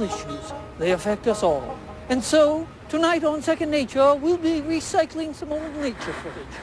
issues. They affect us all. And so, tonight on Second Nature, we'll be recycling some old nature footage.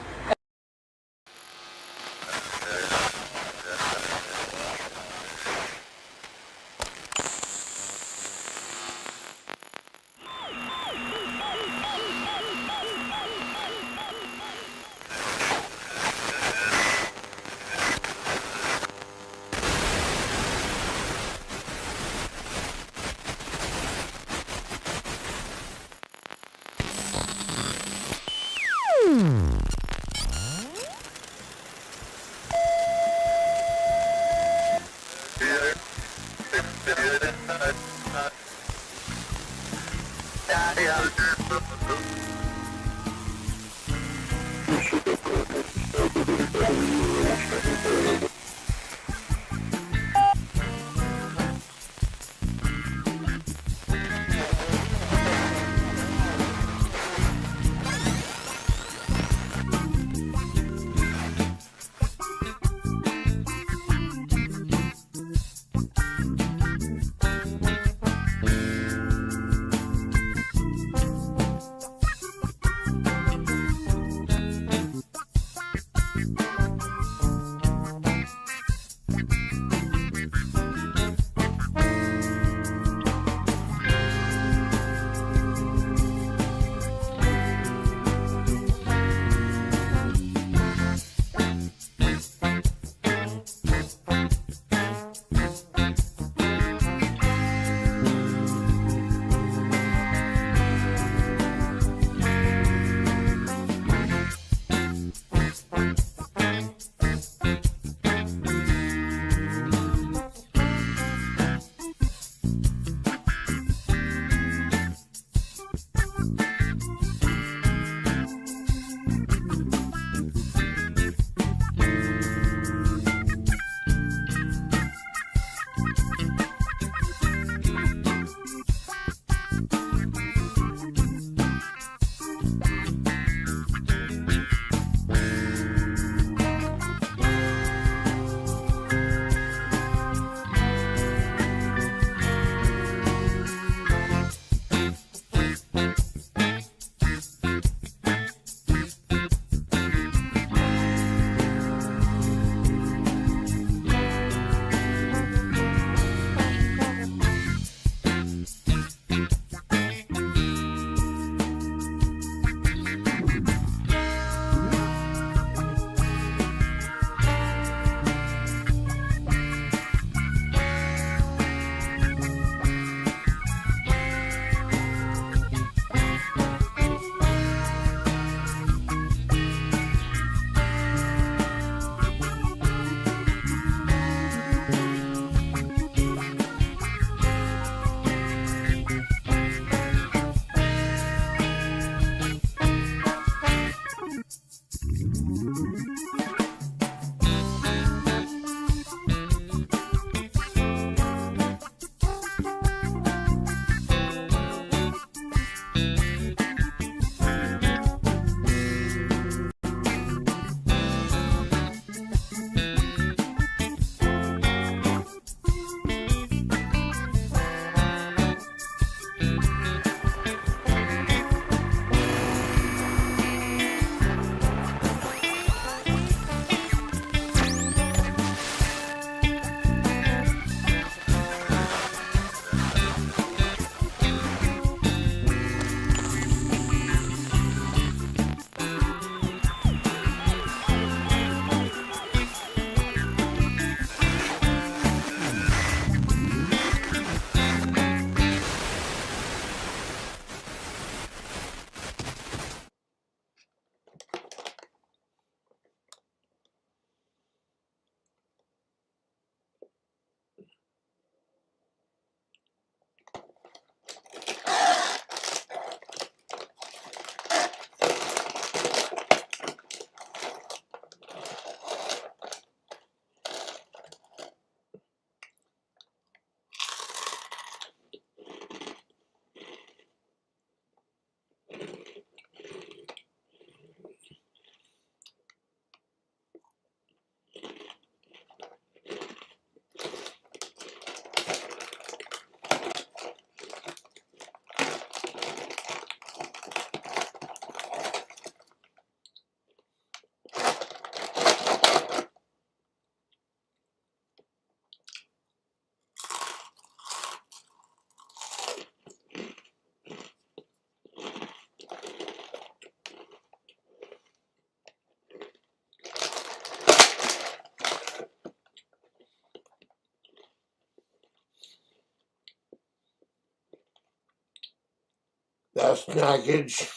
Best package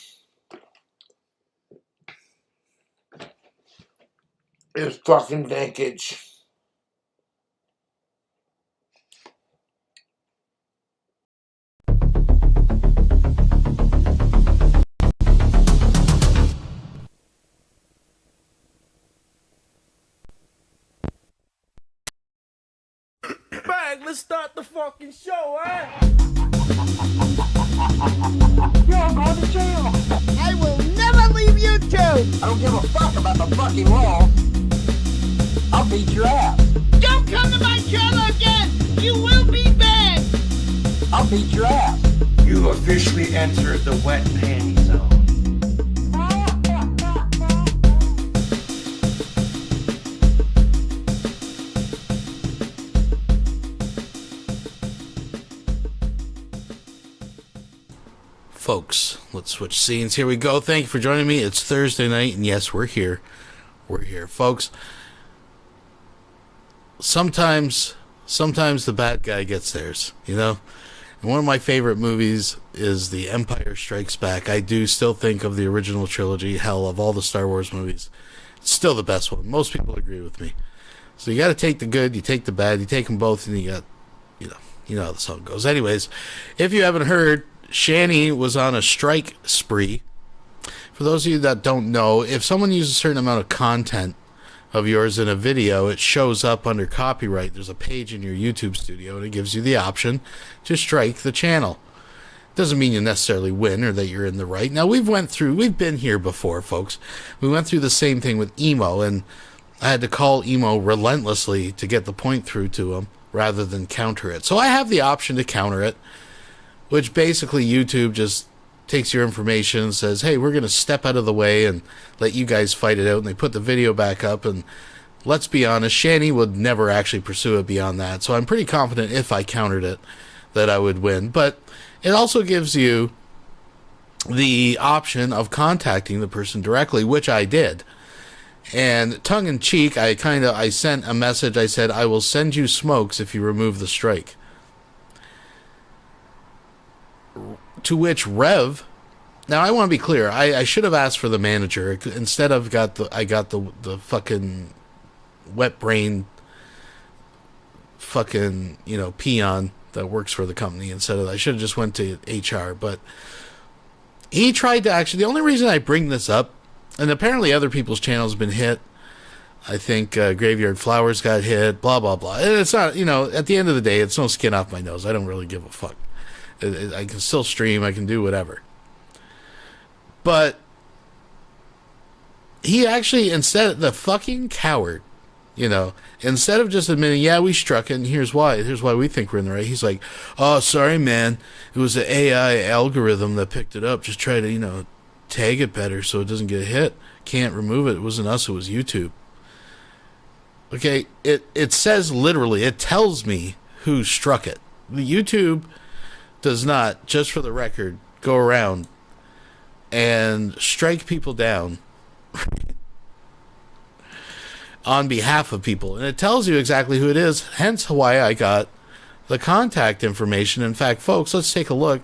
is fucking package. Bang, let's start the fucking show, eh? You're going to jail. I will never leave YouTube! I don't give a fuck about the fucking law. I'll beat your ass. Don't come to my channel again! You will be banned! I'll beat your ass. You officially entered the wet panty zone. Folks, let's switch scenes. Here we go. Thank you for joining me. It's Thursday night, and yes, we're here. We're here, folks. Sometimes the bad guy gets theirs, you know? And one of my favorite movies is The Empire Strikes Back. I do still think of the original trilogy, hell, of all the Star Wars movies. It's still the best one. Most people agree with me. So you got to take the good, you take the bad, you take them both, and you got, you know how the song goes. Anyways, if you haven't heard, Shanny was on a strike spree. For those of you that don't know, if someone uses a certain amount of content of yours in a video, it shows up under copyright. There's a page in your YouTube studio, and it gives you the option to strike the channel. Doesn't mean you necessarily win or that you're in the right. Now, we've been here before, folks. We went through the same thing with Emo, and I had to call Emo relentlessly to get the point through to him rather than counter it. So I have the option to counter it, which basically YouTube just takes your information and says, hey, we're going to step out of the way and let you guys fight it out. And they put the video back up. And let's be honest, Shanny would never actually pursue it beyond that. So I'm pretty confident if I countered it that I would win. But it also gives you the option of contacting the person directly, which I did. And tongue in cheek, I sent a message. I said, I will send you smokes if you remove the strike. To which Rev, now I want to be clear, I should have asked for the manager. Instead I got the fucking wet brain fucking, peon that works for the company instead of, I should have just went to HR. But he tried to actually, the only reason I bring this up, and apparently other people's channels have been hit. I think Graveyard Flowers got hit, blah, blah, blah. And it's not, at the end of the day, it's no skin off my nose. I don't really give a fuck. I can still stream, I can do whatever. But he actually, the fucking coward, instead of just admitting, yeah, we struck it, and here's why we think we're in the right, he's like, oh, sorry, man, it was the AI algorithm that picked it up, just try to, tag it better so it doesn't get hit, can't remove it, it wasn't us, it was YouTube. Okay, it says literally, it tells me who struck it. The YouTube does not, just for the record, go around and strike people down on behalf of people. And it tells you exactly who it is, hence why I got the contact information. In fact, folks, let's take a look.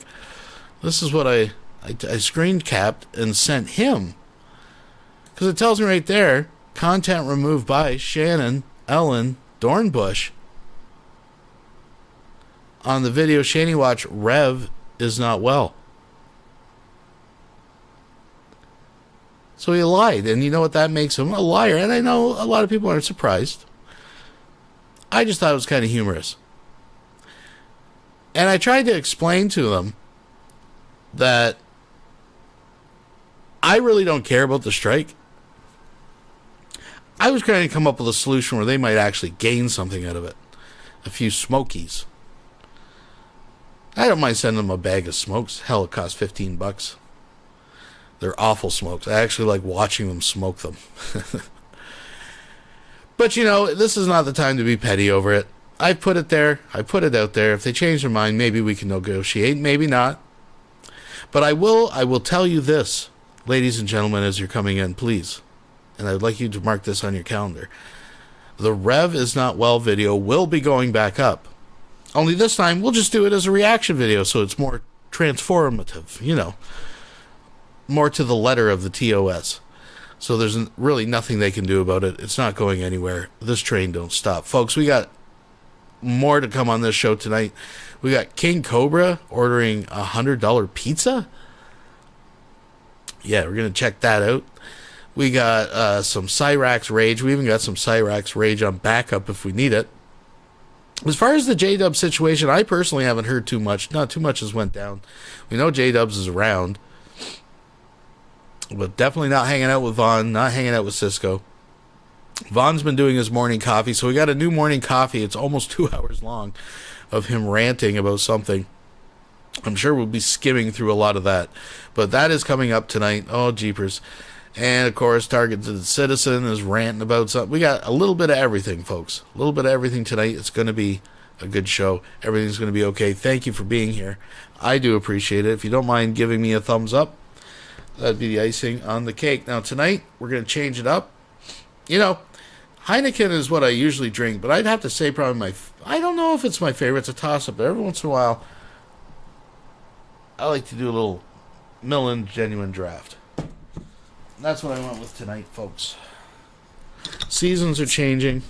This is what I screen capped and sent him. Because it tells me right there, content removed by Shannon Ellen Dornbush. On the video Shanny watched, Rev is not well. So he lied, and you know what that makes him? A liar. And I know a lot of people aren't surprised. I just thought it was kind of humorous. And I tried to explain to them that I really don't care about the strike. I was trying to come up with a solution where they might actually gain something out of it. A few smokies. I don't mind sending them a bag of smokes. Hell, it costs $15. They're awful smokes. I actually like watching them smoke them. But, this is not the time to be petty over it. I put it there. I put it out there. If they change their mind, maybe we can negotiate. Maybe not. But I will tell you this, ladies and gentlemen, as you're coming in, please. And I'd like you to mark this on your calendar. The Rev is not well video will be going back up. Only this time, we'll just do it as a reaction video, so it's more transformative, you know, more to the letter of the TOS. So there's really nothing they can do about it. It's not going anywhere. This train don't stop. Folks, we got more to come on this show tonight. We got King Cobra ordering a $100 pizza. Yeah, we're going to check that out. We got some Cyraxx rage. We even got some Cyraxx rage on backup if we need it. As far as the J-Dub situation, I personally haven't heard too much. Not too much has went down. We know J-Dubs is around. But definitely not hanging out with Vaughn, not hanging out with Cisco. Vaughn's been doing his morning coffee, so we got a new morning coffee. It's almost 2 hours long of him ranting about something. I'm sure we'll be skimming through a lot of that. But that is coming up tonight. Oh, jeepers. And, of course, Targeted Citizen is ranting about something. We got a little bit of everything, folks. A little bit of everything tonight. It's going to be a good show. Everything's going to be okay. Thank you for being here. I do appreciate it. If you don't mind giving me a thumbs up, that'd be the icing on the cake. Now, tonight, we're going to change it up. You know, Heineken is what I usually drink, but I'd have to say probably I don't know if it's my favorite. It's a toss-up, but every once in a while, I like to do a little Milton Genuine Draft. That's what I went with tonight, folks. Seasons are changing.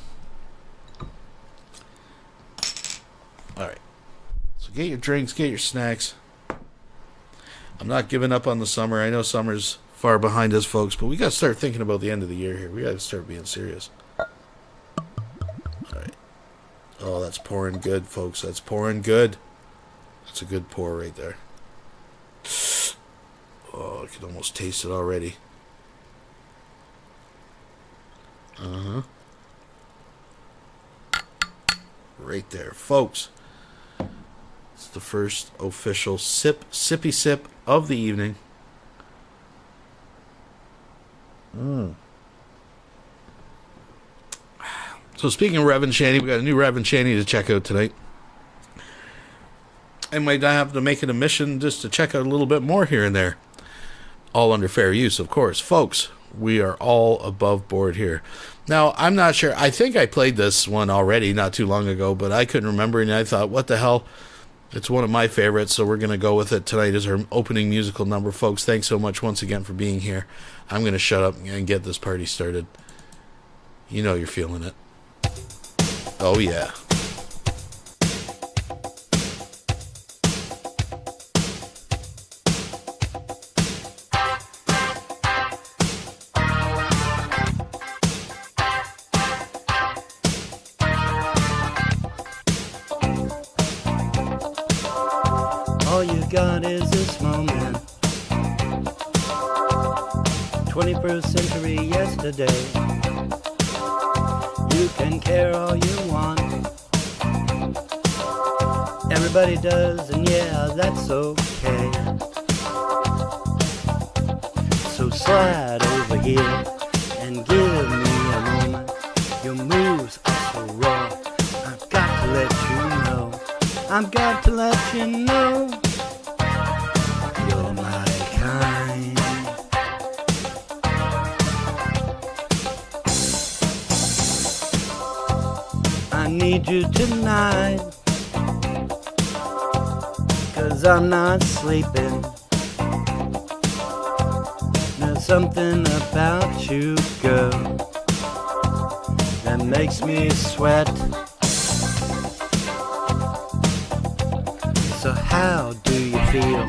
All right. So get your drinks, get your snacks. I'm not giving up on the summer. I know summer's far behind us, folks, but we got to start thinking about the end of the year here. We got to start being serious. All right. Oh, that's pouring good, folks. That's pouring good. That's a good pour right there. Oh, I can almost taste it already. Right there, folks. It's the first official sippy sip of the evening. So speaking of Rev and Shanny, we got a new Rev and Shanny to check out tonight. I might have to make it a mission just to check out a little bit more here and there. All under fair use, of course. Folks, we are all above board here. Now, I'm not sure. I think I played this one already not too long ago, but I couldn't remember, and I thought, what the hell? It's one of my favorites, so we're going to go with it tonight as our opening musical number. Folks, thanks so much once again for being here. I'm going to shut up and get this party started. You know you're feeling it. Oh, yeah. All you got is this moment. 21st century yesterday. You can care all you want. Everybody does, and yeah, that's okay. So slide over here and give me a moment. Your moves are so raw. I've got to let you know. I've got to let you know. You're my kind. I need you tonight, 'cause I'm not sleeping. There's something about you, girl, that makes me sweat. So how do you feel?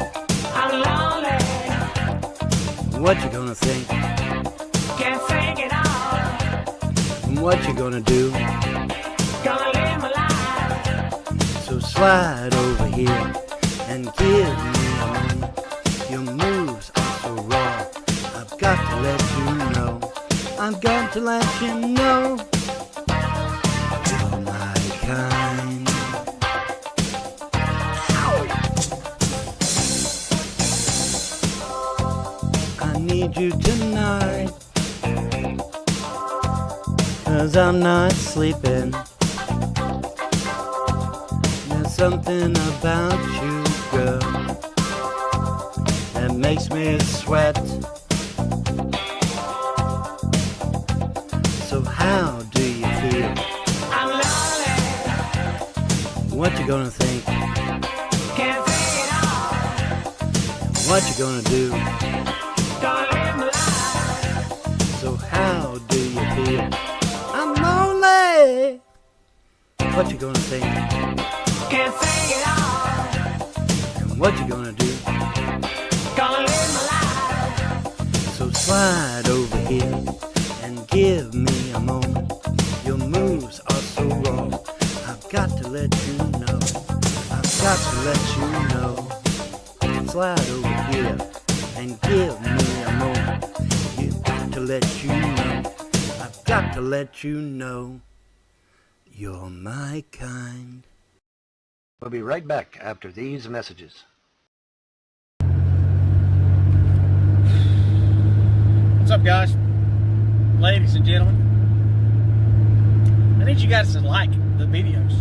I'm lonely, What you gonna think? can't fake it all. What you gonna do? Gonna live my life. So slide over here and give me a moment. Your moves are so raw. I've got to let you know. I've got to let you know. You're my kind. I need you tonight, 'cause I'm not sleeping. There's something about you, girl, that makes me sweat. So how do you feel? I'm lonely, What you gonna think? can't fake it all. What you gonna do? So how do you feel? I'm lonely. What you gonna say? Can't sing it all. And what you gonna do? Gonna live my life. So slide over here and give me a moment. Your moves are so raw. I've got to let you know. I've got to let you know. Slide over here and give me a moment. You've got to let you know. I've got to let you know. You're my kind. We'll be right back after these messages. What's up, guys? Ladies and gentlemen. I need you guys to like the videos.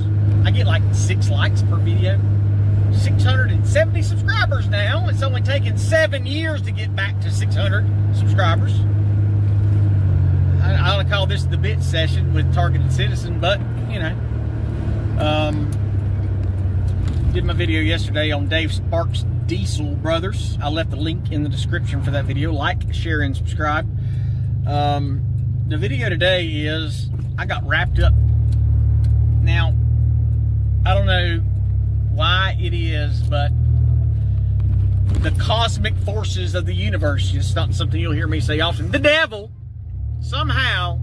I get like 6 likes per video. 670 subscribers now. It's only taken 7 years to get back to 600 subscribers. I ought to call this the bit session with Targeted Citizen, but, you know. Did my video yesterday on Dave Sparks' Diesel Brothers. I left the link in the description for that video. Like, share, and subscribe. The video today is, I got wrapped up. Now, I don't know why it is, but the cosmic forces of the universe, it's not something you'll hear me say often. The devil, somehow,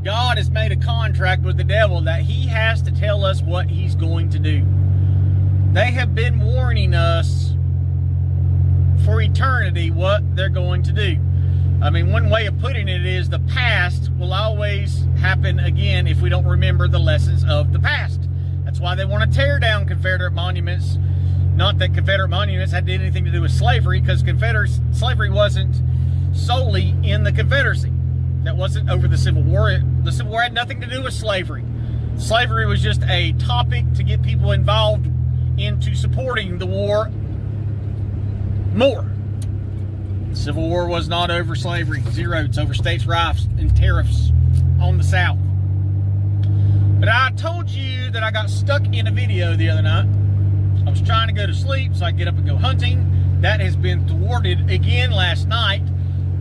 God has made a contract with the devil that he has to tell us what he's going to do. They have been warning us for eternity what they're going to do. I mean, one way of putting it is the past will always happen again if we don't remember the lessons of the past. That's why they want to tear down Confederate monuments. Not that Confederate monuments had anything to do with slavery, because slavery wasn't solely in the Confederacy. That wasn't over the Civil War. The Civil War had nothing to do with slavery. Slavery was just a topic to get people involved into supporting the war more. The Civil War was not over slavery. Zero. It's over states' rights and tariffs on the South. But I told you that I got stuck in a video the other night. I was trying to go to sleep so I could get up and go hunting. That has been thwarted again last night.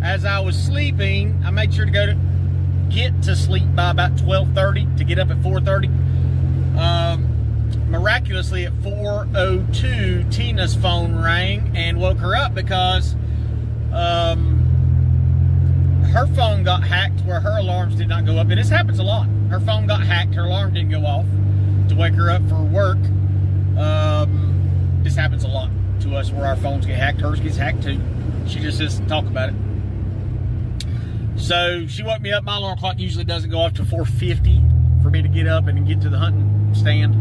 As I was sleeping, I made sure to get to sleep by about 12:30 to get up at 4:30. Miraculously at 4:02, Tina's phone rang and woke her up because her phone got hacked where her alarms did not go up. And this happens a lot. Her phone got hacked, her alarm didn't go off to wake her up for work. This happens a lot to us where our phones get hacked. Hers gets hacked too. She just doesn't talk about it. So she woke me up. My alarm clock usually doesn't go off till 4:50 for me to get up and get to the hunting stand.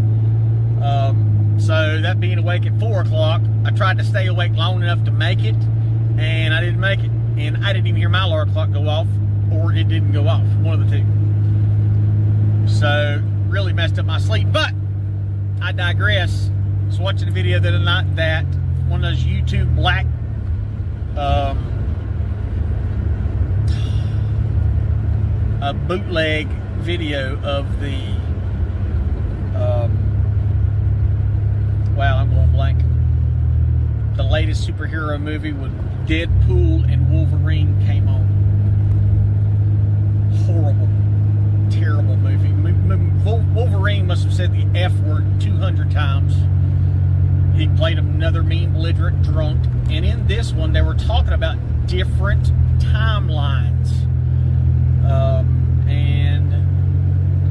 So that being awake at 4 o'clock, I tried to stay awake long enough to make it, and I didn't make it. And I didn't even hear my alarm clock go off, or it didn't go off, one of the two. So, really messed up my sleep, but I digress. I was watching a video the other night that one of those YouTube black a bootleg video of the wow, I'm going blank. The latest superhero movie with Deadpool and Wolverine came on. Horrible, terrible movie. Wolverine must have said the F word 200 times. He played another mean, belligerent drunk. And in this one, they were talking about different timelines. And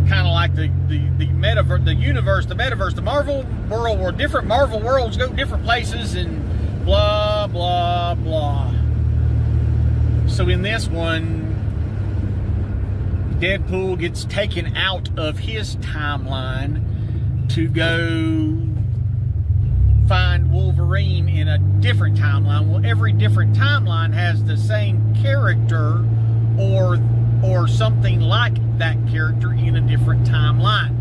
kind of like the metaverse, the universe, the metaverse, the Marvel world, where different Marvel worlds go different places and blah, blah, blah. So in this one, Deadpool gets taken out of his timeline to go find Wolverine in a different timeline. Well, every different timeline has the same character or something like that character in a different timeline.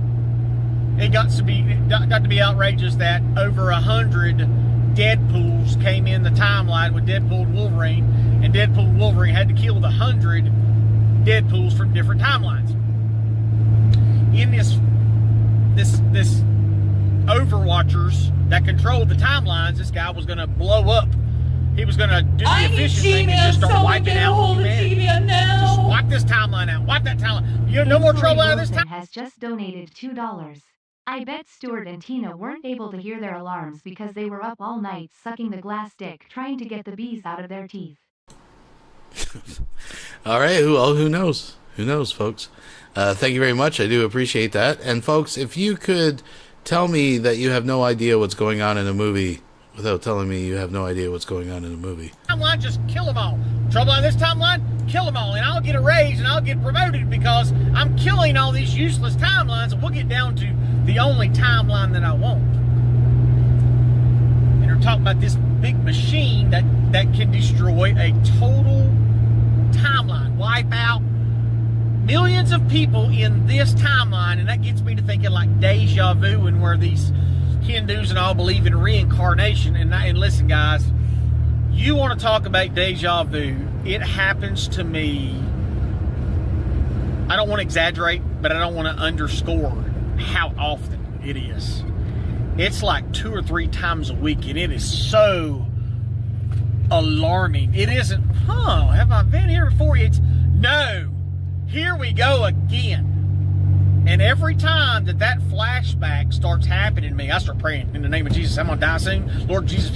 It got to be outrageous that over 100 Deadpools came in the timeline with Deadpool and Wolverine, and Deadpool and Wolverine had to kill the 100 Deadpools from different timelines. In this Overwatchers that controlled the timelines, this guy was going to blow up he was going to do the efficient thing and just start wiping out humanity. Just wipe this timeline out. Wipe that timeline. You have no more trouble out of this time. Has just donated $2. I bet Stuart and Tina weren't able to hear their alarms because they were up all night sucking the glass stick trying to get the bees out of their teeth. All right, who knows? Who knows, folks? Thank you very much. I do appreciate that. And folks, if you could tell me that you have no idea what's going on in a movie without telling me you have no idea what's going on in a movie. Timeline, just kill them all. Trouble on this timeline, kill them all. And I'll get a raise and I'll get promoted because I'm killing all these useless timelines, and we'll get down to the only timeline that I want. And we're talking about this big machine that can destroy a total timeline, wipe out millions of people in this timeline. And that gets me to thinking like deja vu, and where these Hindus and all believe in reincarnation. And listen, guys, you want to talk about deja vu, it happens to me. I don't want to exaggerate, but I don't want to underscore how often it is. It's like 2 or 3 times a week, and it is so alarming. It isn't, have I been here before? It's, no, here we go again. And every time that flashback starts happening to me, I start praying in the name of Jesus. I'm going to die soon. Lord Jesus,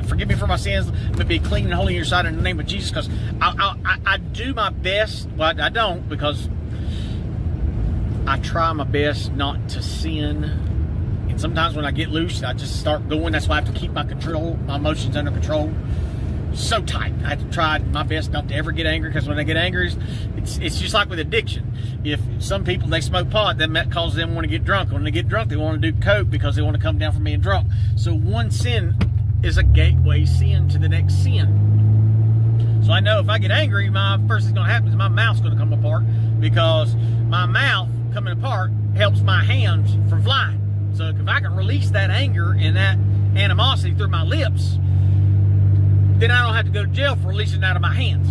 forgive me for my sins. Let me be clean and holy in your sight in the name of Jesus. Because I do my best. Well, I don't, because I try my best not to sin. And sometimes when I get loose, I just start going. That's why I have to keep my emotions under control. So tight. I have to try my best not to ever get angry, because when I get angry, it's just like with addiction. If some people, they smoke pot, then that causes them want to get drunk. When they get drunk, they want to do coke because they want to come down from being drunk. So one sin is a gateway sin to the next sin. So I know if I get angry, my first thing's going to happen is my mouth's going to come apart, because my mouth coming apart helps my hands from flying. So if I can release that anger and that animosity through my lips, then I don't have to go to jail for releasing it out of my hands.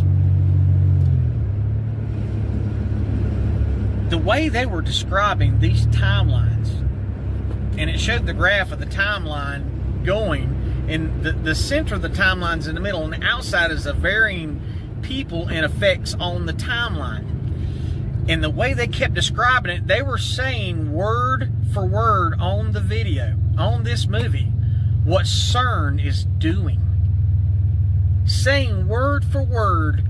The way they were describing these timelines, and it showed the graph of the timeline going, and the center of the timeline's in the middle, and the outside is the varying people and effects on the timeline. And the way they kept describing it, they were saying word for word on the video, on this movie, what CERN is doing. Saying word for word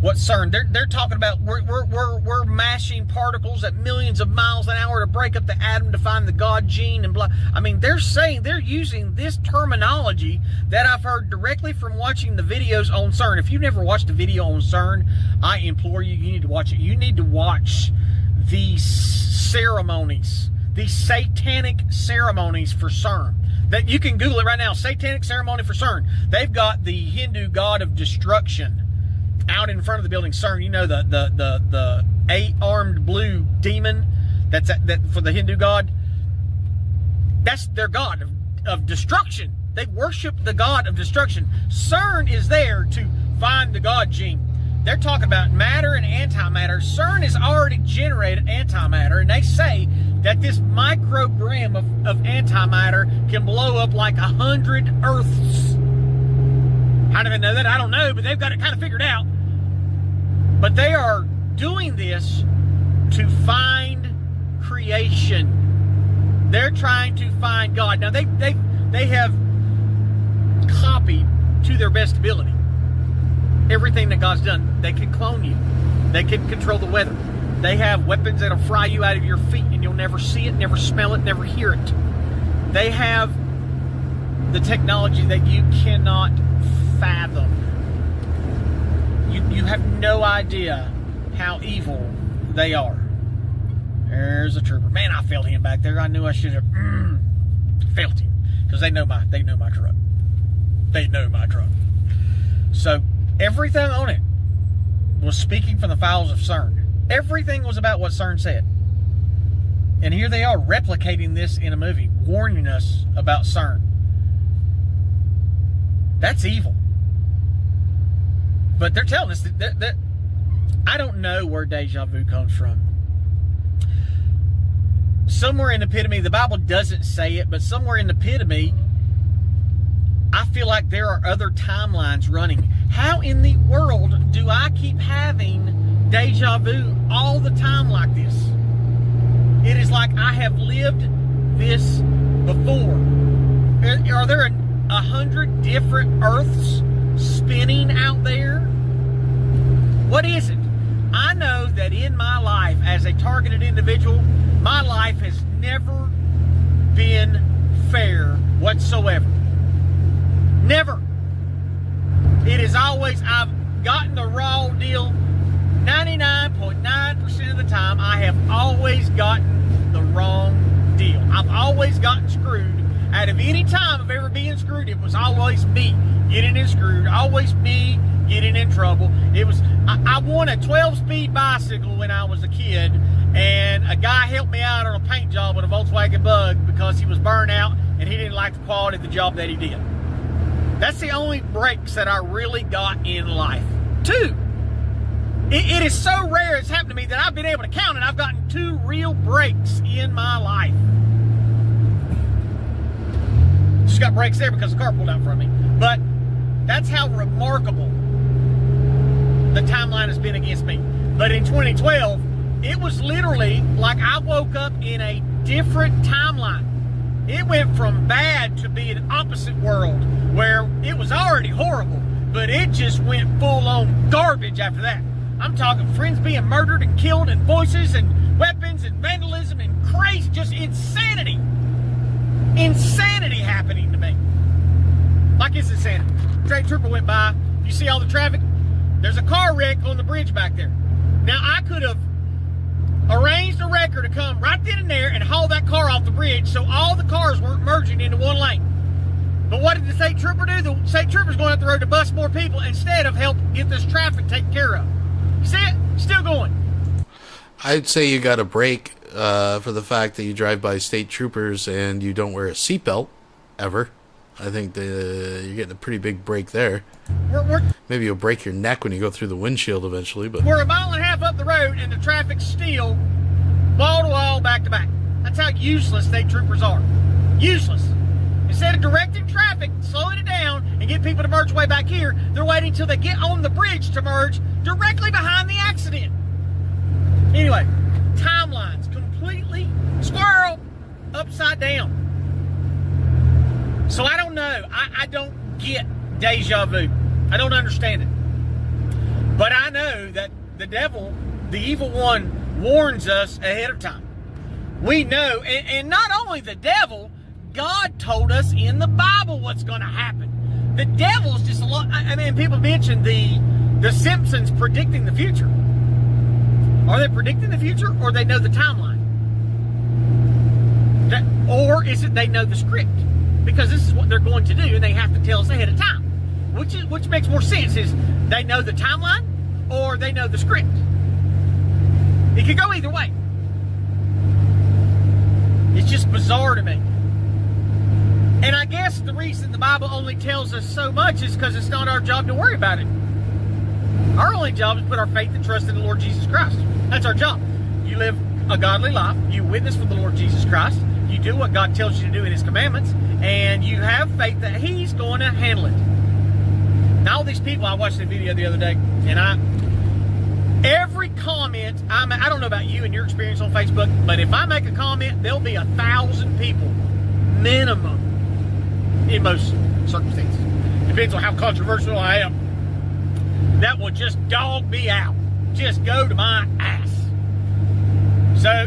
what CERN, they're talking about, we're mashing particles at millions of miles an hour to break up the atom to find the God gene and blah. I mean, they're using this terminology that I've heard directly from watching the videos on CERN. If you've never watched a video on CERN, I implore you, you need to watch it. You need to watch these ceremonies, these satanic ceremonies for CERN. That you can Google it right now, satanic ceremony for CERN. They've got the Hindu god of destruction out in front of the building, CERN. You know, the 8-armed blue demon that for the Hindu god. That's their god of destruction. They worship the god of destruction. CERN is there to find the God gene. They're talking about matter and antimatter. CERN has already generated antimatter, and they say that this microgram of antimatter can blow up like 100 Earths. How do they know that? I don't know, but they've got it kind of figured out. But they are doing this to find creation. They're trying to find God. Now, they have copied to their best ability everything that God's done. They can clone you. They can control the weather. They have weapons that'll fry you out of your feet and you'll never see it, never smell it, never hear it. They have the technology that you cannot fathom. You have no idea how evil they are. There's a trooper. Man, I felt him back there. I knew I should have felt him, because they know my truck. They know my truck. So everything on it was speaking from the files of CERN. Everything was about what CERN said. And here they are replicating this in a movie, warning us about CERN. That's evil. But they're telling us that I don't know where deja vu comes from. Somewhere in the epitome, the Bible doesn't say it, but somewhere in the epitome, I feel like there are other timelines running. How in the world do I keep having deja vu all the time like this? It is like I have lived this before. Are there 100 different Earths spinning out there? What is it? I know that in my life as a targeted individual, my life has never been fair whatsoever. Never. It is always, I've gotten the raw deal 99.9% of the time. I have always gotten the wrong deal. I've always gotten screwed. Out of any time of ever being screwed, it was always me getting in screwed. Always me getting in trouble. It was, I won a 12-speed bicycle when I was a kid, and a guy helped me out on a paint job with a Volkswagen Bug because he was burnt out and he didn't like the quality of the job that he did. That's the only breaks that I really got in life. 2. It is so rare it's happened to me that I've been able to count it. I've gotten 2 real breaks in my life. Just got breaks there because the car pulled out from me. But that's how remarkable the timeline has been against me. But in 2012, it was literally like I woke up in a different timeline. It went from bad to be an opposite world where it was already horrible, but it just went full-on garbage after that. I'm talking friends being murdered and killed and voices and weapons and vandalism and crazy, just insanity. Insanity happening to me. Like it's insanity. State trooper went by. You see all the traffic? There's a car wreck on the bridge back there. Now, I could have arranged a wrecker to come right then and there and haul that car off the bridge so all the cars weren't merging into one lane. But what did the state trooper do? The state trooper's going up the road to bust more people instead of help get this traffic taken care of. You see it? Still going. I'd say you got a break for the fact that you drive by state troopers and you don't wear a seatbelt ever. I think you're getting a pretty big break there. Maybe you'll break your neck when you go through the windshield eventually. But we're a mile and a half up the road and the traffic's still wall to wall, back to back. That's how useless state troopers are. Useless. Instead of directing traffic, slowing it down, and get people to merge way back here, they're waiting until they get on the bridge to merge directly behind the accident. Anyway, timelines completely squirrel upside down. So I don't know. I don't get deja vu. I don't understand it. But I know that the devil, the evil one, warns us ahead of time. We know, and not only the devil, God told us in the Bible what's going to happen. The devil's just a lot. I mean, people mention the Simpsons predicting the future. Are they predicting the future, or they know the timeline? Or is it they know the script? Because this is what they're going to do, and they have to tell us ahead of time. Which makes more sense, is they know the timeline, or they know the script. It could go either way. It's just bizarre to me. And I guess the reason the Bible only tells us so much is because it's not our job to worry about it. Our only job is to put our faith and trust in the Lord Jesus Christ. That's our job. You live a godly life. You witness for the Lord Jesus Christ. You do what God tells you to do in His commandments. And you have faith that He's going to handle it. Now, all these people, I watched the video the other day, and every comment, I don't know about you and your experience on Facebook, but if I make a comment, there'll be 1,000 people, minimum, in most circumstances. Depends on how controversial I am. That will just dog me out. Just go to my ass. So,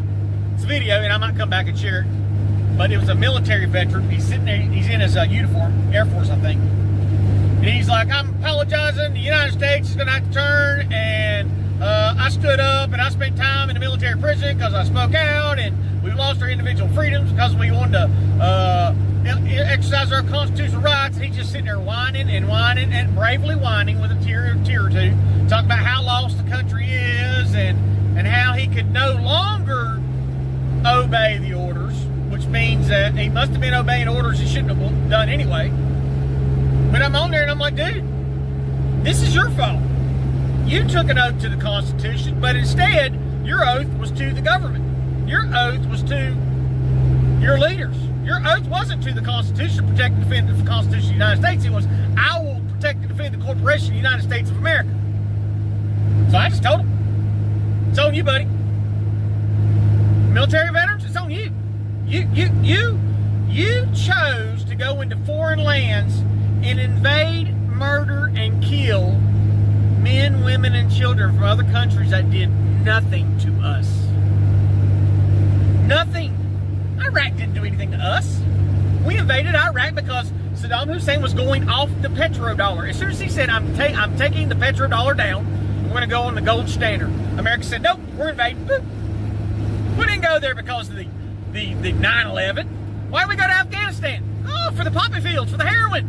it's a video, and I might come back and share it. But it was a military veteran. He's sitting there, he's in his uniform, Air Force, I think. And he's like, I'm apologizing, the United States is going to have to turn, and I stood up and I spent time in a military prison because I spoke out, and we've lost our individual freedoms because we wanted to exercise our constitutional rights. And he's just sitting there whining and bravely whining with a tear or two, talking about how lost the country is and how he could no longer obey the orders, which means that he must have been obeying orders he shouldn't have done anyway. But I'm on there and I'm like, dude, this is your fault. You took an oath to the Constitution, but instead, your oath was to the government. Your oath was to your leaders. Your oath wasn't to the Constitution, protect and defend the Constitution of the United States. It was, I will protect and defend the corporation of the United States of America. So I just told him, it's on you, buddy. Military veterans, it's on you. You chose to go into foreign lands and invade, murder, and kill men, women, and children from other countries that did nothing to us. Nothing. Iraq didn't do anything to us. We invaded Iraq because Saddam Hussein was going off the petrodollar. As soon as he said, I'm taking the petrodollar down, I'm going to go on the gold standard. America said, nope, we're invading. Boop. We didn't go there because of the 9/11. Why did we go to Afghanistan? Oh, for the poppy fields, for the heroin.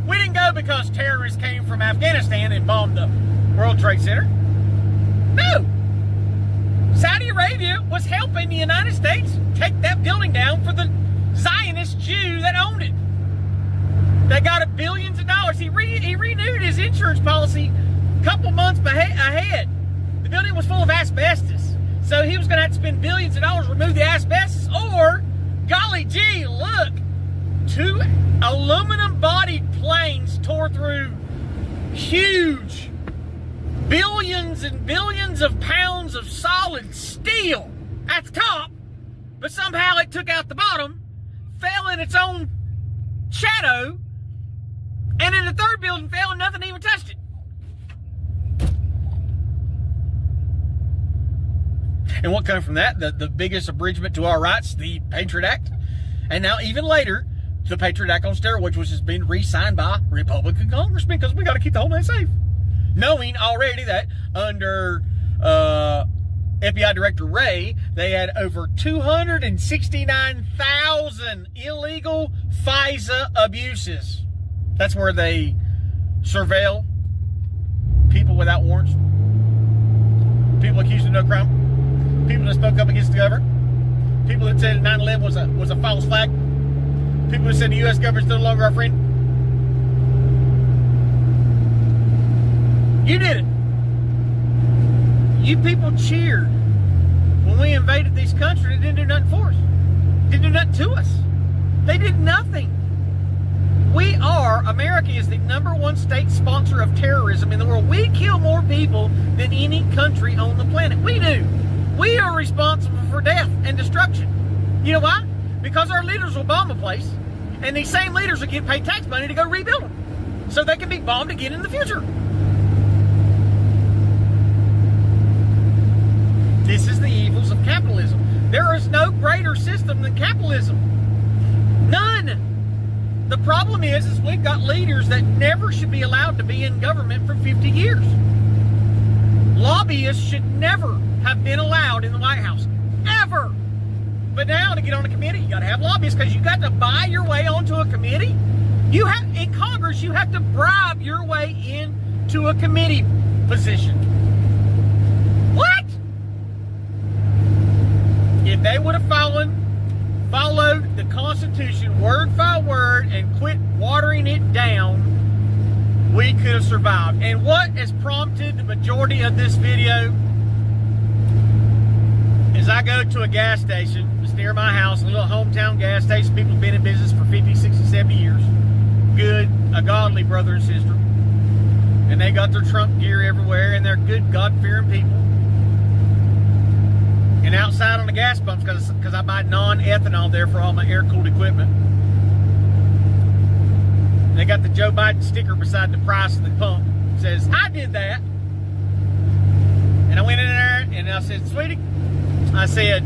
We didn't go because terrorists came from Afghanistan and bombed the World Trade Center. No. Saudi Arabia was helping the United States take that building down for the Zionist Jew that owned it. They got billions of dollars. He renewed his insurance policy a couple months ahead. The building was full of asbestos. So he was going to have to spend billions of dollars to remove the asbestos, or, golly gee, look, 2 aluminum-bodied planes tore through huge billions and billions of pounds of solid steel at the top, but somehow it took out the bottom, fell in its own shadow, and then the third building fell and nothing even touched it. And what came from that? The biggest abridgment to our rights, the Patriot Act. And now even later, the Patriot Act on steroids, which has been re-signed by Republican congressmen because we got to keep the homeland safe. Knowing already that under FBI Director Wray, they had over 269,000 illegal FISA abuses. That's where they surveil people without warrants, people accused of no crime, people that spoke up against the government, people that said 9/11 was a false flag, people that said the U.S. government is no longer our friend. You did it. You people cheered when we invaded these countries. They didn't do nothing for us. Didn't do nothing to us. They did nothing. America is the #1 state sponsor of terrorism in the world. We kill more people than any country on the planet. We do. We are responsible for death and destruction. You know why? Because our leaders will bomb a place, and these same leaders will get paid tax money to go rebuild them, so they can be bombed again in the future. This is the evils of capitalism. There is no greater system than capitalism. None. The problem is we've got leaders that never should be allowed to be in government for 50 years. Lobbyists should never have been allowed in the White House. Ever. But now to get on a committee, you got to have lobbyists because you got to buy your way onto a committee. In Congress, you have to bribe your way into a committee position. What? If they would have followed the Constitution word by word and quit watering it down, we could have survived. And what has prompted the majority of this video is I go to a gas station. It's near my house, a little hometown gas station. People have been in business for 50, 60, 70 years. Good, a godly brother and sister. And they got their Trump gear everywhere, and they're good, God-fearing people. And outside on the gas pumps, because I buy non-ethanol there for all my air-cooled equipment. They got the Joe Biden sticker beside the price of the pump. It says, I did that. And I went in there and I said, sweetie, I said,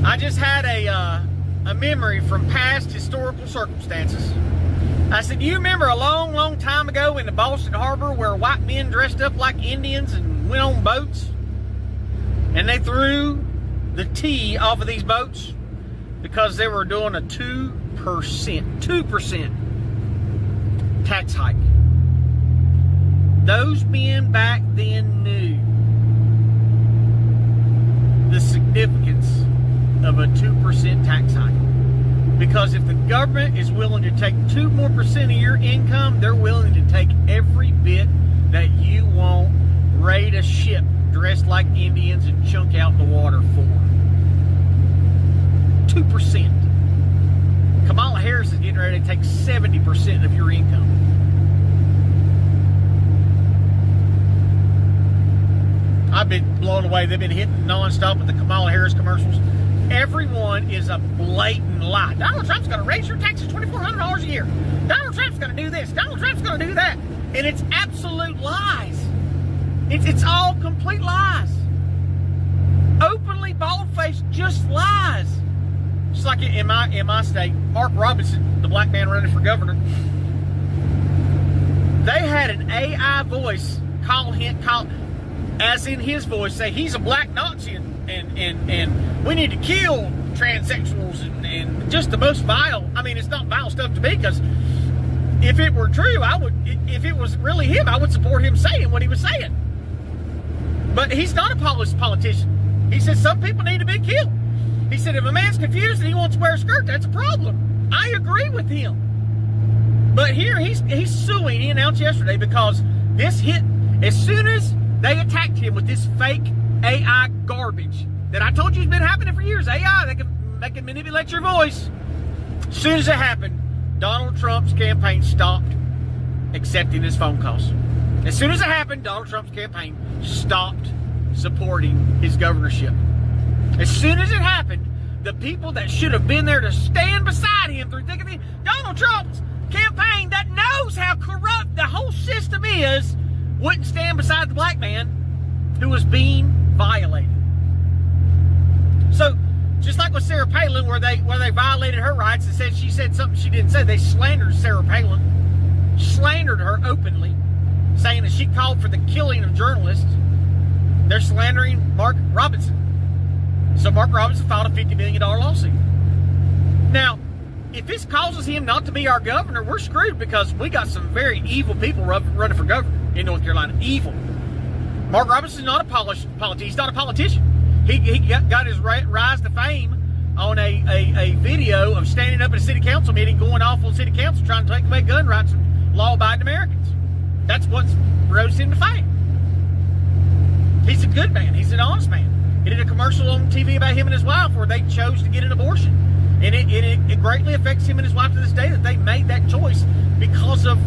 I just had a memory from past historical circumstances. I said, do you remember a long, long time ago in the Boston Harbor where white men dressed up like Indians and went on boats? And they threw the tea off of these boats because they were doing a 2% tax hike. Those men back then knew the significance of a 2% tax hike. Because if the government is willing to take 2% more of your income, they're willing to take every bit that you want, raid a ship dressed like Indians and chunk out the water for. along the way. They've been hitting nonstop with the Kamala Harris commercials. Everyone is a blatant lie. Donald Trump's going to raise your taxes $2,400 a year. Donald Trump's going to do this. Donald Trump's going to do that. And it's absolute lies. It's all complete lies. Openly, bald-faced, just lies. Just like in my state, Mark Robinson, the black man running for governor, they had an AI voice call as in his voice, say he's a black Nazi and we need to kill transsexuals and just the most vile. I mean, it's not vile stuff to me, because if it were true, if it was really him, I would support him saying what he was saying. But he's not a politician. He said some people need to be killed. He said if a man's confused and he wants to wear a skirt, that's a problem. I agree with him. But here he's suing, he announced yesterday, because this hit, as soon as they attacked him with this fake AI garbage that I told you has been happening for years. AI, they can manipulate your voice. As soon as it happened, Donald Trump's campaign stopped accepting his phone calls. As soon as it happened, Donald Trump's campaign stopped supporting his governorship. As soon as it happened, the people that should have been there to stand beside him through thick and thin, Donald Trump's campaign that knows how corrupt the whole system is, wouldn't stand beside the black man who was being violated. So, just like with Sarah Palin, where they violated her rights and said she said something she didn't say, they slandered Sarah Palin, slandered her openly, saying that she called for the killing of journalists. They're slandering Mark Robinson. So Mark Robinson filed a $50 million lawsuit. Now, if this causes him not to be our governor, we're screwed, because we got some very evil people running for governor in North Carolina. Evil. Mark Robinson's not a politician. He's not a politician. He got his rise to fame on a video of standing up at a city council meeting, going off on city council, trying to take away gun rights from law-abiding Americans. That's what rose him to fame. He's a good man. He's an honest man. He did a commercial on TV about him and his wife where they chose to get an abortion. And it greatly affects him and his wife to this day that they made that choice because of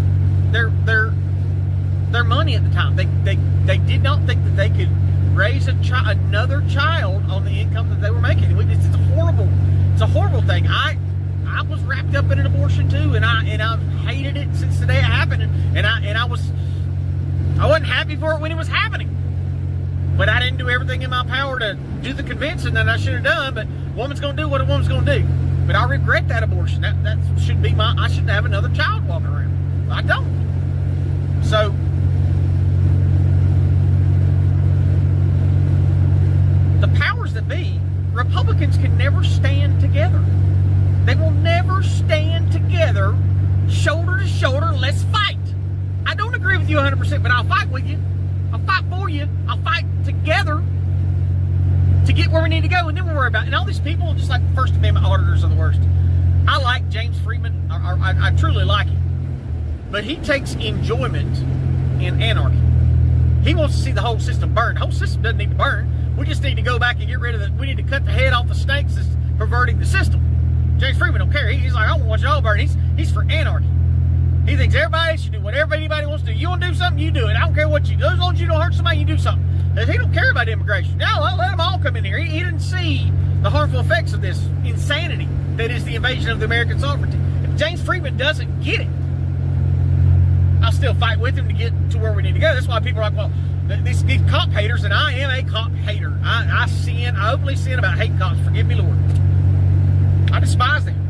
their money at the time. They did not think that they could raise another child on the income that they were making. It's a horrible thing. I was wrapped up in an abortion too, and I've hated it since the day it happened, and I wasn't happy for it when it was happening. But I didn't do everything in my power to do the convincing that I should have done. But a woman's going to do what a woman's going to do. But I regret that abortion. That should be I shouldn't have another child walking around. I don't. So, the powers that be, Republicans can never stand together. They will never stand together, shoulder to shoulder. Let's fight. I don't agree with you 100%, but I'll fight with you. I'll fight for you. I'll fight together to get where we need to go, and then we'll worry about it. And all these people, just like the First Amendment auditors, are the worst. I like James Freeman. I truly like him. But he takes enjoyment in anarchy. He wants to see the whole system burn. The whole system doesn't need to burn. We just need to go back and get rid of we need to cut the head off the snakes that's perverting the system. James Freeman don't care. He's like, I don't want you all burn. He's for anarchy. He thinks everybody should do whatever anybody wants to do. You want to do something, you do it. I don't care what you do. As long as you don't hurt somebody, you do something. If he don't care about immigration, now let them all come in here. He didn't see the harmful effects of this insanity that is the invasion of the American sovereignty. If James Freeman doesn't get it, I'll still fight with him to get to where we need to go. That's why people are like, well, these cop haters, and I am a cop hater. I openly sin about hating cops. Forgive me, Lord. I despise them.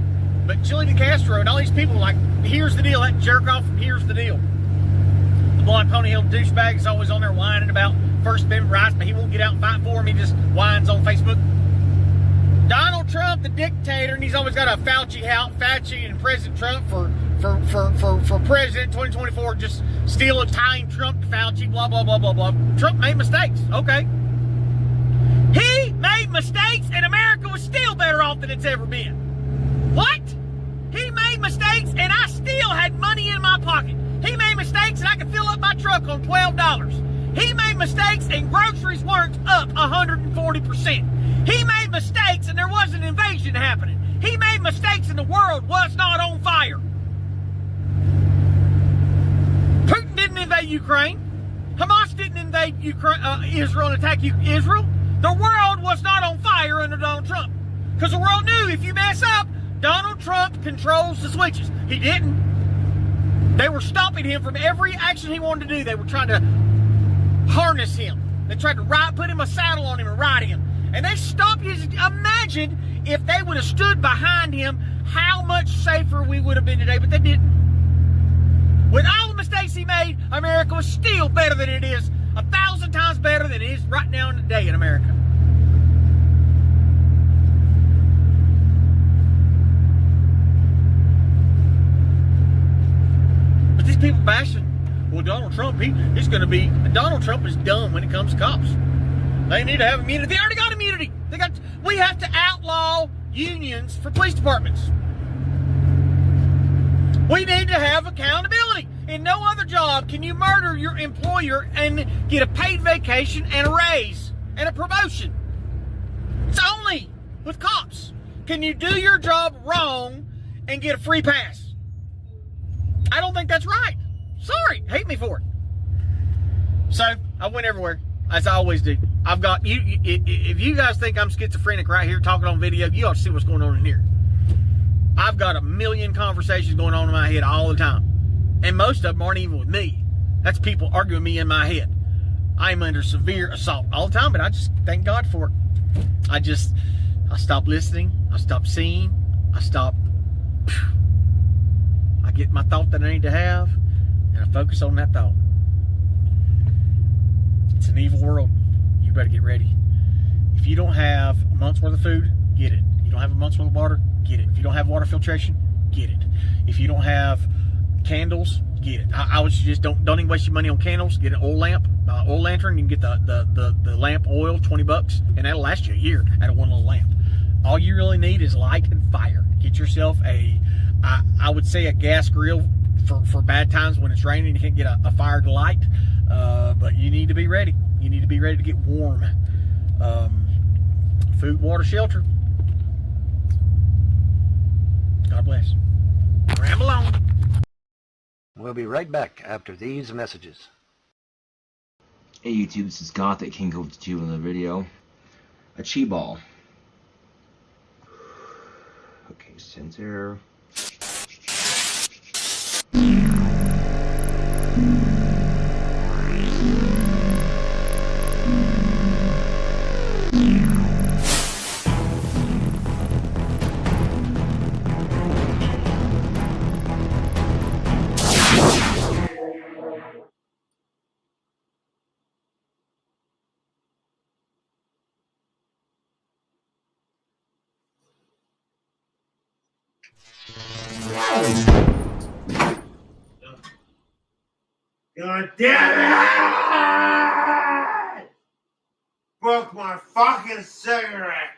But Chili DeCastro and all these people like, here's the deal, that jerk off from Here's the Deal. The blonde ponytail douchebag is always on there whining about First Amendment rights, but he won't get out and fight for him. He just whines on Facebook. Donald Trump, the dictator, and he's always got a Fauci and President Trump for president 2024, just stealing time Trump to Fauci, blah, blah, blah, blah, blah. Trump made mistakes. Okay. He made mistakes, and America was still better off than it's ever been. What? He made mistakes, and I still had money in my pocket. He made mistakes, and I could fill up my truck on $12. He made mistakes, and groceries weren't up 140%. He made mistakes, and there was an invasion happening. He made mistakes, and the world was not on fire. Putin didn't invade Ukraine. Hamas didn't invade Israel and attack Israel. The world was not on fire under Donald Trump. Because the world knew if you mess up, Donald Trump controls the switches. He didn't. They were stopping him from every action he wanted to do. They were trying to harness him. They tried to put him a saddle on him and ride him. And they stopped his. Imagine if they would have stood behind him, how much safer we would have been today, but they didn't. With all the mistakes he made, America was still better than it is, 1,000 times better than it is right now in the day in America. But these people bashing, well, Donald Trump, Donald Trump is dumb when it comes to cops. They need to have immunity. They already got immunity. We have to outlaw unions for police departments. We need to have accountability. In no other job can you murder your employer and get a paid vacation and a raise and a promotion. It's only with cops can you do your job wrong and get a free pass. I don't think that's right. Sorry, hate me for it. So I went everywhere, as I always do. I've got you. If you guys think I'm schizophrenic right here talking on video, you ought to see what's going on in here. I've got a million conversations going on in my head all the time, and most of them aren't even with me. That's people arguing with me in my head. I'm under severe assault all the time, but I just thank God for it. I stop listening. I stop seeing. I get my thought that I need to have, and I focus on that thought. It's an evil world. You better get ready. If you don't have a month's worth of food, get it. If you don't have a month's worth of water, get it. If you don't have water filtration, get it. If you don't have candles, get it. I would suggest don't even waste your money on candles. Get an oil lamp, oil lantern. You can get the lamp oil, $20, and that'll last you a year out of one little lamp. All you really need is light and fire. Get yourself I would say a gas grill for bad times when it's raining. You can't get a fire to light, but you need to be ready. You need to be ready to get warm. Food, water, shelter. God bless. Ramble on. We'll be right back after these messages. Hey YouTube, this is Gothic King of 2 in the video. A chi ball. Okay, center. God damn it! Broke my fucking cigarette!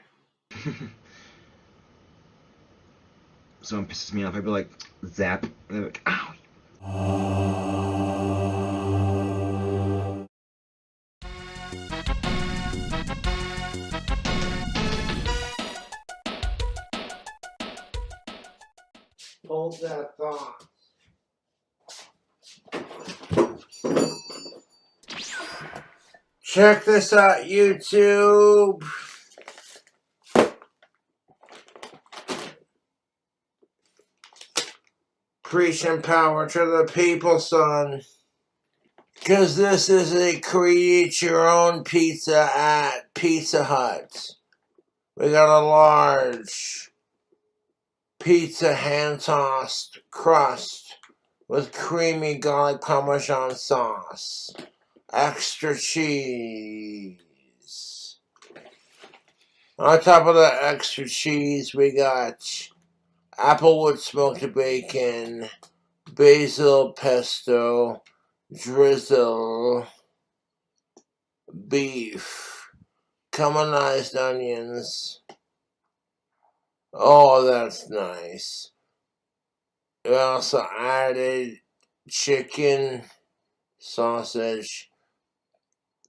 Someone pisses me off, I'd be like, zap, and they're like, ow. Hold that thought. Check this out, YouTube. Preaching power to the people, son. Because this is a create your own pizza at Pizza Hut. We got a large pizza hand-tossed crust with creamy garlic parmesan sauce. Extra cheese. On top of the extra cheese, we got applewood smoked bacon, basil pesto, drizzle, beef, caramelized onions. Oh, that's nice. We also added chicken, sausage,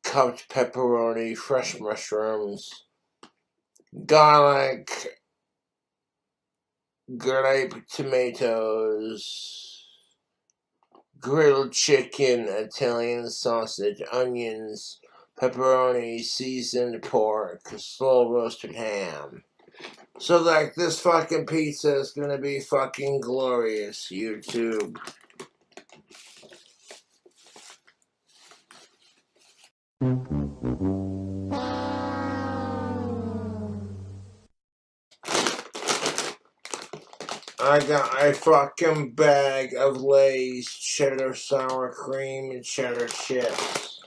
cupped pepperoni, fresh mushrooms, garlic, grape tomatoes, grilled chicken, Italian sausage, onions, pepperoni, seasoned pork, slow roasted ham. So like this fucking pizza is gonna be fucking glorious, YouTube. I got a fucking bag of Lay's cheddar sour cream and cheddar chips.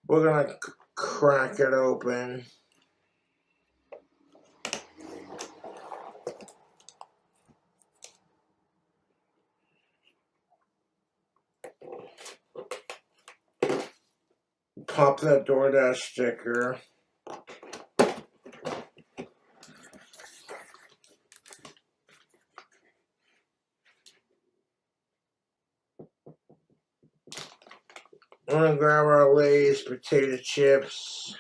We're gonna crack it open. Pop that DoorDash sticker. We're gonna grab our Lay's potato chips.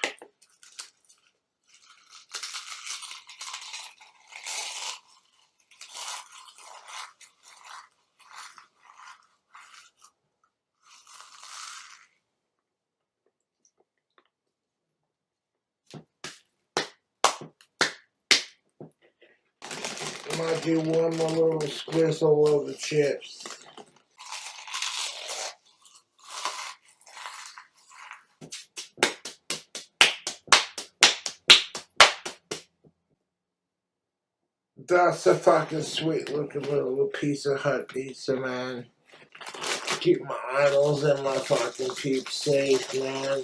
I might do one more little squizzle of the chips. That's a fucking sweet looking little Pizza Hut pizza, man. Keep my idols and my fucking peeps safe, man.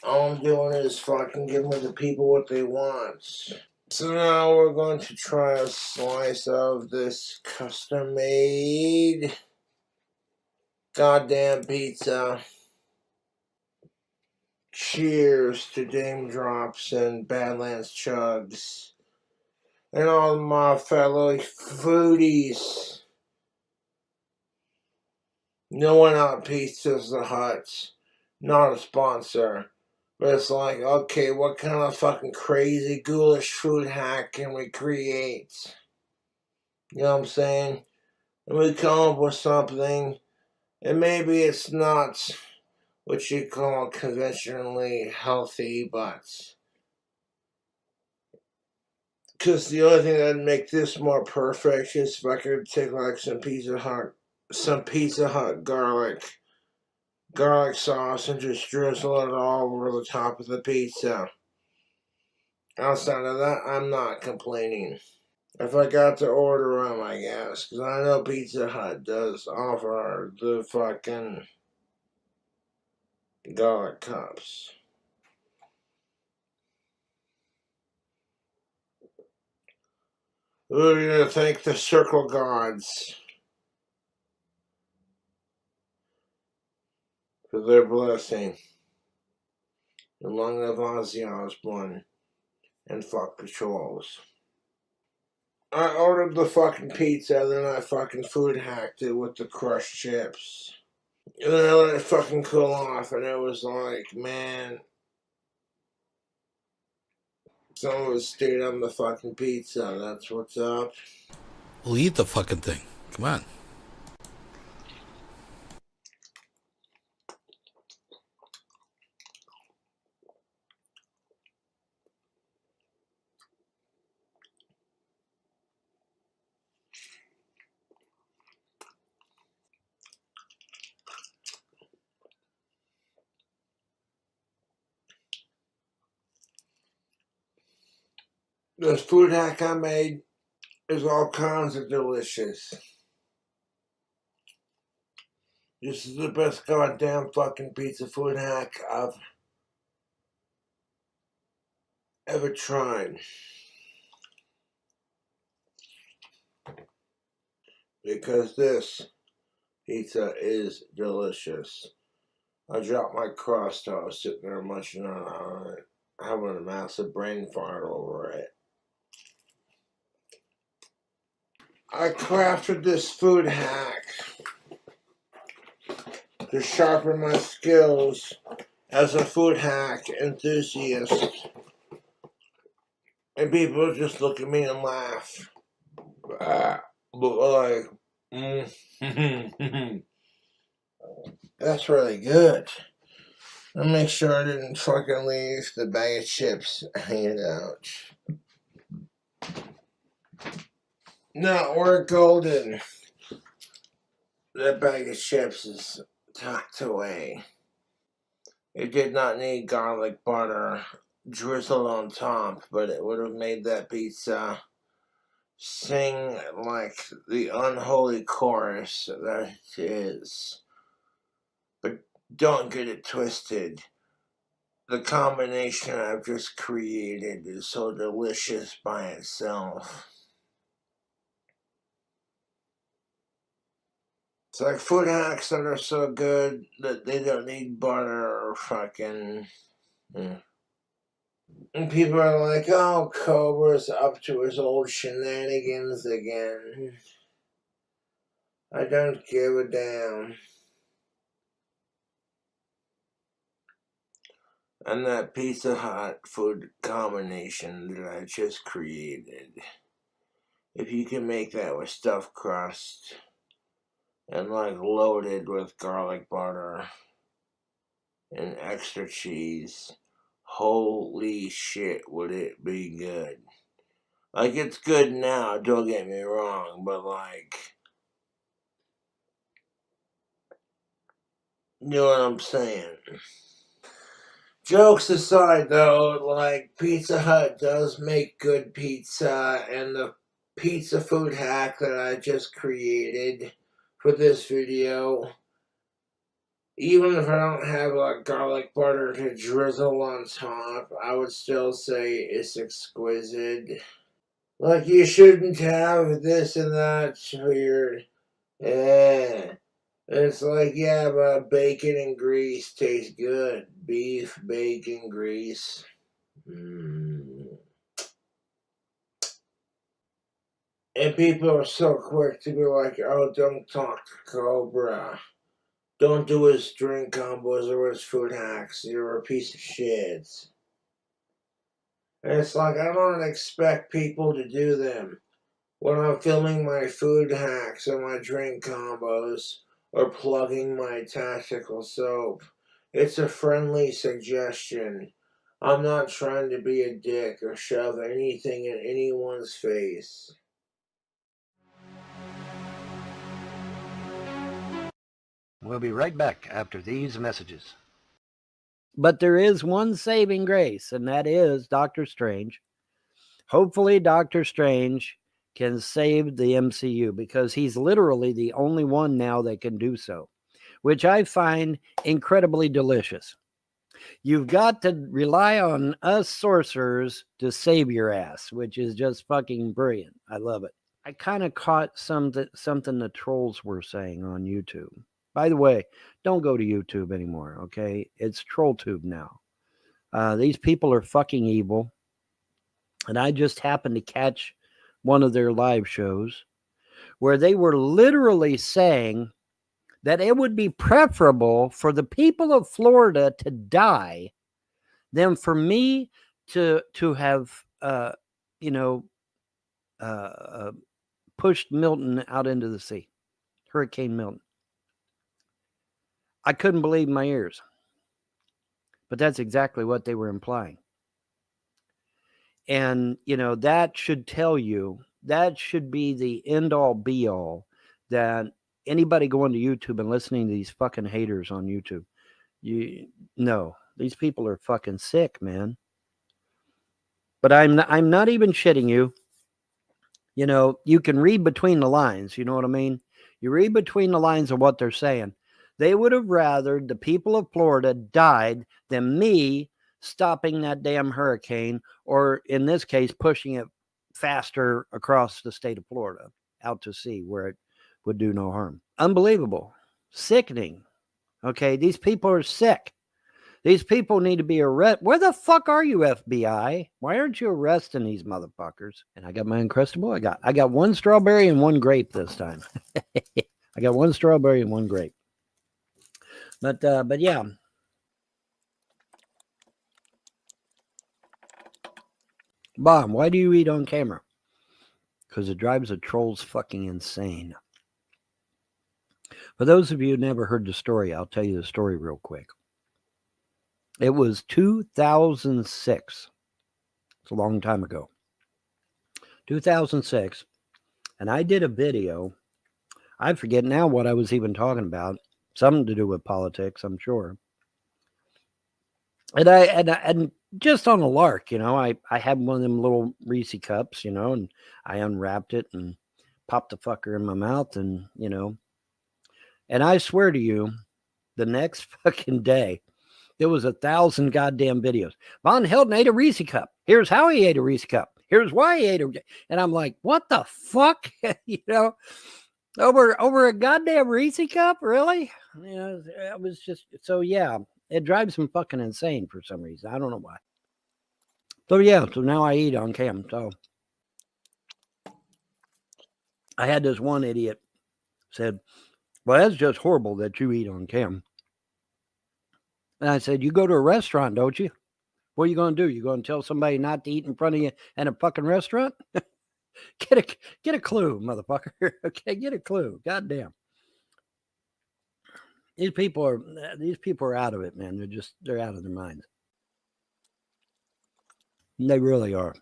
All I'm doing is fucking giving the people what they want. So now we're going to try a slice of this custom-made goddamn pizza. Cheers to Dame Drops and Badlands Chugs. And all my fellow foodies. No one out Pizza's the Hut. Not a sponsor. But it's like, okay, what kind of fucking crazy ghoulish food hack can we create? You know what I'm saying? And we come up with something, and maybe it's not what you call conventionally healthy, but because the only thing that'd make this more perfect is if I could take like some Pizza Hut garlic sauce and just drizzle it all over the top of the pizza. Outside of that, I'm not complaining. If I got to order them, I guess, because I know Pizza Hut does offer the fucking garlic cups. We're going to thank the circle gods for their blessing. And long live Ozzy Osbourne and fuck the trolls. I ordered the fucking pizza, then I fucking food hacked it with the crushed chips. And then I let it fucking cool off, and it was like, man, someone was stayed on the fucking pizza. That's what's up. Well, eat the fucking thing. Come on. This food hack I made is all kinds of delicious. This is the best goddamn fucking pizza food hack I've ever tried. Because this pizza is delicious. I dropped my crust. I was sitting there munching on it, having a massive brain fart over it. I crafted this food hack to sharpen my skills as a food hack enthusiast. And people just look at me and laugh. But like, that's really good. I'll make sure I didn't fucking leave the bag of chips hanging out. No, we're golden. That bag of chips is tucked away. It did not need garlic butter drizzled on top, but it would have made that pizza sing like the unholy chorus that it is. But don't get it twisted. The combination I've just created is so delicious by itself. It's like food hacks that are so good that they don't need butter or fucking... And people are like, oh, Cobra's up to his old shenanigans again. I don't give a damn. And that Pizza Hut food combination that I just created, if you can make that with stuffed crust and like loaded with garlic butter and extra cheese, holy shit, would it be good. Like, it's good now, don't get me wrong, but like, you know what I'm saying? Jokes aside, though, like, Pizza Hut does make good pizza, and the pizza food hack that I just created for this video, even if I don't have like garlic butter to drizzle on top, I would still say it's exquisite. Like, you shouldn't have this and that for your... It's like, yeah, but bacon and grease taste good. Beef, bacon, grease. And people are so quick to be like, oh, don't talk to Cobra. Don't do his drink combos or his food hacks. You're a piece of shit. And it's like, I don't expect people to do them when I'm filming my food hacks and my drink combos or plugging my tactical soap. It's a friendly suggestion. I'm not trying to be a dick or shove anything in anyone's face. We'll be right back after these messages. But there is one saving grace, and that is Doctor Strange. Hopefully, Doctor Strange can save the MCU because he's literally the only one now that can do so, which I find incredibly delicious. You've got to rely on us sorcerers to save your ass, which is just fucking brilliant. I love it. I kind of caught something the trolls were saying on YouTube. By the way, don't go to YouTube anymore, okay? It's TrollTube now. These people are fucking evil. And I just happened to catch one of their live shows where they were literally saying that it would be preferable for the people of Florida to die than for me to have, pushed Milton out into the sea, Hurricane Milton. I couldn't believe my ears. But that's exactly what they were implying. And, that should tell you, that should be the end all be all, that anybody going to YouTube and listening to these fucking haters on YouTube, these people are fucking sick, man. But I'm not even shitting you. You can read between the lines. You know what I mean? You read between the lines of what they're saying. They would have rather the people of Florida died than me stopping that damn hurricane, or in this case, pushing it faster across the state of Florida out to sea where it would do no harm. Unbelievable. Sickening. Okay, these people are sick. These people need to be arrested. Where the fuck are you, FBI? Why aren't you arresting these motherfuckers? And I got my Uncrustable. I got one strawberry and one grape this time. I got one strawberry and one grape. But yeah. Bomb, why do you eat on camera? Because it drives the trolls fucking insane. For those of you who never heard the story, I'll tell you the story real quick. It was 2006. It's a long time ago. 2006. And I did a video. I forget now what I was even talking about. Something to do with politics, I'm sure. And just on a lark, you know, I had one of them little Reese cups, you know, and I unwrapped it and popped the fucker in my mouth, and, you know. And I swear to you, the next fucking day, there was 1,000 goddamn videos. Von Helden ate a Reese cup. Here's how he ate a Reese cup. Here's why he ate a. And I'm like, what the fuck? You know, over a goddamn Reese cup, really? You know, it was just so. Yeah, it drives him fucking insane for some reason. I don't know why. So yeah, so now I eat on cam. So I had this one idiot said, "Well, that's just horrible that you eat on cam." And I said, "You go to a restaurant, don't you? What are you going to do? You going to tell somebody not to eat in front of you in a fucking restaurant? Get a clue, motherfucker. Okay, get a clue. Goddamn. These people are out of it, man. They're out of their minds. They really are.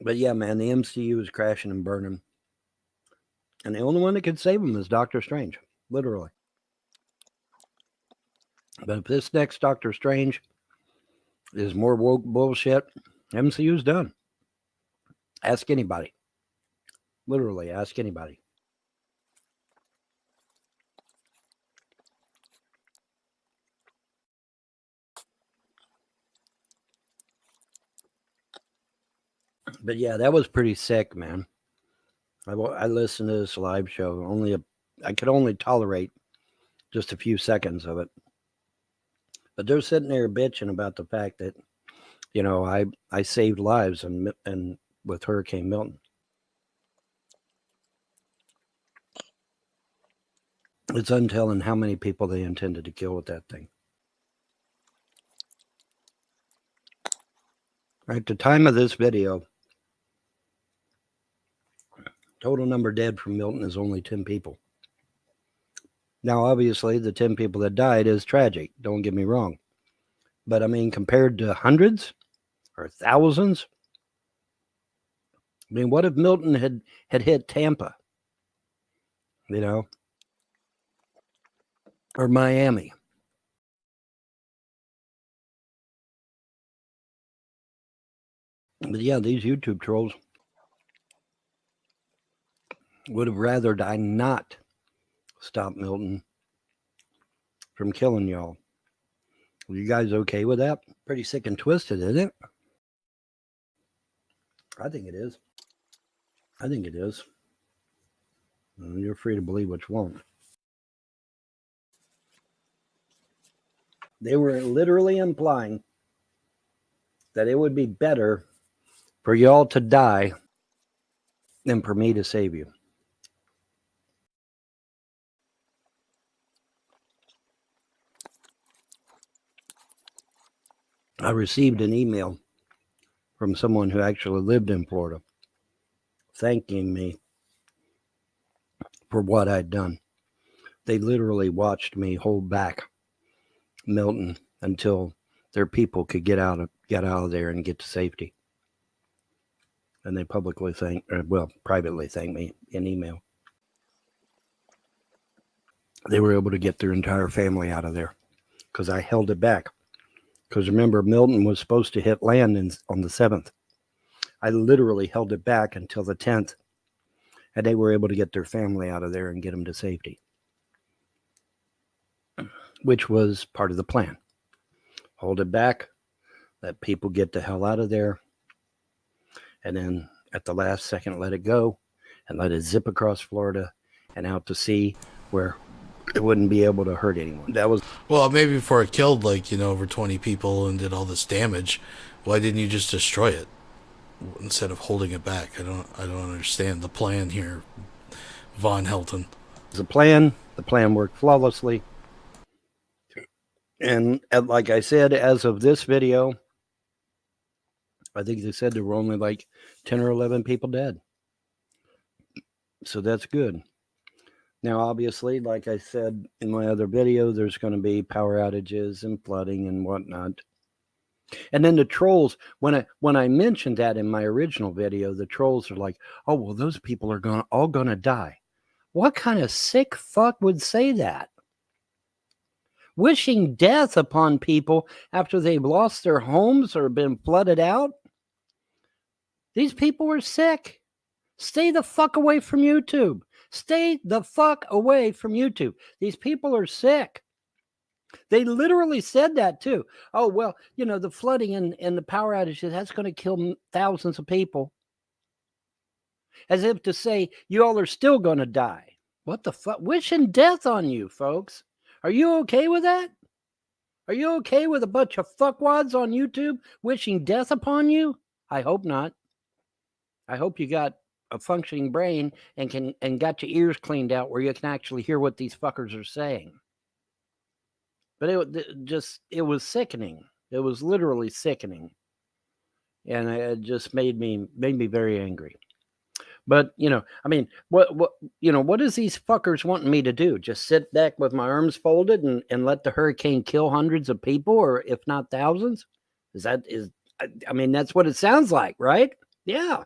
But yeah, man, the MCU is crashing and burning. And the only one that could save them is Doctor Strange. Literally. But if this next Doctor Strange is more woke bullshit, MCU's done. Ask anybody. Literally, ask anybody. But yeah, that was pretty sick, man. I listened to this live show. I could only tolerate just a few seconds of it. But they're sitting there bitching about the fact that, you know, I saved lives and with Hurricane Milton. It's untelling how many people they intended to kill with that thing. At the time of this video, total number dead from Milton is only 10 people. Now, obviously, the 10 people that died is tragic. Don't get me wrong. But, I mean, compared to hundreds or thousands, I mean, what if Milton had hit Tampa? You know? Or Miami? But, yeah, these YouTube trolls would have rather I not stop Milton from killing y'all. Are you guys okay with that? Pretty sick and twisted, isn't it? I think it is. I think it is. You're free to believe what you want. They were literally implying that it would be better for y'all to die than for me to save you. I received an email from someone who actually lived in Florida thanking me for what I'd done. They literally watched me hold back Milton until their people could get out of there and get to safety. And they privately thanked me in email. They were able to get their entire family out of there because I held it back. Because remember, Milton was supposed to hit land on the 7th. I literally held it back until the 10th. And they were able to get their family out of there and get them to safety. Which was part of the plan. Hold it back. Let people get the hell out of there. And then at the last second, let it go. And let it zip across Florida and out to sea where it wouldn't be able to hurt anyone. That was well, maybe before it killed over 20 people and did all this damage, why didn't you just destroy it instead of holding it back? I don't understand the plan here, Von Helton. It was a plan. The plan worked flawlessly. And like I said, as of this video, I think they said there were only like 10 or 11 people dead. So that's good. Now, obviously, like I said in my other video, there's going to be power outages and flooding and whatnot. And then the trolls, when I mentioned that in my original video, the trolls are like, oh, well, those people are all going to die. What kind of sick fuck would say that? Wishing death upon people after they've lost their homes or been flooded out? These people are sick. Stay the fuck away from YouTube. Stay the fuck away from YouTube. These people are sick. They literally said that too. Oh, well, you know, the flooding and the power outages, that's going to kill thousands of people. As if to say, you all are still going to die. What the fuck? Wishing death on you, folks. Are you okay with that? Are you okay with a bunch of fuckwads on YouTube wishing death upon you? I hope not. I hope you got a functioning brain and got your ears cleaned out where you can actually hear what these fuckers are saying. But it was sickening. It was literally sickening. And it just made me very angry. But, you know, I mean, what is these fuckers wanting me to do? Just sit back with my arms folded and let the hurricane kill hundreds of people, or if not thousands? I mean, that's what it sounds like, right? Yeah.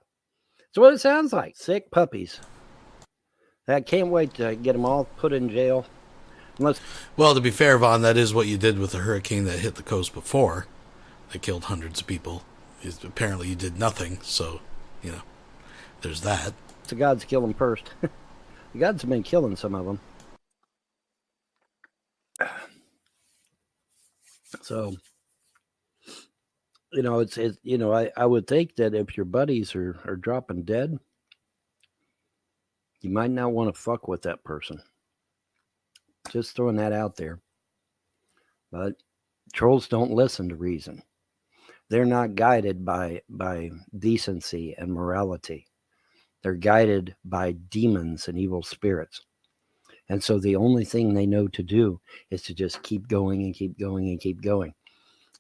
That's what it sounds like. Sick puppies. I can't wait to get them all put in jail. Well, to be fair, Vaughn, that is what you did with the hurricane that hit the coast before. That killed hundreds of people. Apparently you did nothing, so, you know, there's that. The gods kill them first. The gods have been killing some of them. So, you know, I would think that if your buddies are dropping dead, you might not want to fuck with that person. Just throwing that out there. But trolls don't listen to reason. They're not guided by decency and morality. They're guided by demons and evil spirits. And so the only thing they know to do is to just keep going and keep going and keep going.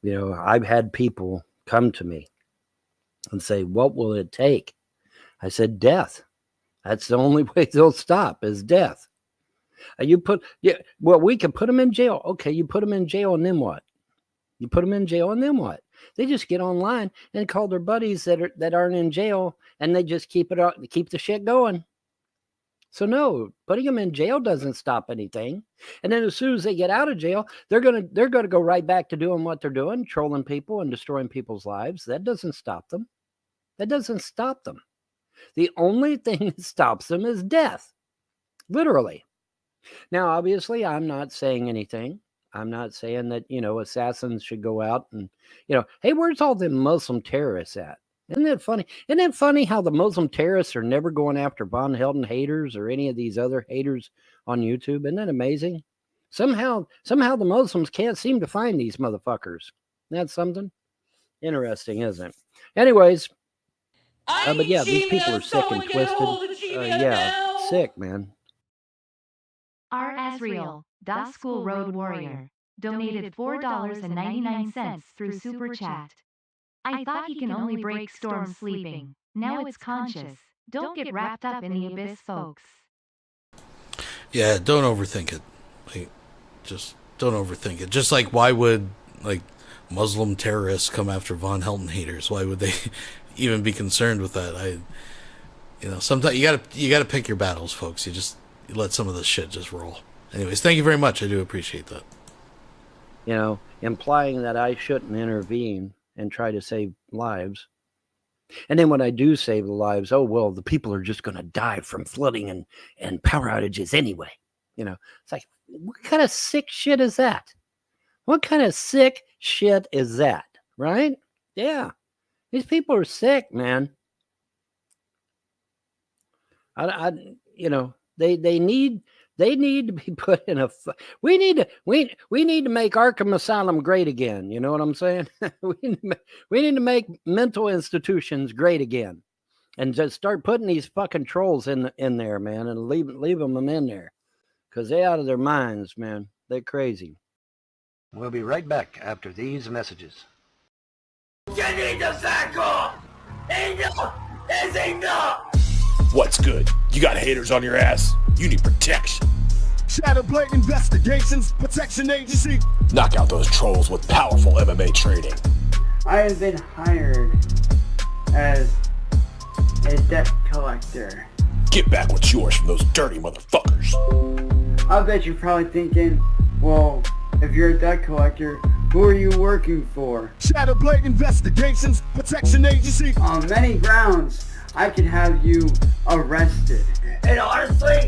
You know, I've had people come to me and say, what will it take? I said, death. That's the only way they'll stop is death. We can put them in jail. Okay, you put them in jail and then what? You put them in jail and then what? They just get online and call their buddies that aren't in jail, and they just keep the shit going. So no, putting them in jail doesn't stop anything. And then as soon as they get out of jail, they're gonna go right back to doing what they're doing, trolling people and destroying people's lives. That doesn't stop them. That doesn't stop them. The only thing that stops them is death. Literally. Now, obviously, I'm not saying anything. I'm not saying that, you know, assassins should go out and, you know, hey, where's all the Muslim terrorists at? Isn't that funny? Isn't it funny how the Muslim terrorists are never going after Von Helden haters or any of these other haters on YouTube? Isn't that amazing? Somehow the Muslims can't seem to find these motherfuckers. That's something interesting, isn't it? Anyways, but yeah, these people are sick and twisted. Yeah, sick, man. R. Asriel, Da School Road Warrior, donated $4.99 through Super Chat. I thought he can only break storm sleeping. Now it's conscious. Don't get wrapped up in the abyss, folks. Yeah, don't overthink it. Like, just don't overthink it. Just like, why would, like, Muslim terrorists come after Von Helden haters? Why would they even be concerned with that? Sometimes you gotta pick your battles, folks. You let some of this shit just roll. Anyways, thank you very much. I do appreciate that. You know, implying that I shouldn't intervene and try to save lives. And then when I do save the lives, oh, well, the people are just going to die from flooding and power outages anyway. You know, it's like, what kind of sick shit is that? What kind of sick shit is that? Right? Yeah. These people are sick, man. They need to be put in we need to make Arkham Asylum great again. You know what I'm saying? we need to make mental institutions great again, and just start putting these fucking trolls in there, man, and leave them in there, because they're out of their minds, man. They're crazy. We'll be right back after these messages. You need to back off! Enough is enough! What's good? You got haters on your ass? You need protection. Shadowblade Investigations Protection Agency. Knock out those trolls with powerful MMA training. I have been hired as a debt collector. Get back what's yours from those dirty motherfuckers. I bet you're probably thinking, well, if you're a debt collector, who are you working for? Shadowblade Investigations Protection Agency. On many grounds, I could have you arrested. And honestly,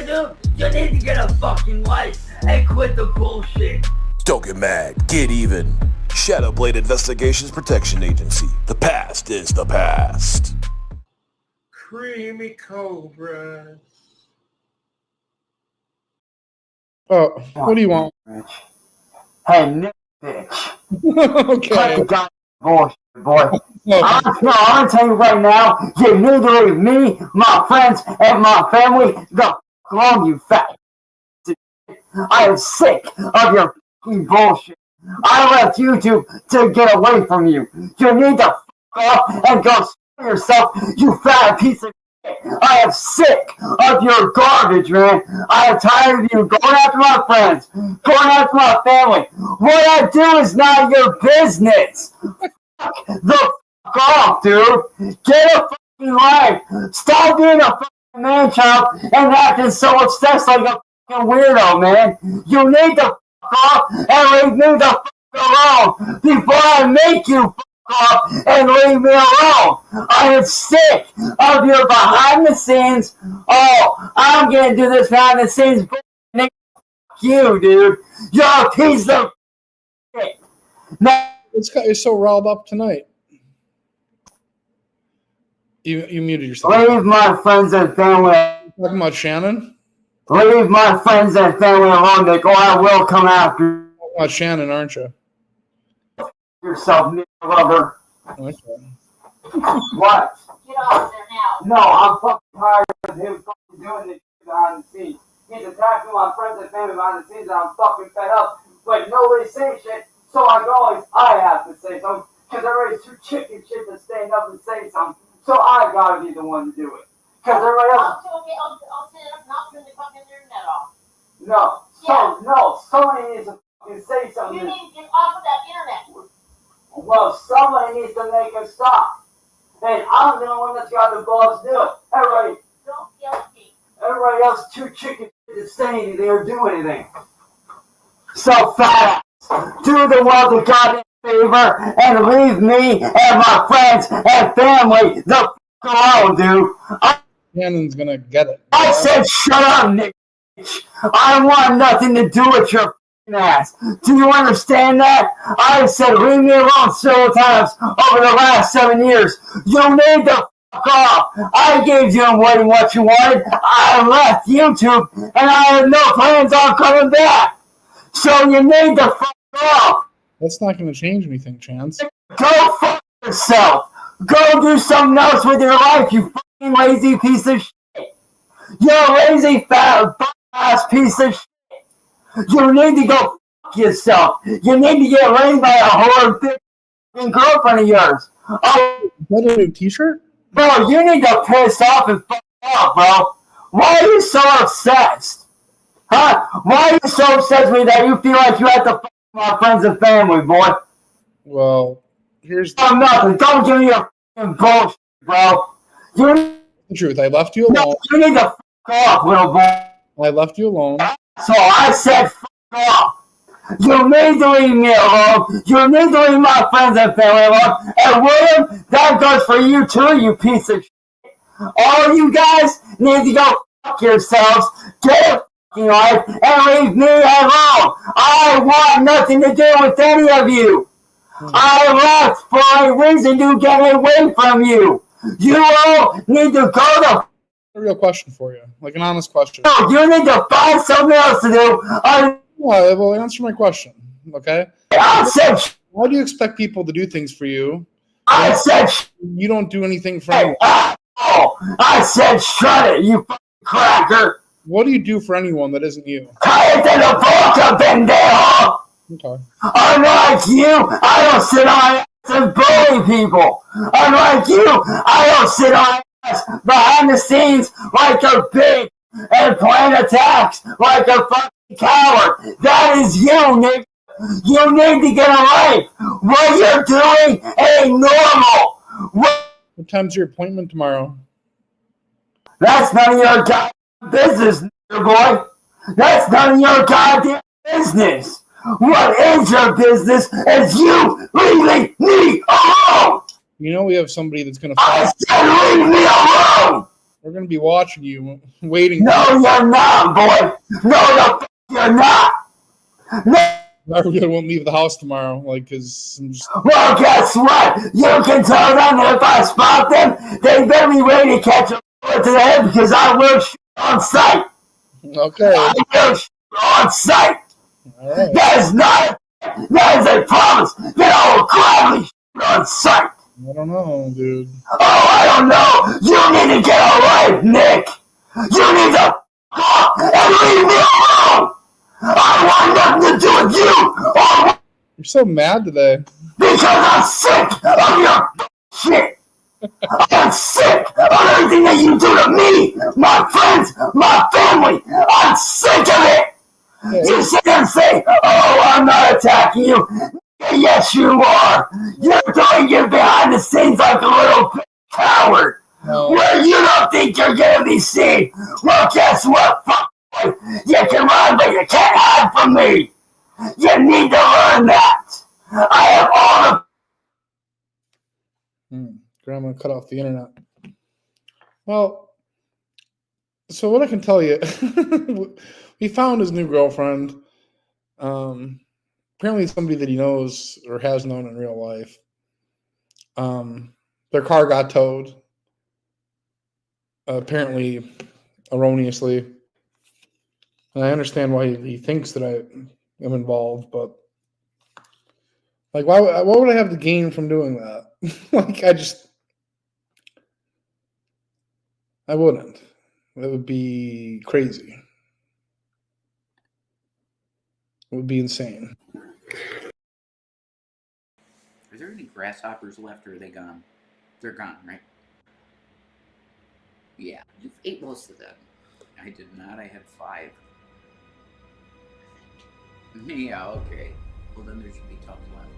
dude, you need to get a fucking life and quit the bullshit. Don't get mad. Get even. Shadowblade Investigations Protection Agency. The past is the past. Creamy cobras. Oh, what do you want? Hey, Nick, bitch. Okay. Cut the goddamn bullshit, boy. I'm gonna tell you right now, you need to leave me, my friends, and my family the f*** alone, you fat. I am sick of your fucking bullshit. I left YouTube to get away from you. You need to f*** off and go screw yourself, you fat piece of shit. I am sick of your garbage, man. I am tired of you going after my friends, going after my family. What I do is not your business. Fuck the f*** off, dude. Get a fucking life. Stop being a fucking man-child and acting so obsessed like a fucking weirdo, man. You need to fuck off and leave me the fuck alone before I make you fuck off and leave me alone. I am sick of your behind the scenes. Oh, I'm gonna do this behind the scenes. Fuck you, dude. You're a piece of shit. Now, What's got you so riled up tonight? You muted yourself. leave my friends and family. Talking about Shannon? Leave my friends and family alone, Nick, or I will come after you. Talking about Shannon, aren't you? Yourself, Nick Lover. Okay. What? Get off there now. No, I'm fucking tired of him fucking doing this shit behind the scenes. He's attacking my friends and family behind the scenes, and I'm fucking fed up. But nobody's saying shit, so I have to say something, because everybody's too chicken shit to stand up and say something. So I gotta be the one to do it. Because everybody else. Okay, I'll stand up and I'll turn the fucking internet off. Somebody needs to fucking say something. You need to get off of that internet. Well, somebody needs to make it stop. And I'm the only one that's got the balls to do it. Don't yell at me. Everybody else too chicken to say anything or do anything. So fat ass, do the world a goddamn favor and leave me and my friends and family the f*** alone, dude. Shannon's gonna get it. I said shut up, Nick. I want nothing to do with your f***ing ass. Do you understand that? I said leave me alone several times over the last 7 years. You need to f*** off. I gave you what you wanted. I left YouTube and I have no plans on coming back. So you need to f*** off. That's not gonna change anything, Chance. Go fuck yourself. Go do something else with your life, you fucking lazy piece of shit. You're a lazy, fat, ass piece of shit. You need to go fuck yourself. You need to get laid by a whore bitch girlfriend of yours. Oh, is that a new t-shirt? Bro, you need to piss off and fuck off, bro. Why are you so obsessed? Huh? Why are you so obsessed with me that you feel like you have to fuck my friends and family, boy? Well, here's nothing. Don't give me your fucking bullshit, bro. The truth. I left you alone. No, you need to fuck off, little boy. I left you alone. So I said fuck off. You need to leave me alone. You need to leave my friends and family alone. And William, that goes for you too, you piece of shit. All you guys need to go fuck yourselves. Get a fucking life and leave me alone. I want nothing to do with any of you. I left for a reason to get away from you. You all need to go to... A real question for you. Like an honest question. No, you need to find something else to do. Well, answer my question, okay? I said... Why do you expect people to do things for you? I said... You don't do anything for anyone. I said shut it, you fucking cracker. What do you do for anyone that isn't you? Cállate la boca, pendejo! Okay. Unlike you, I don't sit on my ass to bully people. Unlike you, I don't sit on my ass behind the scenes like a bitch and plan attacks like a fucking coward. That is you, nigga. You need to get a life. What you're doing ain't normal. What time's your appointment tomorrow? That's none of your goddamn business, nigga boy. That's none of your goddamn business. What is your business is you leaving me alone. You know we have somebody that's going to... I said leave me alone. We're going to be watching you, waiting. No, you're not, boy. No, the f*** you're not. No. I really won't leave the house tomorrow, because I'm just... Well, guess what? You can tell them that if I spot them, they better be ready to catch a bullet to the head because I will shoot on sight. Okay. I will shoot on sight. All right. That is a promise that I will gladly shoot on sight. I don't know, dude. Oh, I don't know. You need to get a life, Nick. You need to f*** off and leave me alone. I want nothing to do with you. You're so mad today. Because I'm sick of your shit. I'm sick of everything that you do to me, my friends, my family. I'm sick of it. Yeah. You sit there and say, oh, I'm not attacking you. Yes, you are. You're doing it behind the scenes like a little coward. No. Where you don't think you're going to be seen. Well, guess what, fuck boy? You can run, but you can't hide from me. You need to learn that. I have all the... Grandma cut off the internet. Well, so what I can tell you, he found his new girlfriend. Apparently somebody that he knows or has known in real life. Their car got towed. Apparently erroneously. And I understand why he thinks that I am involved, but like, what would I have to gain from doing that? Like, I wouldn't. That would be crazy. It would be insane. Are there any grasshoppers left, or are they gone? They're gone, right? Yeah, you've ate most of them. I did not. I had 5. Yeah, okay. Well, then there should be tons left.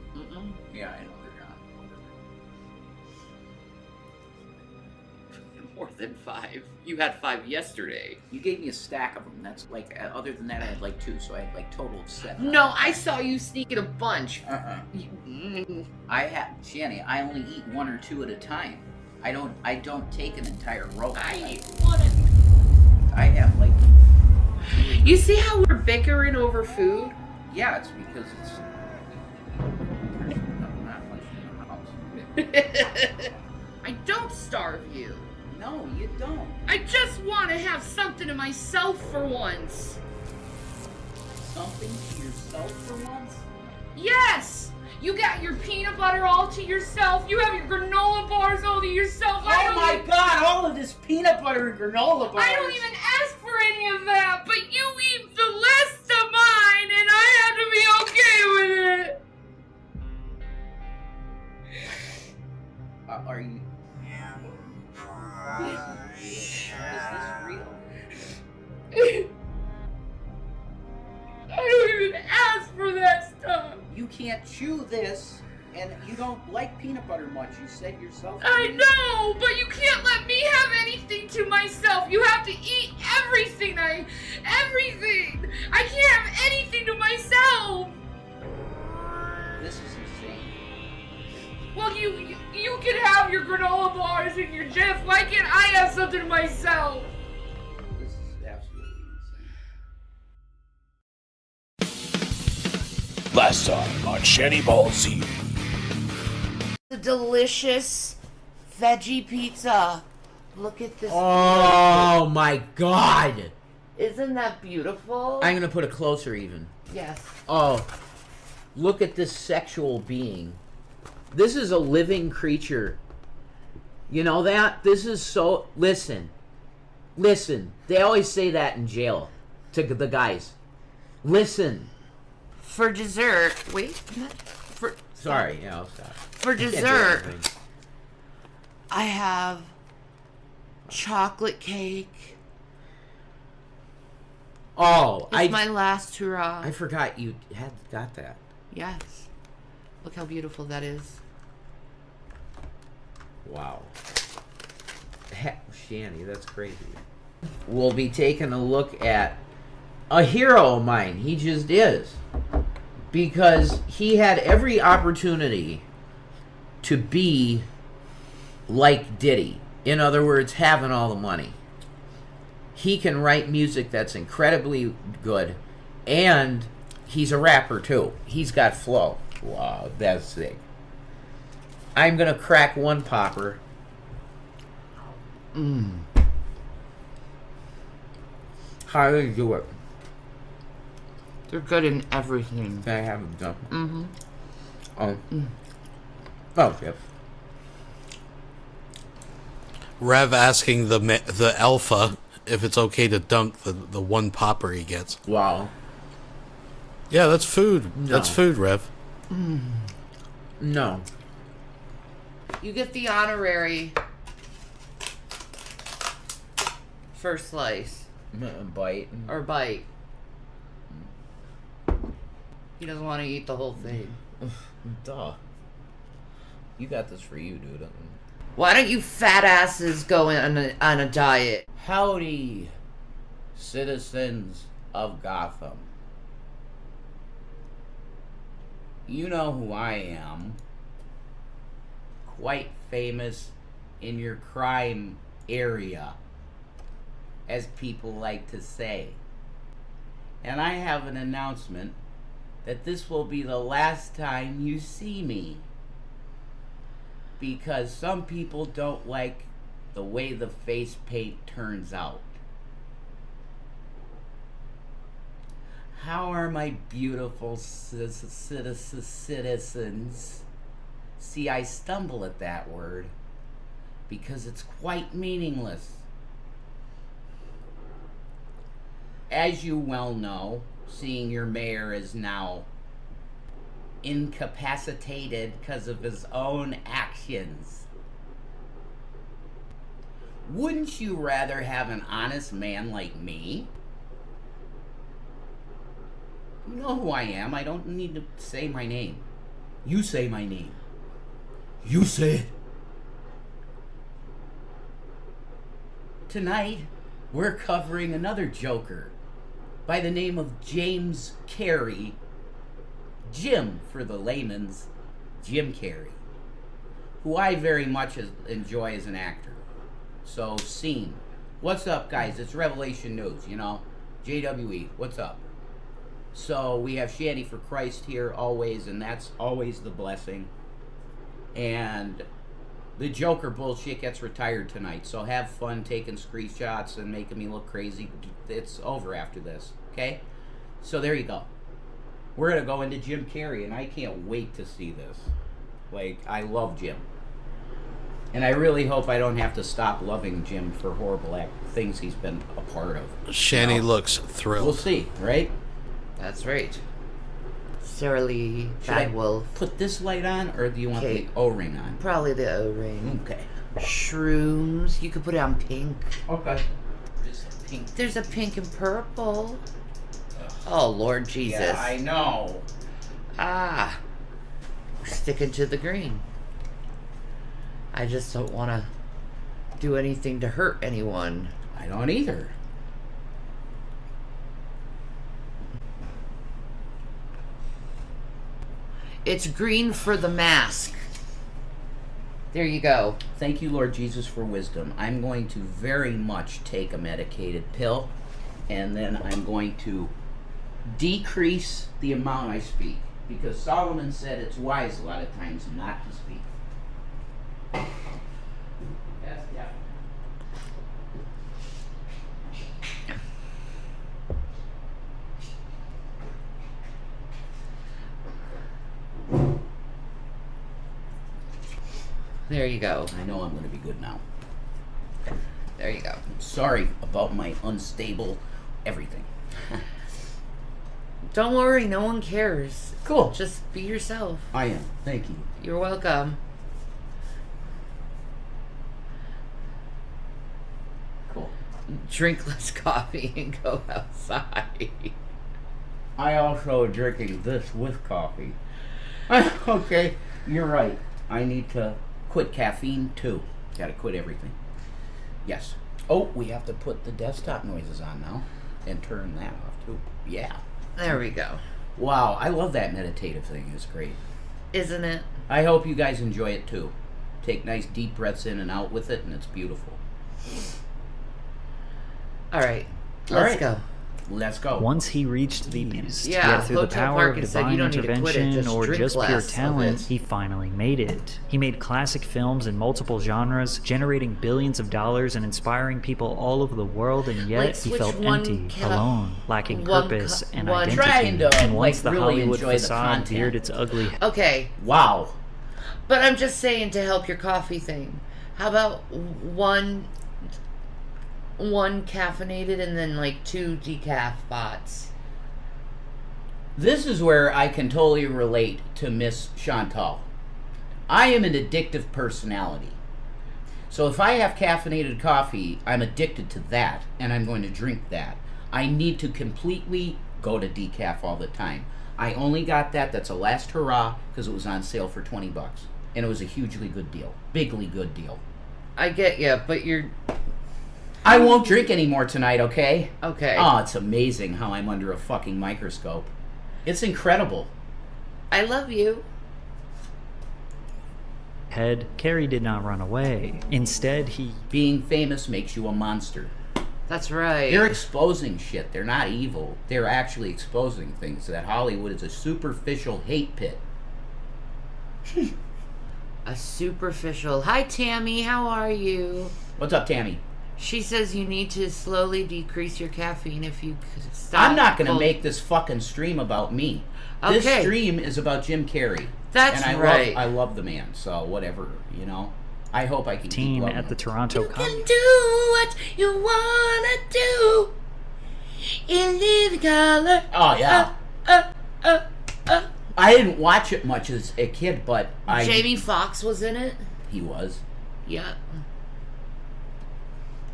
Yeah, I know they're gone. More than 5. You had 5 yesterday. You gave me a stack of them. That's like, other than that, I had like 2, so I had like total of 7. No, I saw you sneaking a bunch. I have, Shanny, I only eat 1 or 2 at a time. I don't take an entire roll. I ate 1. I have like... You see how we're bickering over food? Yeah, it's because it's... There's not much in the house. I don't starve you. No, you don't. I just want to have something to myself for once. Something to yourself for once? Yes! You got your peanut butter all to yourself. You have your granola bars all to yourself. Oh my god, all of this peanut butter and granola bars. I don't even ask for any of that, but you eat the less of mine, and I have to be okay with it. Are you... Is this real? I don't even ask for that stuff. You can't chew this, and you don't like peanut butter much. You said yourself. I know, but you can't let me have anything to myself. You have to eat everything. Everything. I can't have anything to myself. This is insane. Well, you can have your granola bars and your Jif. Why can't I have something to myself? This is absolutely insane. Last time on Shanny Ball Z. The delicious veggie pizza. Look at this. Oh my god. Isn't that beautiful? I'm gonna put it closer even. Yes. Oh, look at this sexual being. This is a living creature. You know that? This is so... Listen. They always say that in jail to the guys. Listen. For dessert. Wait. Sorry, yeah, I'll stop. For dessert, I have chocolate cake. Oh, It's my last hurrah. I forgot you had got that. Yes. Look how beautiful that is. Wow. Shanny, that's crazy. We'll be taking a look at a hero of mine. He just is. Because he had every opportunity to be like Diddy. In other words, having all the money. He can write music that's incredibly good, and he's a rapper too. He's got flow. Wow, that's sick. I'm gonna crack one popper. How do you do it? They're good in everything. I haven't done. Mm-hmm. Oh. Oh, yep. Rev asking the alpha if it's okay to dunk the one popper he gets. Wow. Yeah, that's food. No. That's food, Rev. No. You get the honorary first slice. Bite. Or bite. He doesn't want to eat the whole thing. Duh. You got this for you, dude. Why don't you fat asses go on a diet? Howdy, citizens of Gotham. You know who I am. Quite famous in your crime area, as people like to say. And I have an announcement that this will be the last time you see me. Because some people don't like the way the face paint turns out. How are my beautiful citizens? See, I stumble at that word because it's quite meaningless. As you well know, seeing your mayor is now incapacitated because of his own actions. Wouldn't you rather have an honest man like me? You know who I am. I don't need to say my name. You say my name. You say it. Tonight, we're covering another Joker by the name of James Carrey. Jim, for the layman's, Jim Carrey, who I very much enjoy as an actor. So, scene. What's up, guys? It's Revelation News, you know. JWE, what's up? So, we have Shanny for Christ here always, and that's always the blessing. And the Joker bullshit gets retired tonight, so have fun taking screenshots and making me look crazy. It's over after this, okay? So, there you go. We're going to go into Jim Carrey, and I can't wait to see this. Like, I love Jim. And I really hope I don't have to stop loving Jim for horrible things he's been a part of. Shanny looks thrilled. We'll see, right? That's right. Sarah Lee, Should I Bad Wolf. put this light on, or do you want the O-ring on? Probably the O-ring. Okay. Shrooms. You could put it on pink. Okay. Just pink. There's a pink and purple. Oh, Lord Jesus. Yeah, I know. Ah. Sticking to the green. I just don't want to do anything to hurt anyone. I don't either. It's green for the mask. There you go. Thank you, Lord Jesus, for wisdom. I'm going to very much take a medicated pill, and then I'm going to decrease the amount I speak, because Solomon said it's wise a lot of times not to speak. Yes, yeah. There you go. I know I'm going to be good now. There you go. Sorry about my unstable everything. Don't worry, no one cares. Cool. Just be yourself. I am. Thank you. You're welcome. Cool. Drink less coffee and go outside. I also drinking this with coffee. Okay, you're right. I need to quit caffeine too. Gotta quit everything. Yes. Oh, we have to put the desktop noises on now and turn that off too. Yeah. There we go. Wow, I love that meditative thing. It's great. Isn't it? I hope you guys enjoy it too. Take nice deep breaths in and out with it, and it's beautiful. All right. Let's go. Let's go. Once he reached the beast, Yeah, yet through the Hotel power of Parkin said divine you don't need to quit it, intervention just or drink just pure less of talent, it. he finally made it. He made classic films in multiple genres, generating billions of dollars and inspiring people all over the world, and yet Like, he switch felt one empty, cap- alone, lacking one purpose co- and one- identity. Trying to, and once like, the really Hollywood enjoy the facade content. reared its ugly head. Okay. Wow. But I'm just saying to help your coffee thing. How about one caffeinated and then like 2 decaf bots? This is where I can totally relate to Miss Chantal. I am an addictive personality. So if I have caffeinated coffee, I'm addicted to that, and I'm going to drink that. I need to completely go to decaf all the time. I only got that. That's a last hurrah because it was on sale for $20. And it was a hugely good deal. Bigly good deal. I get you, but you're... I won't drink anymore tonight, okay? Okay. Oh, it's amazing how I'm under a fucking microscope. It's incredible. I love you. Carrey did not run away. Instead, he... Being famous makes you a monster. That's right. They're exposing shit. They're not evil. They're actually exposing things. That Hollywood is a superficial hate pit. A superficial... Hi, Tammy. How are you? What's up, Tammy? She says you need to slowly decrease your caffeine if you stop. I'm not going to make this fucking stream about me. Okay. This stream is about Jim Carrey. That's and right. I love the man, so whatever, you know. I hope I can keep team loving at the him. Toronto You can do what you wanna do in living color. Oh, yeah. I didn't watch it much as a kid, but Jamie Foxx was in it. He was. Yeah.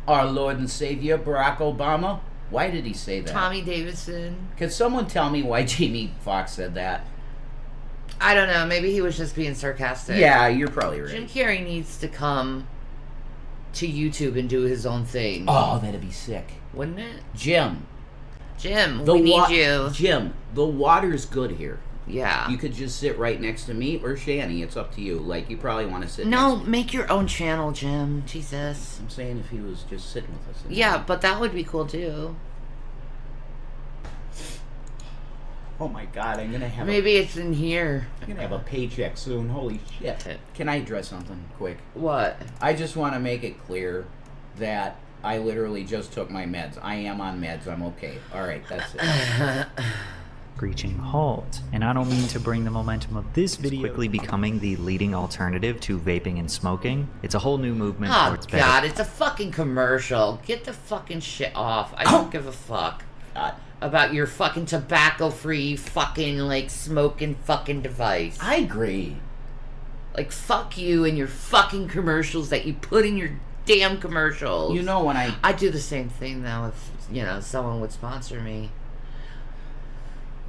Our Lord and Savior, Barack Obama. Why did he say that? Tommy Davidson. Could someone tell me why Jamie Foxx said that? I don't know. Maybe he was just being sarcastic. Yeah, you're probably right. Jim Carrey needs to come to YouTube and do his own thing. Oh, that'd be sick. Wouldn't it? Jim, we need you. Jim, the water's good here. Yeah. You could just sit right next to me or Shanny. It's up to you. Like, you probably want to sit No, next to me. make your own channel, Jim. Jesus. I'm saying if he was just sitting with us. Yeah, but that would be cool too. Oh my god, I'm gonna have Maybe it's in here. I'm gonna have a paycheck soon. Holy shit. Can I address something quick? What? I just want to make it clear that I literally just took my meds. I am on meds. I'm okay. Alright, that's it. Screeching halt. And I don't mean to bring the momentum of this video quickly becoming the leading alternative to vaping and smoking. It's a whole new movement Oh towards better. god, it's a fucking commercial. Get the fucking shit off. I don't give a fuck about your fucking tobacco-free fucking like smoking fucking device. I agree. Like fuck you and your fucking commercials that you put in your damn commercials. You know when I do the same thing though if you know someone would sponsor me.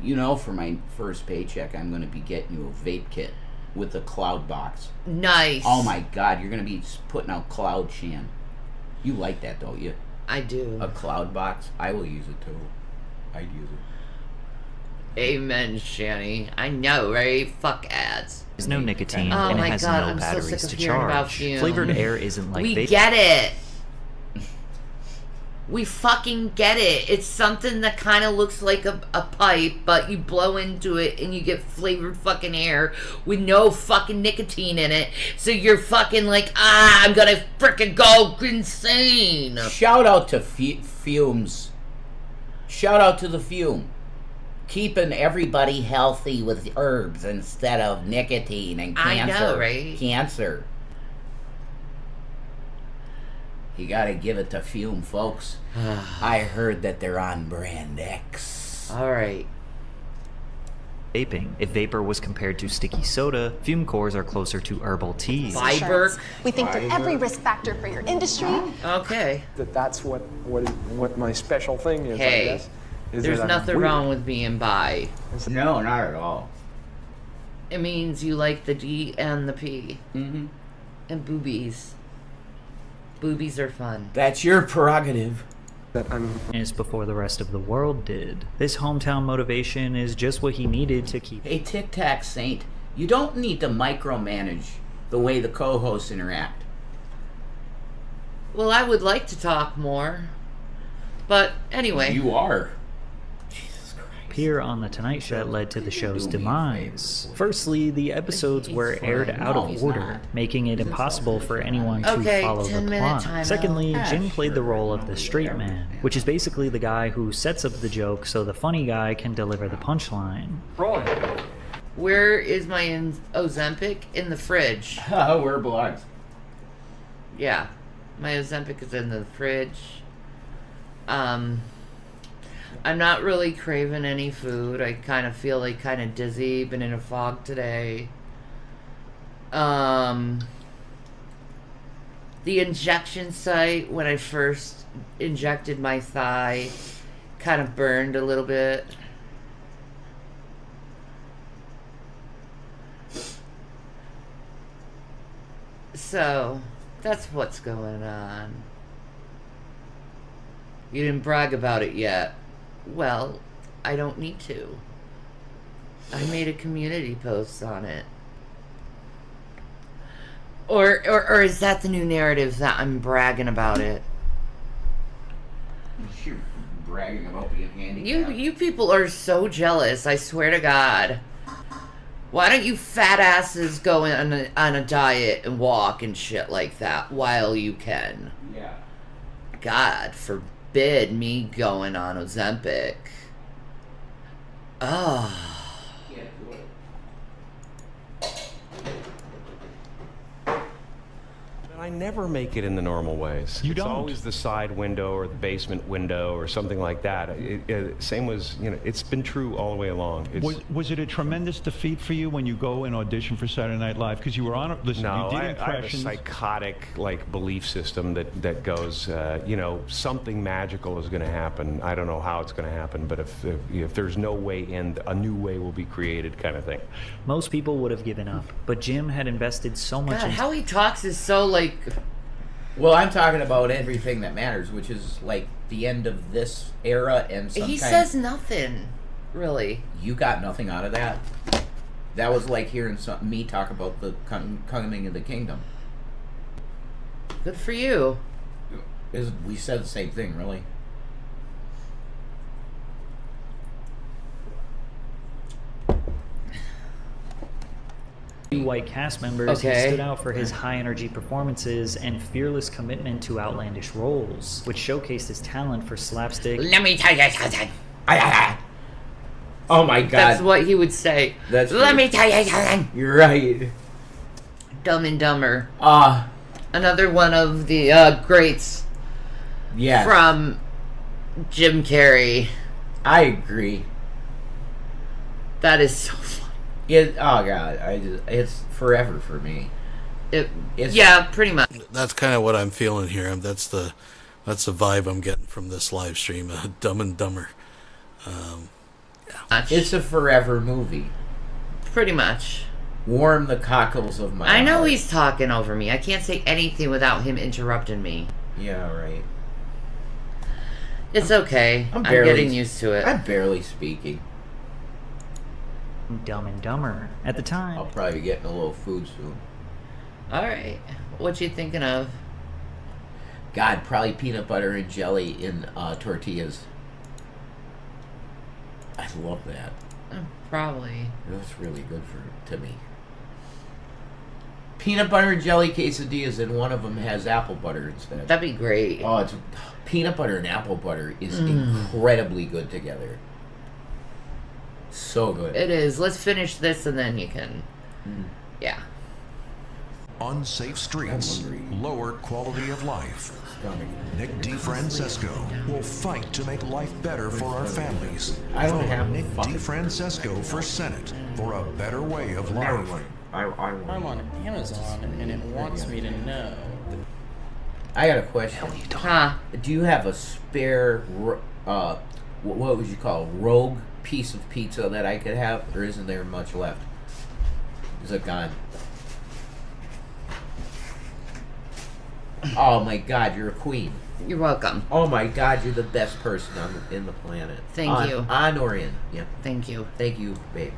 You know, for my first paycheck, I'm going to be getting you a vape kit with a cloud box. Nice. Oh my god, you're going to be putting out cloud, Shan. You like that, don't you? I do. A cloud box? I will use it too. I'd use it. Amen, Shanny. I know, right? Fuck ads. There's no nicotine Oh and my it has God, no I'm so batteries sick of to hearing about charge. fumes. Flavored air isn't like We vaping. get it. We fucking get it. It's something that kind of looks like a pipe, but you blow into it and you get flavored fucking air with no fucking nicotine in it. So you're fucking like, I'm gonna freaking go insane. Shout out to fumes. Shout out to the fume. Keeping everybody healthy with herbs instead of nicotine and cancer. I know, right? Cancer. You gotta give it to fume, folks. I heard that they're on brand X. Alright. vaping. If vapor was compared to sticky soda, fume cores are closer to herbal teas. Fiber. We think through every risk factor for your industry. Okay. That's what my special thing is, I Hey, guess. Is there's that I'm nothing weird. wrong with being bi. No, not at all. It means you like the D and the P. Mm-hmm. And boobies. Boobies are fun. That's your prerogative. Is before the rest of the world did. This hometown motivation is just what he needed to keep. Hey, Tic Tac Saint, you don't need to micromanage the way the co-hosts interact. Well, I would like to talk more. But anyway. You are. Appear on The Tonight Show that led to the show's demise. Firstly, the episodes were aired out of order, making it impossible for anyone to follow the 10-minute plot. timeout. Secondly, Jim played the role of the straight man, which is basically the guy who sets up the joke so the funny guy can deliver the punchline. Where is my Ozempic? In the fridge. Where it belongs. Yeah. My Ozempic is in the fridge. I'm not really craving any food. I kind of feel like kind of dizzy. Been in a fog today. The injection site when I first injected my thigh kind of burned a little bit. So, that's what's going on. You didn't brag about it yet. Well, I don't need to. I made a community post on it. Or is that the new narrative that I'm bragging about it? You're bragging about being handicapped. You people are so jealous, I swear to God. Why don't you fat asses go on a diet and walk and shit like that while you can? Yeah. God forbid me going on Ozempic. Oh. I never make it in the normal ways. It's always the side window or the basement window or something like that. Same was, it's been true all the way along. Was it a tremendous defeat for you when you go and audition for Saturday Night Live? Because you were on, listen, no, you did I have a impressions. psychotic belief system that goes, something magical is going to happen. I don't know how it's going to happen, but if there's no way in, a new way will be created, kind of thing. Most people would have given up, but Jim had invested so much God, in how he talks is so like... Well, I'm talking about everything that matters, which is like the end of this era and some He kind says nothing, really. You got nothing out of that? That was like hearing me talk about the coming of the kingdom. Good for you. We said the same thing, really. White cast members, he stood out for his high-energy performances and fearless commitment to outlandish roles, which showcased his talent for slapstick. Let me tell you something. Oh my God. That's what he would say. Let me tell you something. You're right. Dumb and Dumber. Another one of the greats. Yeah. From Jim Carrey. I agree. That is so funny. Oh God, it's forever for me. Yeah, pretty much. That's kind of what I'm feeling here. That's the vibe I'm getting from this live stream. Dumb and Dumber. Yeah. It's a forever movie. Pretty much. Warm the cockles of my I know heart. he's talking over me. I can't say anything without him interrupting me. Yeah, right. It's okay. I'm getting used to it. I'm barely speaking. Dumb and Dumber. At the time, I'll probably be getting a little food soon. Alright. What you thinking of? God, probably peanut butter and jelly in tortillas. I love that. Probably. That's really good to me. Peanut butter and jelly quesadillas, and one of them has apple butter instead. That'd be great. Oh, peanut butter and apple butter is incredibly good together. So good. It is. Let's finish this and then you can... Yeah. unsafe streets, lower quality of life. Nick DeFrancesco will fight to make life better for our families. Vote Nick DeFrancesco for Senate for a better way of life. I'm on Amazon and it wants me to know. I got a question. Huh? Do you have a spare, what would you call it, rogue piece of pizza that I could have, or isn't there much left? Is it gone? Oh my God, you're a queen. You're welcome. Oh my God, you're the best person in the planet. Thank you. On or in. Yeah. Thank you. Thank you, babe.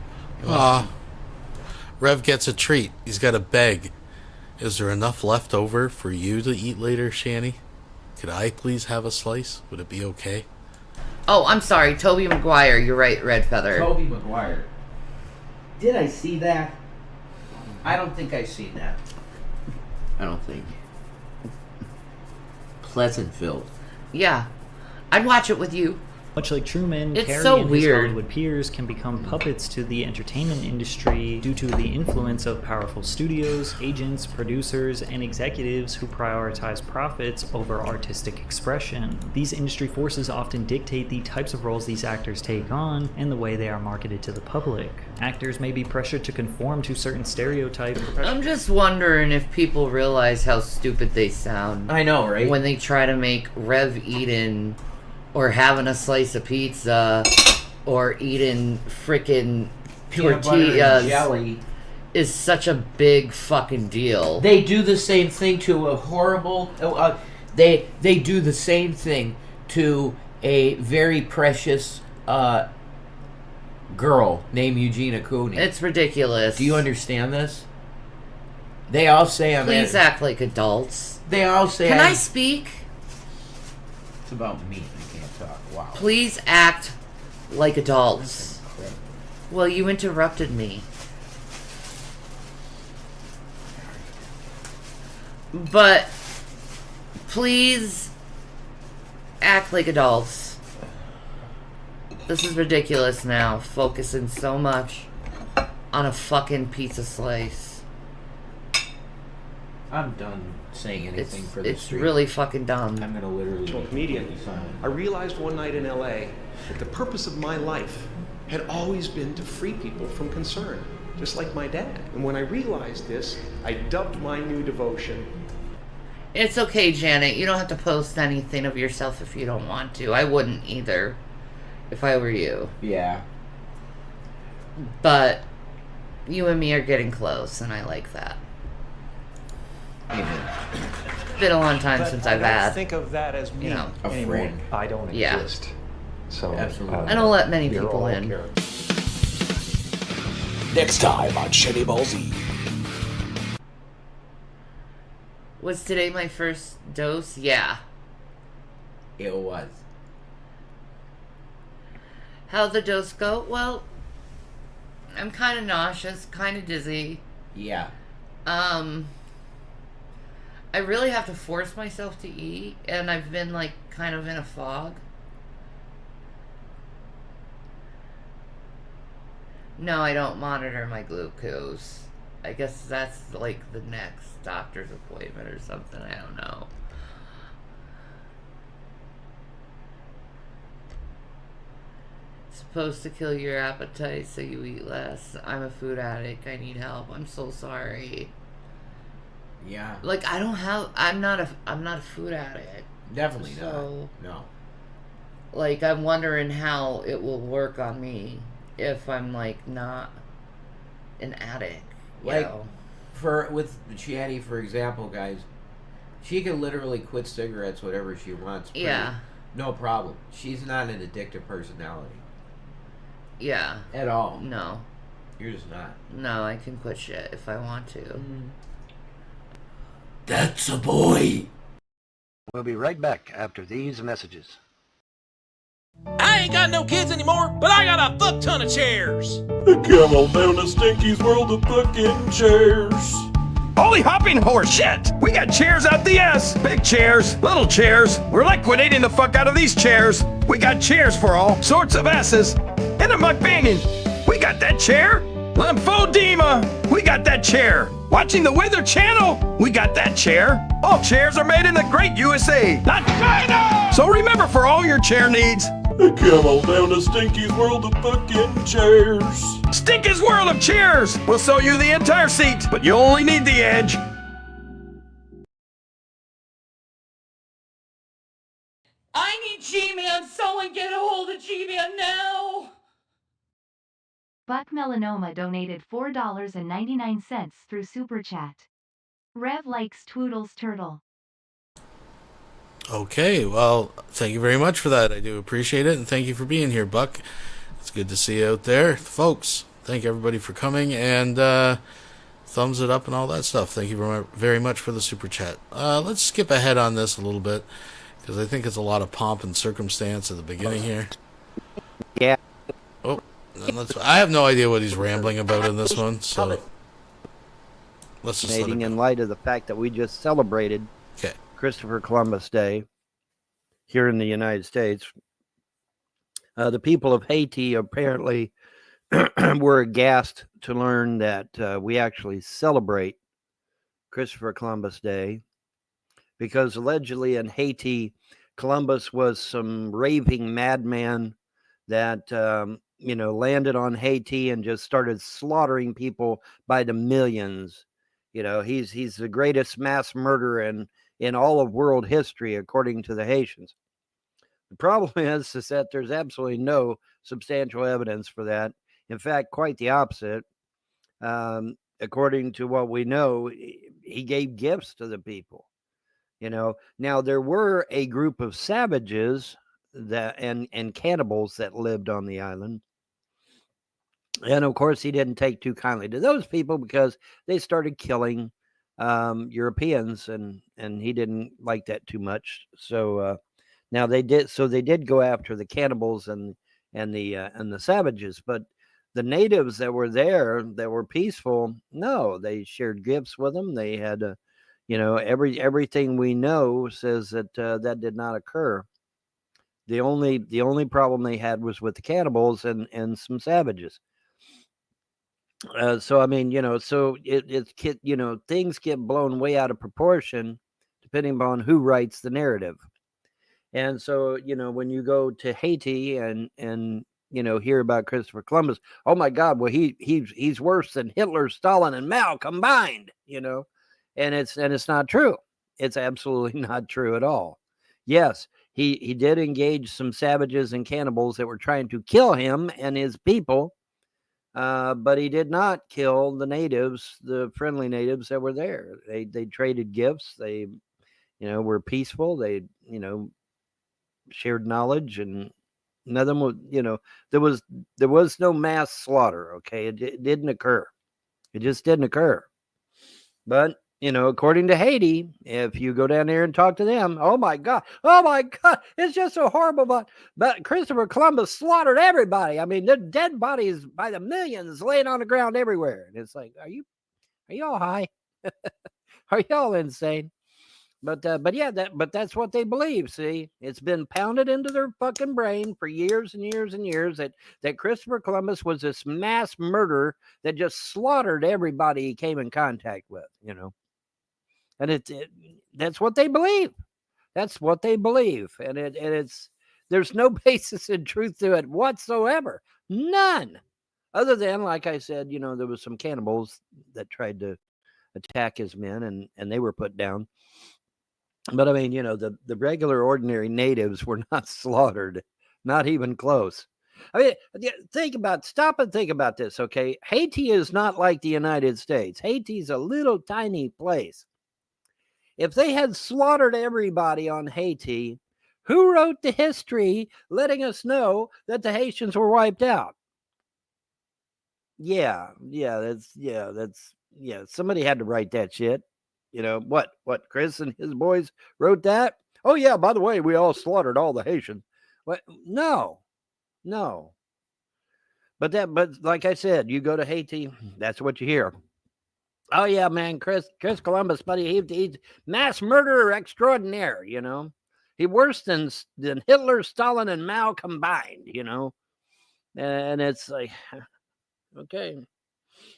Rev gets a treat. He's got a beg. Is there enough left over for you to eat later, Shanny? Could I please have a slice? Would it be okay? Oh, I'm sorry. Toby Maguire. You're right, Red Feather. Toby Maguire. Did I see that? I don't think I've seen that. I don't think. Pleasantville. Yeah. I'd watch it with you. Much like Truman, It's Carrey so and his weird. Hollywood peers can become puppets to the entertainment industry due to the influence of powerful studios, agents, producers, and executives who prioritize profits over artistic expression. These industry forces often dictate the types of roles these actors take on and the way they are marketed to the public. Actors may be pressured to conform to certain stereotypes. I'm just wondering if people realize how stupid they sound. I know, right? When they try to make Rev eating or having a slice of pizza or eating frickin' Peanut butter and tortillas jelly is such a big fucking deal. They do the same thing to a horrible. They do the same thing to a very precious girl named Eugenia Cooney. It's ridiculous. Do you understand this? They all say I'm. Please act like adults. They all say. Can I speak? It's about me. I can't talk. Wow. Please act like adults. Well, you interrupted me. But please act like adults. This is ridiculous now, focusing so much on a fucking pizza slice. I'm done saying anything for the It's street. really fucking dumb. I'm gonna literally. To a comedian, I realized one night in LA that the purpose of my life had always been to free people from concern, just like my dad. And when I realized this, I dubbed my new devotion. It's okay, Janet. You don't have to post anything of yourself if you don't want to. I wouldn't either, if I were you. Yeah. But you and me are getting close, and I like that. Amen. It's been a long time since I've had. Think of that as me a anymore. friend. I don't Yeah. exist. So Absolutely. I don't let many you're people all in. characters. Next time on Shanny Ballsy. Was today my first dose? Yeah. It was. How'd the dose go? Well, I'm kind of nauseous, kind of dizzy. Yeah. I really have to force myself to eat, and I've been like kind of in a fog. No, I don't monitor my glucose. I guess that's like the next doctor's appointment or something. I don't know. It's supposed to kill your appetite so you eat less. I'm a food addict. I need help. I'm so sorry. Yeah. Like I'm not a food addict. Definitely So, not. No. like, I'm wondering how it will work on me if I'm like not an addict. you Like, know? with Shanny, for example, guys, she can literally quit cigarettes whenever she wants. Yeah. No problem. She's not an addictive personality. Yeah. At all. No. You're just not. No, I can quit shit if I want to. That's a boy. We'll be right back after these messages. I ain't got no kids anymore, but I got a fuck ton of chairs. Come on down to Stinky's World of Fucking Chairs. Holy hopping horse shit! We got chairs out the ass! Big chairs, little chairs. We're liquidating the fuck out of these chairs. We got chairs for all sorts of asses. And a mukbanging. We got that chair. Lymphedema. We got that chair. Watching the Weather Channel? We got that chair. All chairs are made in the great USA, not China! So remember, for all your chair needs, Come on down to Stinky's World of Fucking Chairs. Stinky's World of Chairs! We'll sew you the entire seat, but you only need the edge. I need G-Man. Someone get a hold of G-Man now. Buck Melanoma donated $4.99 through Super Chat. Rev likes Twoodles Turtle. Okay, well, thank you very much for that. I do appreciate it, and thank you for being here, Buck. It's good to see you out there. Folks, thank everybody for coming, and thumbs it up and all that stuff. Thank you very much for the super chat. Let's skip ahead on this a little bit, because I think it's a lot of pomp and circumstance at the beginning here. Yeah. Oh, I have no idea what he's rambling about in this one, so let's just let it go. In light of the fact that we just celebrated Christopher Columbus Day here in the United States, the people of Haiti apparently were aghast to learn that we actually celebrate Christopher Columbus Day, because allegedly in Haiti, Columbus was some raving madman that landed on Haiti and just started slaughtering people by the millions. He's the greatest mass murderer in all of world history, according to the Haitians. The problem is that there's absolutely no substantial evidence for that. In fact, quite the opposite. According to what we know, he gave gifts to the people. Now there were a group of savages and cannibals that lived on the island. And of course, he didn't take too kindly to those people because they started killing Europeans, and he didn't like that too much. So now they did go after the cannibals and the savages, but the natives that were there that were peaceful, no, they shared gifts with them. They had everything we know says that that did not occur. The only problem they had was with the cannibals and some savages. So I mean, things get blown way out of proportion depending upon who writes the narrative. And so, when you go to Haiti and hear about Christopher Columbus, oh my God, well he's worse than Hitler, Stalin, and Mao combined, and it's not true. It's absolutely not true at all. Yes, he did engage some savages and cannibals that were trying to kill him and his people. But he did not kill the natives, the friendly natives that were there. They traded gifts. They, were peaceful. They, shared knowledge, and nothing was, there was no mass slaughter. Okay, it didn't occur. It just didn't occur. But according to Haiti, if you go down there and talk to them, oh my God, it's just so horrible. But Christopher Columbus slaughtered everybody. I mean, the dead bodies by the millions laying on the ground everywhere. And it's like, are you all high? Are y'all insane? But that's what they believe. See, it's been pounded into their fucking brain for years and years and years that Christopher Columbus was this mass murderer that just slaughtered everybody he came in contact with, And that's what they believe. That's what they believe. And it's there's no basis in truth to it whatsoever. None. Other than, like I said, there was some cannibals that tried to attack his men and they were put down. But I mean, the regular ordinary natives were not slaughtered, not even close. I mean, stop and think about this, okay? Haiti is not like the United States. Haiti's a little tiny place. If they had slaughtered everybody on Haiti, who wrote the history letting us know that the Haitians were wiped out? Somebody had to write that shit. What Chris and his boys wrote that? Oh yeah, by the way, we all slaughtered all the Haitians. What? No. But like I said, you go to Haiti, that's what you hear. Oh yeah, man, Chris Columbus, buddy, he's mass murderer extraordinaire, He worse than Hitler, Stalin, and Mao combined, And it's like, okay.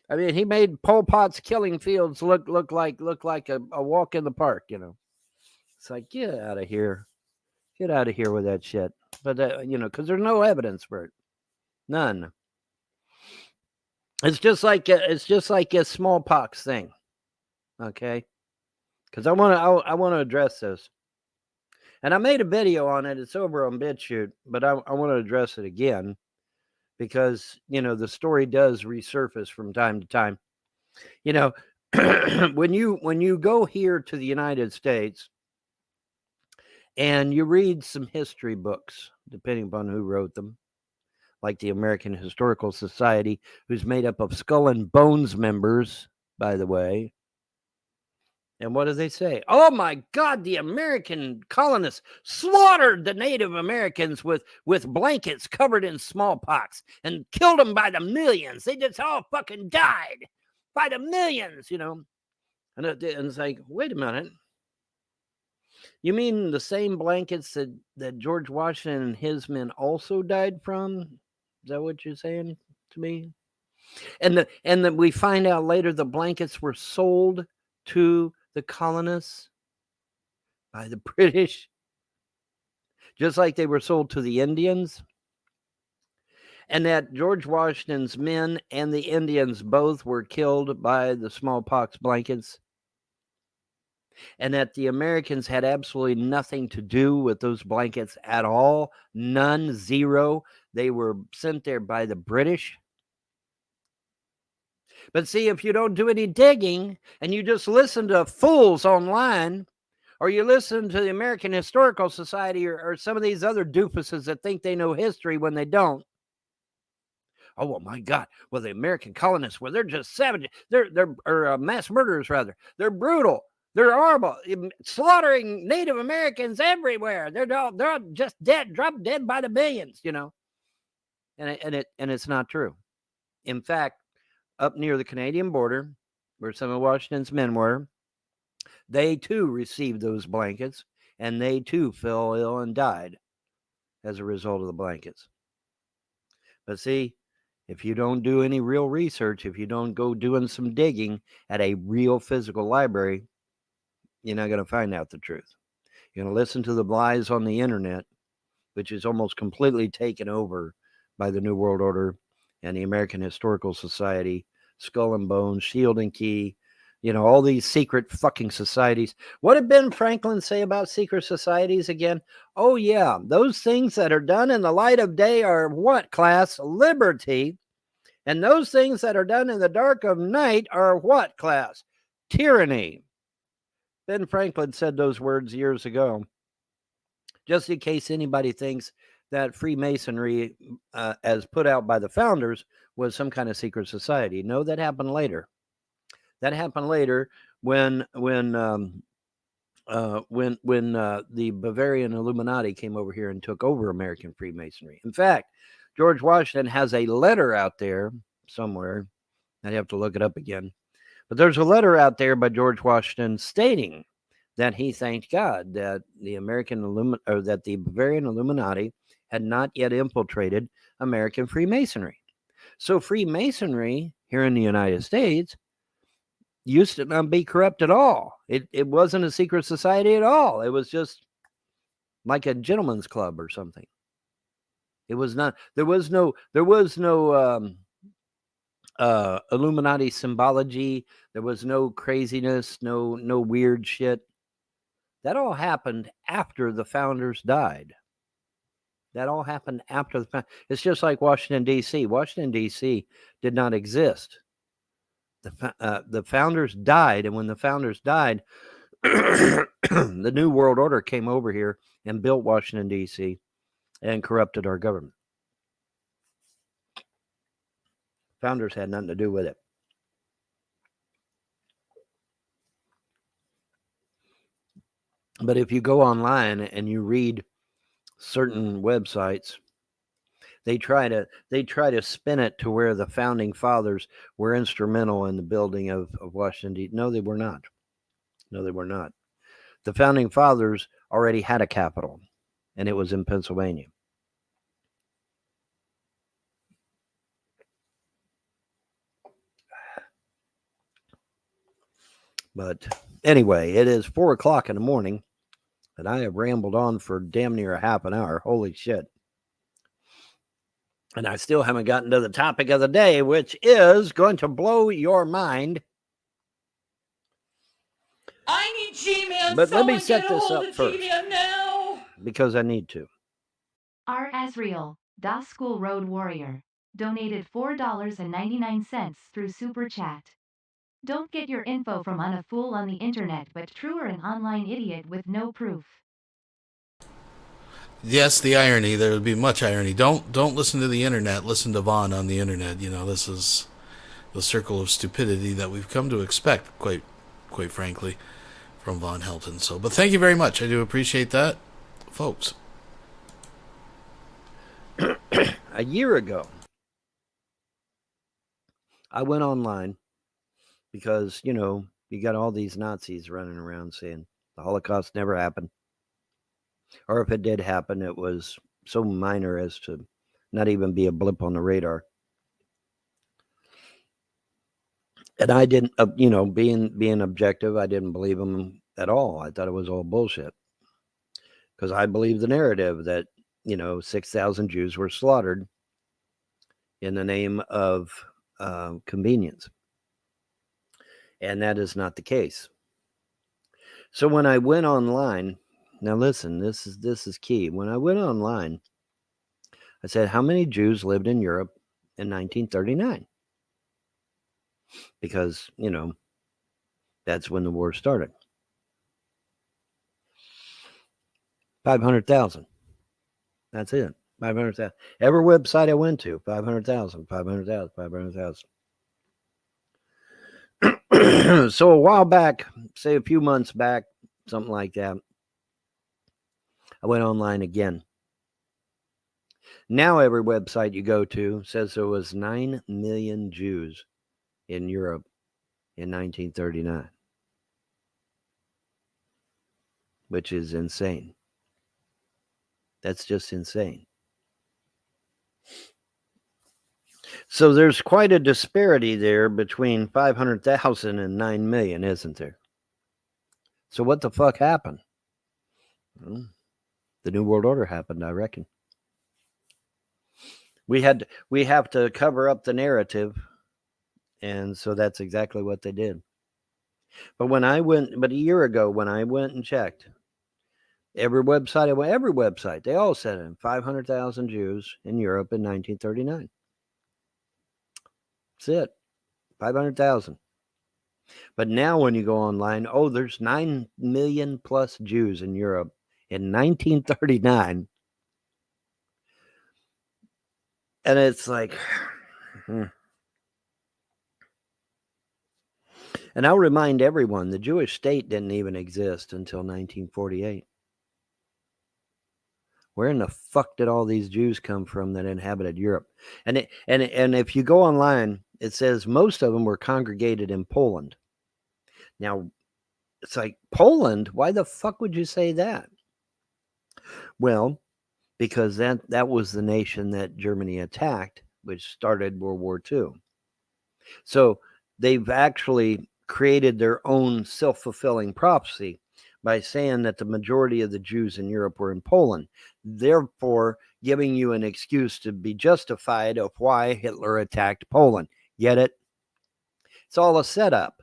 I mean, he made Pol Pot's killing fields look like a walk in the park. It's like, get out of here, with that shit. But because there's no evidence for it, none. It's just like a smallpox thing, okay? Because I want to address this, and I made a video on it. It's over on BitChute, but I want to address it again because the story does resurface from time to time. When you go here to the United States and you read some history books, depending upon who wrote them, like the American Historical Society, who's made up of Skull and Bones members, by the way. And what do they say? Oh my God, the American colonists slaughtered the Native Americans with blankets covered in smallpox and killed them by the millions. They just all fucking died by the millions, And it's like, wait a minute. You mean the same blankets that George Washington and his men also died from? Is that what you're saying to me? And that we find out later the blankets were sold to the colonists by the British, just like they were sold to the Indians. And that George Washington's men and the Indians both were killed by the smallpox blankets. And that the Americans had absolutely nothing to do with those blankets at all. None, zero. They were sent there by the British. But see, if you don't do any digging and you just listen to fools online, or you listen to the American Historical Society or some of these other doofuses that think they know history when they don't. Oh, well, my God. Well, the American colonists, well, they're just savages. They're mass murderers, rather. They're brutal. They're horrible, slaughtering Native Americans everywhere. They're all just dead, dropped dead by the millions, And it's not true. In fact, up near the Canadian border, where some of Washington's men were, they too received those blankets, and they too fell ill and died as a result of the blankets. But see, if you don't do any real research, if you don't go doing some digging at a real physical library, you're not going to find out the truth. You're going to listen to the lies on the internet, which is almost completely taken over by the New World Order and the American Historical Society, Skull and Bones, Shield and Key, all these secret fucking societies. What did Ben Franklin say about secret societies again? Oh, yeah, those things that are done in the light of day are what class? Liberty. And those things that are done in the dark of night are what class? Tyranny. Ben Franklin said those words years ago. Just in case anybody thinks that Freemasonry, as put out by the founders, was some kind of secret society. No, that happened later. That happened later when the Bavarian Illuminati came over here and took over American Freemasonry. In fact, George Washington has a letter out there somewhere. I'd have to look it up again. But there's a letter out there by George Washington stating that he thanked God that the Bavarian Illuminati had not yet infiltrated American Freemasonry. So Freemasonry here in the United States used to not be corrupt at all. It wasn't a secret society at all. It was just like a gentleman's club or something. It was not. There was no Illuminati symbology. There was no craziness, no weird shit. That all happened after the founders died. That all happened after the founders. It's just like Washington, D.C. Washington, D.C. did not exist. The founders died, and when the founders died, the New World Order came over here and built Washington, D.C. and corrupted our government. Founders had nothing to do with it. But if you go online and you read certain websites, they try to spin it to where the founding fathers were instrumental in the building of Washington, D.C. No, they were not. No, they were not. The founding fathers already had a capital, and it was in Pennsylvania. But anyway, it is 4 o'clock in the morning, and I have rambled on for damn near a half an hour. Holy shit. And I still haven't gotten to the topic of the day, which is going to blow your mind. I need G-Man. But let me Someone set get a this hold up of first. G-Man now. Because I need to. R. Asriel, Da School Road Warrior, donated $4.99 through Super Chat. Don't get your info from a fool on the internet, but truer an online idiot with no proof. Yes, the irony. There would be much irony. Don't listen to the internet. Listen to Vaughn on the internet. You know, this is the circle of stupidity that we've come to expect, quite frankly, from Von Helton. So, but thank you very much. I do appreciate that, folks. A year ago, I went online because, you know, you got all these Nazis running around saying the Holocaust never happened. Or if it did happen, it was so minor as to not even be a blip on the radar. And I didn't, you know, being objective, I didn't believe them at all. I thought it was all bullshit. Because I believe the narrative that, you know, 6,000 Jews were slaughtered in the name of convenience. And that is not the case. So when I went online, now listen, this is key. When I went online, I said, how many Jews lived in Europe in 1939? Because, you know, that's when the war started. 500,000. That's it. 500,000. Every website I went to, 500,000, 500,000, 500,000. So a while back, say a few months back, something like that, I went online again. Now every website you go to says there was 9 million Jews in Europe in 1939, which is insane. That's just insane. So there's quite a disparity there between 500,000 and 9 million, isn't there? So what the fuck happened? Well, the New World Order happened, I reckon. We have to cover up the narrative, and so that's exactly what they did. But a year ago, when I went and checked, every website, they all said it, 500,000 Jews in Europe in 1939. That's it, 500,000. But now when you go online, oh, there's 9 million plus Jews in Europe in 1939. And it's like, and I'll remind everyone, the Jewish state didn't even exist until 1948. Where in the fuck did all these Jews come from that inhabited Europe? And if you go online, it says most of them were congregated in Poland. Now, it's like, Poland? Why the fuck would you say that? Well, because that was the nation that Germany attacked, which started World War II. So they've actually created their own self-fulfilling prophecy by saying that the majority of the Jews in Europe were in Poland, therefore giving you an excuse to be justified of why Hitler attacked Poland. Get it? It's all a setup.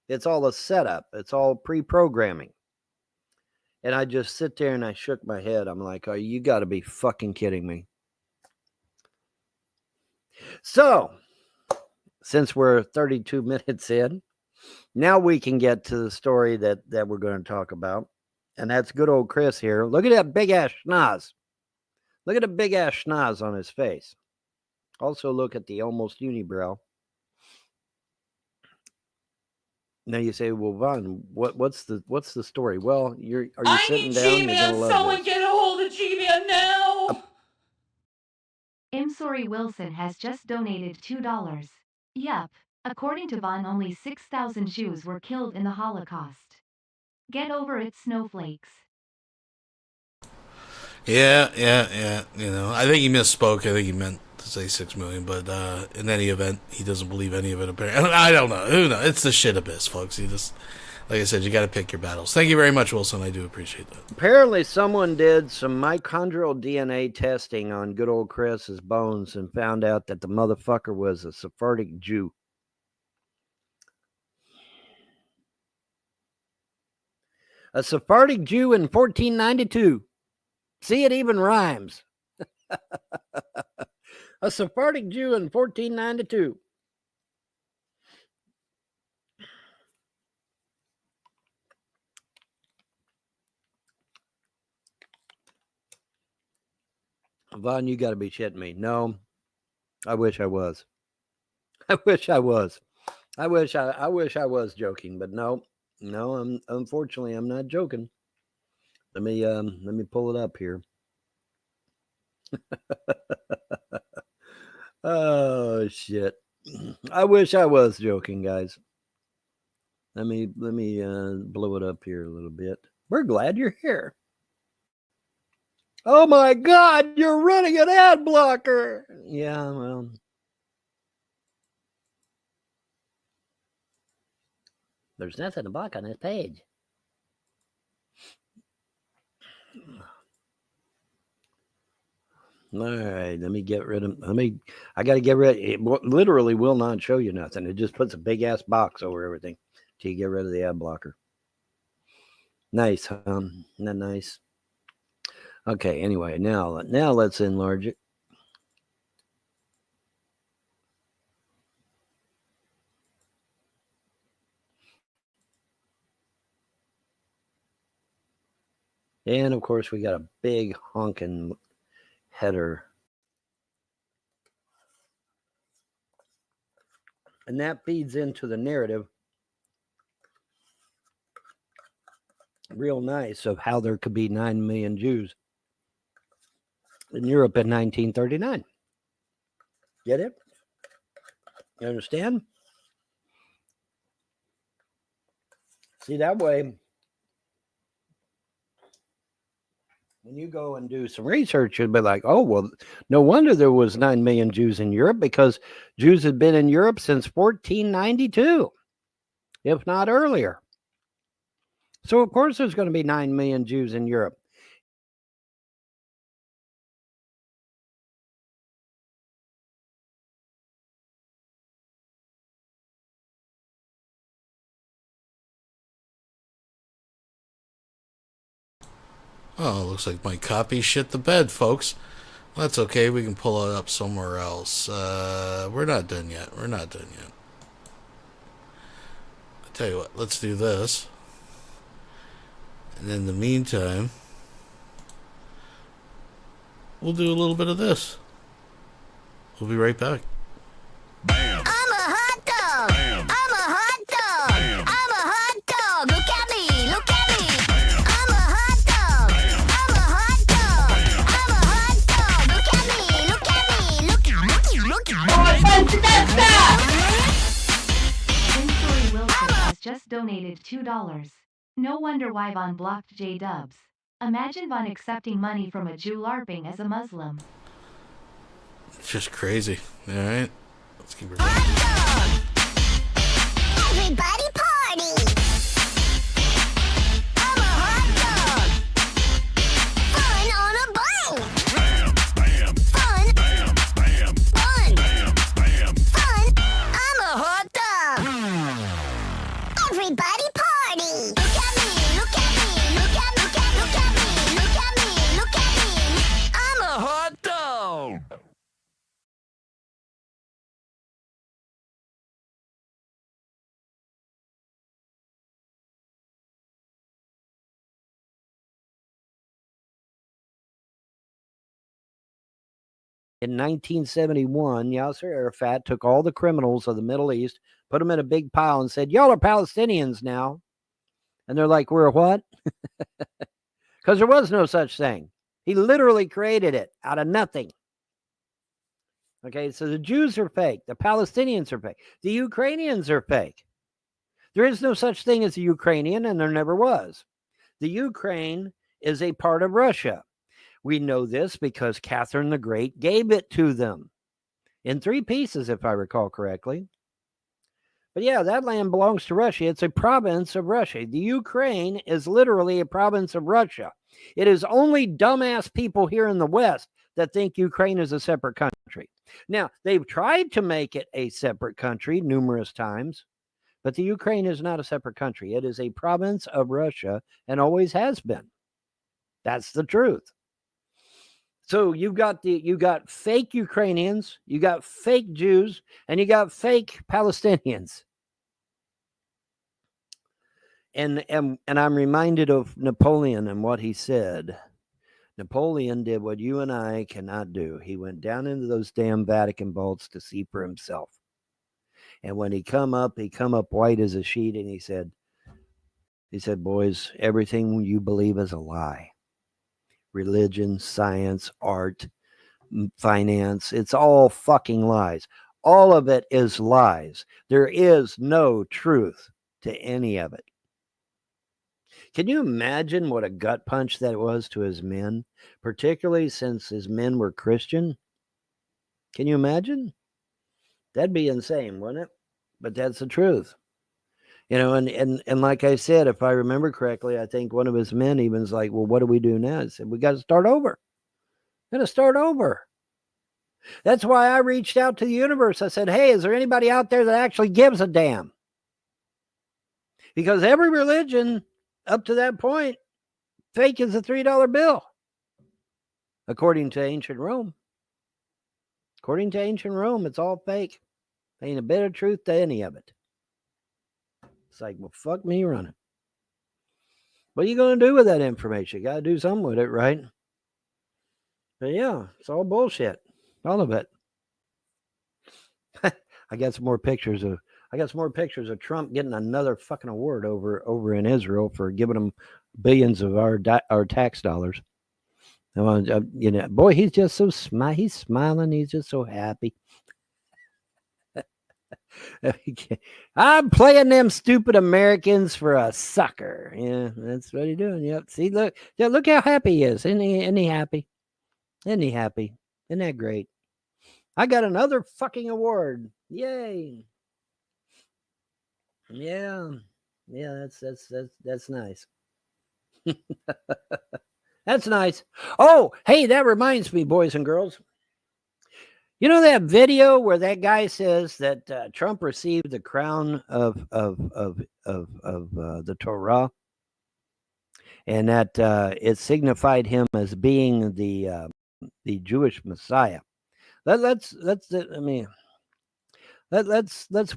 It's all a setup. It's all pre-programming. And I just sit there and I shook my head. I'm like, oh, you got to be fucking kidding me. So, since we're 32 minutes in, now we can get to the story that we're going to talk about. And that's good old Chris here. Look at that big ass schnoz. Look at the big ass schnoz on his face. Also look at the almost unibrow. Now you say, well, Vaughn, what's the story? Well, are you sitting down? You're gonna love Someone this. get a hold of G-Man now. Imsori Wilson has just donated $2. Yup. According to Vaughn, only 6,000 Jews were killed in the Holocaust. Get over it, snowflakes. Yeah. You know, I think he misspoke. I think he meant to say 6 million, but in any event, he doesn't believe any of it. Apparently, I don't know. Who knows? It's the shit abyss, folks. You just, like I said, you got to pick your battles. Thank you very much, Wilson. I do appreciate that. Apparently, someone did some mitochondrial DNA testing on good old Chris's bones and found out that the motherfucker was a Sephardic Jew. A Sephardic Jew in 1492. See, it even rhymes. A Sephardic Jew in 1492. Vaughn, you got to be shitting me. No, I wish I was. I wish I was. I wish I was joking, but no, unfortunately, I'm not joking. Let me pull it up here. Oh shit! I wish I was joking, guys. Let me blow it up here a little bit. We're glad you're here. Oh my God, you're running an ad blocker. Yeah, well. There's nothing to block on this page. All right, let me get rid of. I got to get rid. It literally will not show you nothing. It just puts a big ass box over everything till you get rid of the ad blocker. Nice, huh? Isn't that nice? Okay. Anyway, now let's enlarge it. And of course, we got a big honking header. And that feeds into the narrative real nice of how there could be 9 million Jews in Europe in 1939. Get it? You understand? See, that way, when you go and do some research, you'd be like, oh, well, no wonder there was 9 million Jews in Europe, because Jews had been in Europe since 1492, if not earlier. So, of course, there's going to be 9 million Jews in Europe. Oh, looks like my copy shit the bed, folks. Well, that's okay. We can pull it up somewhere else. We're not done yet. I tell you what, let's do this. And in the meantime, we'll do a little bit of this. We'll be right back. I'm a hot dog. I'm a hot dog. I'm a hot dog. Look at me. Look at me. I'm a hot dog. I'm a hot dog. I'm a hot dog. Look at me. Look at me. Look at me. Look at me. Story Wilson has just donated $2. No wonder why Von blocked J-Dubs. Imagine Von accepting money from a Jew LARPing as a Muslim. It's just crazy. All right. Let's keep it going. Everybody party. I'm a hot dog. Fun on a bun. Bam, bam. Fun. Bam, bam. Fun. Bam, bam. Fun. I'm a hot dog. Everybody party. Look at me. Look at me. Look at me. Look at me. Look at me. Look at me. I'm a hot dog. In 1971, Yasser Arafat took all the criminals of the Middle East, put them in a big pile, and said, y'all are Palestinians now. And they're like, we're what? Because there was no such thing. He literally created it out of nothing. Okay, so the Jews are fake. The Palestinians are fake. The Ukrainians are fake. There is no such thing as a Ukrainian, and there never was. The Ukraine is a part of Russia. We know this because Catherine the Great gave it to them. in 3 pieces, if I recall correctly. But yeah, that land belongs to Russia. It's a province of Russia. The Ukraine is literally a province of Russia. It is only dumbass people here in the West that think Ukraine is a separate country. Now, they've tried to make it a separate country numerous times, but the Ukraine is not a separate country. It is a province of Russia and always has been. That's the truth. So you got fake Ukrainians, you got fake Jews, and you got fake Palestinians. And I'm reminded of Napoleon and what he said. Napoleon did what you and I cannot do. He went down into those damn Vatican vaults to see for himself. And when he come up white as a sheet, and he said, boys, everything you believe is a lie. Religion, science, art, finance, it's all fucking lies. All of it is lies. There is no truth to any of it. Can you imagine what a gut punch that was to his men, particularly since his men were Christian? Can you imagine? That'd be insane, wouldn't it? But that's the truth. You know, and like I said, if I remember correctly, I think one of his men even was like, well, what do we do now? He said, we got to start over. Got to start over. That's why I reached out to the universe. I said, hey, is there anybody out there that actually gives a damn? Because every religion up to that point, fake as a $3 bill. According to ancient Rome. According to ancient Rome, it's all fake. Ain't a bit of truth to any of it. It's like, well, fuck me running. What are you going to do with that information? You got to do something with it, right? But yeah, it's all bullshit. All of it. I got some more pictures of Trump getting another fucking award over in Israel for giving them billions of our tax dollars. You know, boy, he's just so he's smiling. He's just so happy. I'm playing them stupid Americans for a sucker. Yeah, that's what he's doing. Yep. See, look how happy he is. Isn't he happy? Isn't he happy? Isn't that great? I got another fucking award. Yay. Yeah. Yeah, that's nice. That's nice. Oh, hey, that reminds me, boys and girls. You know that video where that guy says that Trump received the crown of the Torah, and that it signified him as being the Jewish Messiah. Let's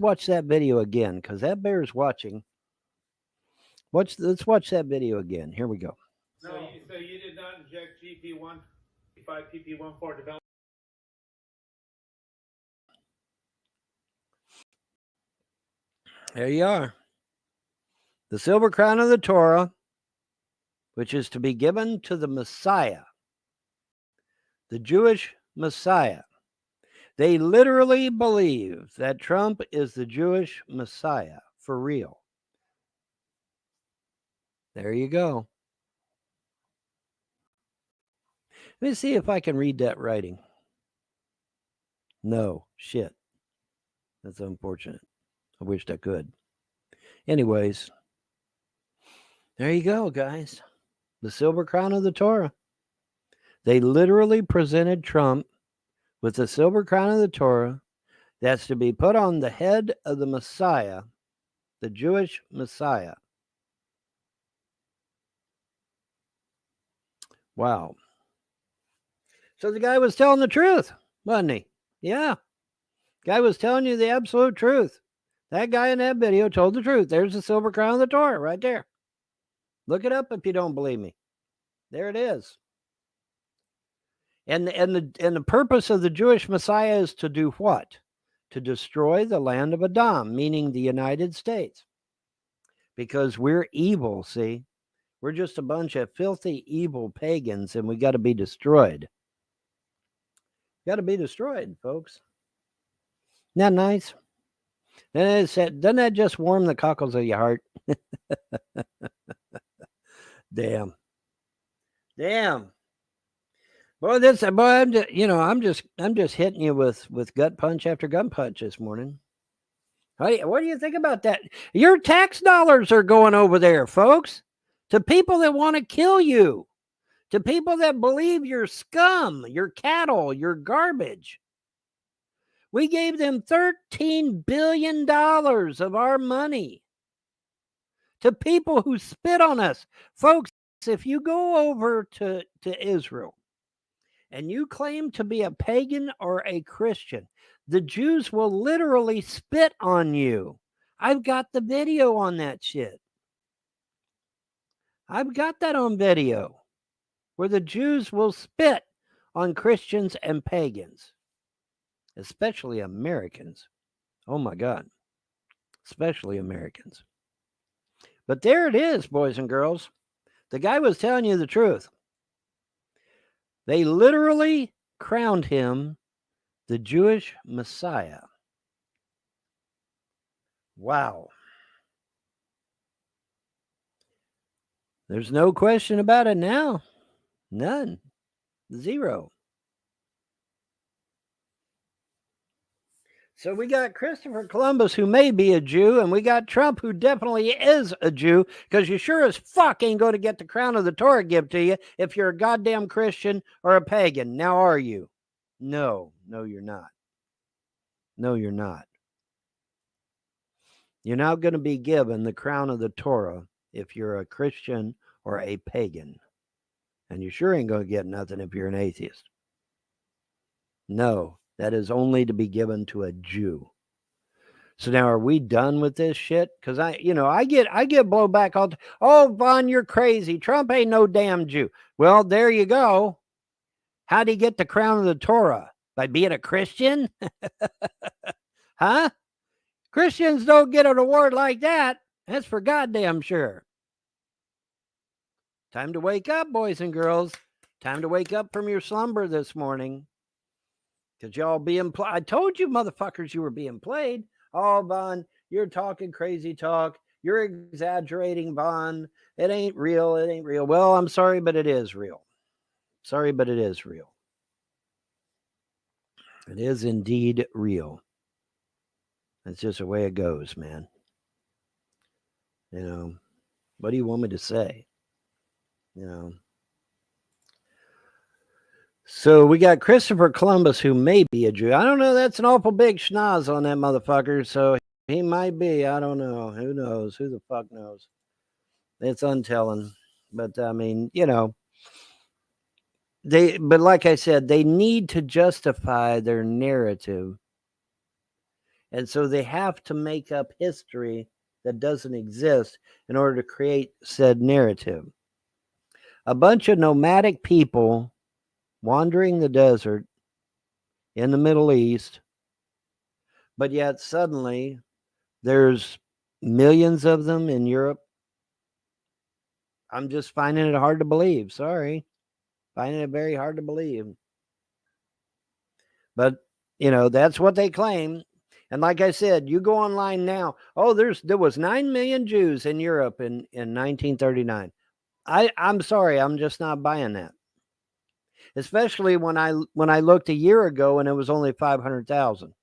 watch that video again, because that bears watching. Let's watch that video again. Here we go. So you did not inject GP1, 5PP1 for development. There you are. The silver crown of the Torah, which is to be given to the Messiah, the Jewish Messiah. They literally believe that Trump is the Jewish Messiah for real. There you go. Let me see if I can read that writing. No, shit. That's unfortunate. I wished I could. Anyways, there you go, guys. The silver crown of the Torah. They literally presented Trump with the silver crown of the Torah that's to be put on the head of the Messiah, the Jewish Messiah. Wow. So the guy was telling the truth, wasn't he? Yeah. Guy was telling you the absolute truth. That guy in that video told the truth. There's the silver crown of the Torah right there. Look it up if you don't believe me. There it is. And the purpose of the Jewish Messiah is to do what? To destroy the land of Edom, meaning the United States. Because we're evil, see? We're just a bunch of filthy, evil pagans, and we got to be destroyed. Got to be destroyed, folks. Isn't that nice? Doesn't that just warm the cockles of your heart? Damn. Boy, I'm just, I'm just hitting you with gut punch after gut punch this morning. Hey, what do you think about that? Your tax dollars are going over there, folks, to people that want to kill you, to people that believe you're scum, you're cattle, you're garbage. We gave them $13 billion of our money to people who spit on us. Folks, if you go over to Israel and you claim to be a pagan or a Christian, the Jews will literally spit on you. I've got the video on that shit. I've got that on video where the Jews will spit on Christians and pagans, especially Americans. Oh my God, especially Americans. But there it is, boys and girls. The guy was telling you the truth. They literally crowned him the Jewish Messiah. Wow. There's no question about it now. None. Zero. So we got Christopher Columbus, who may be a Jew, and we got Trump, who definitely is a Jew, because you sure as fuck ain't going to get the crown of the Torah given to you if you're a goddamn Christian or a pagan. Now, are you? No, you're not. No, you're not. You're not going to be given the crown of the Torah if you're a Christian or a pagan. And you sure ain't going to get nothing if you're an atheist. No, that is only to be given to a Jew. So now, are we done with this shit? Because I get blowback all. Oh, Vaughn, you're crazy. Trump ain't no damn Jew. Well, there you go. How'd he get the crown of the Torah? By being a Christian? Huh? Christians don't get an award like that. That's for goddamn sure. Time to wake up, boys and girls. Time to wake up from your slumber this morning. Because y'all being played. I told you, motherfuckers, you were being played. Oh, Vaughn, you're talking crazy talk. You're exaggerating, Vaughn. It ain't real. It ain't real. Well, I'm sorry, but it is real. Sorry, but it is real. It is indeed real. That's just the way it goes, man. What do you want me to say? So we got Christopher Columbus, who may be a Jew. I don't know. That's an awful big schnoz on that motherfucker. So he might be. I don't know. Who knows? Who the fuck knows? It's untelling. But I mean, but like I said, they need to justify their narrative. And so they have to make up history that doesn't exist in order to create said narrative. A bunch of nomadic people wandering the desert in the Middle East, but yet suddenly there's millions of them in Europe. I'm just finding it hard to believe. Sorry. Finding it very hard to believe. But, that's what they claim. And like I said, you go online now. Oh, there was 9 million Jews in Europe in 1939. I'm sorry, I'm just not buying that. Especially when I looked a year ago and it was only 500,000.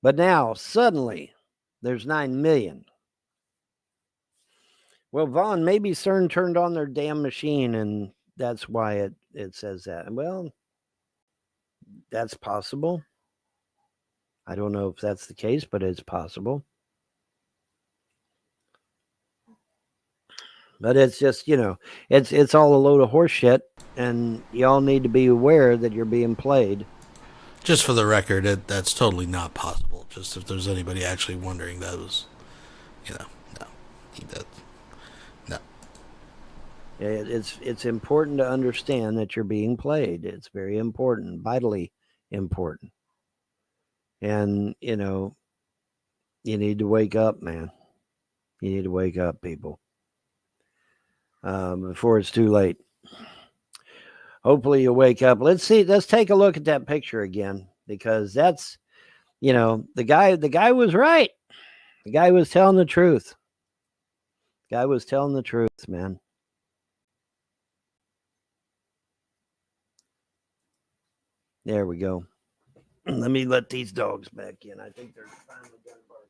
But now suddenly there's 9 million. Well, Vaughn, maybe CERN turned on their damn machine and that's why it says that. Well, that's possible. I don't know if that's the case, but it's possible. But it's just, it's all a load of horse shit, and y'all need to be aware that you're being played. Just for the record, that's totally not possible. Just if there's anybody actually wondering, that was, no. No. It's important to understand that you're being played. It's very important, vitally important. And, you need to wake up, man. You need to wake up, people. Before it's too late. Hopefully you'll wake up. Let's take a look at that picture again, because that's, the guy was right. The guy was telling the truth. The guy was telling the truth, man. There we go. Let me let these dogs back in. I think they're finally done barking.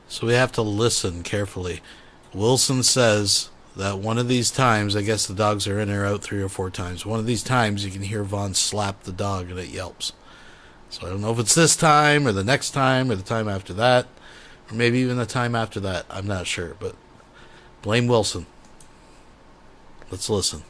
So we have to listen carefully. Wilson says that one of these times, I guess the dogs are in or out 3 or 4 times. One of these times you can hear Vaughn slap the dog and it yelps. So I don't know if it's this time or the next time or the time after that, or maybe even the time after that. I'm not sure, but blame Wilson. Let's listen.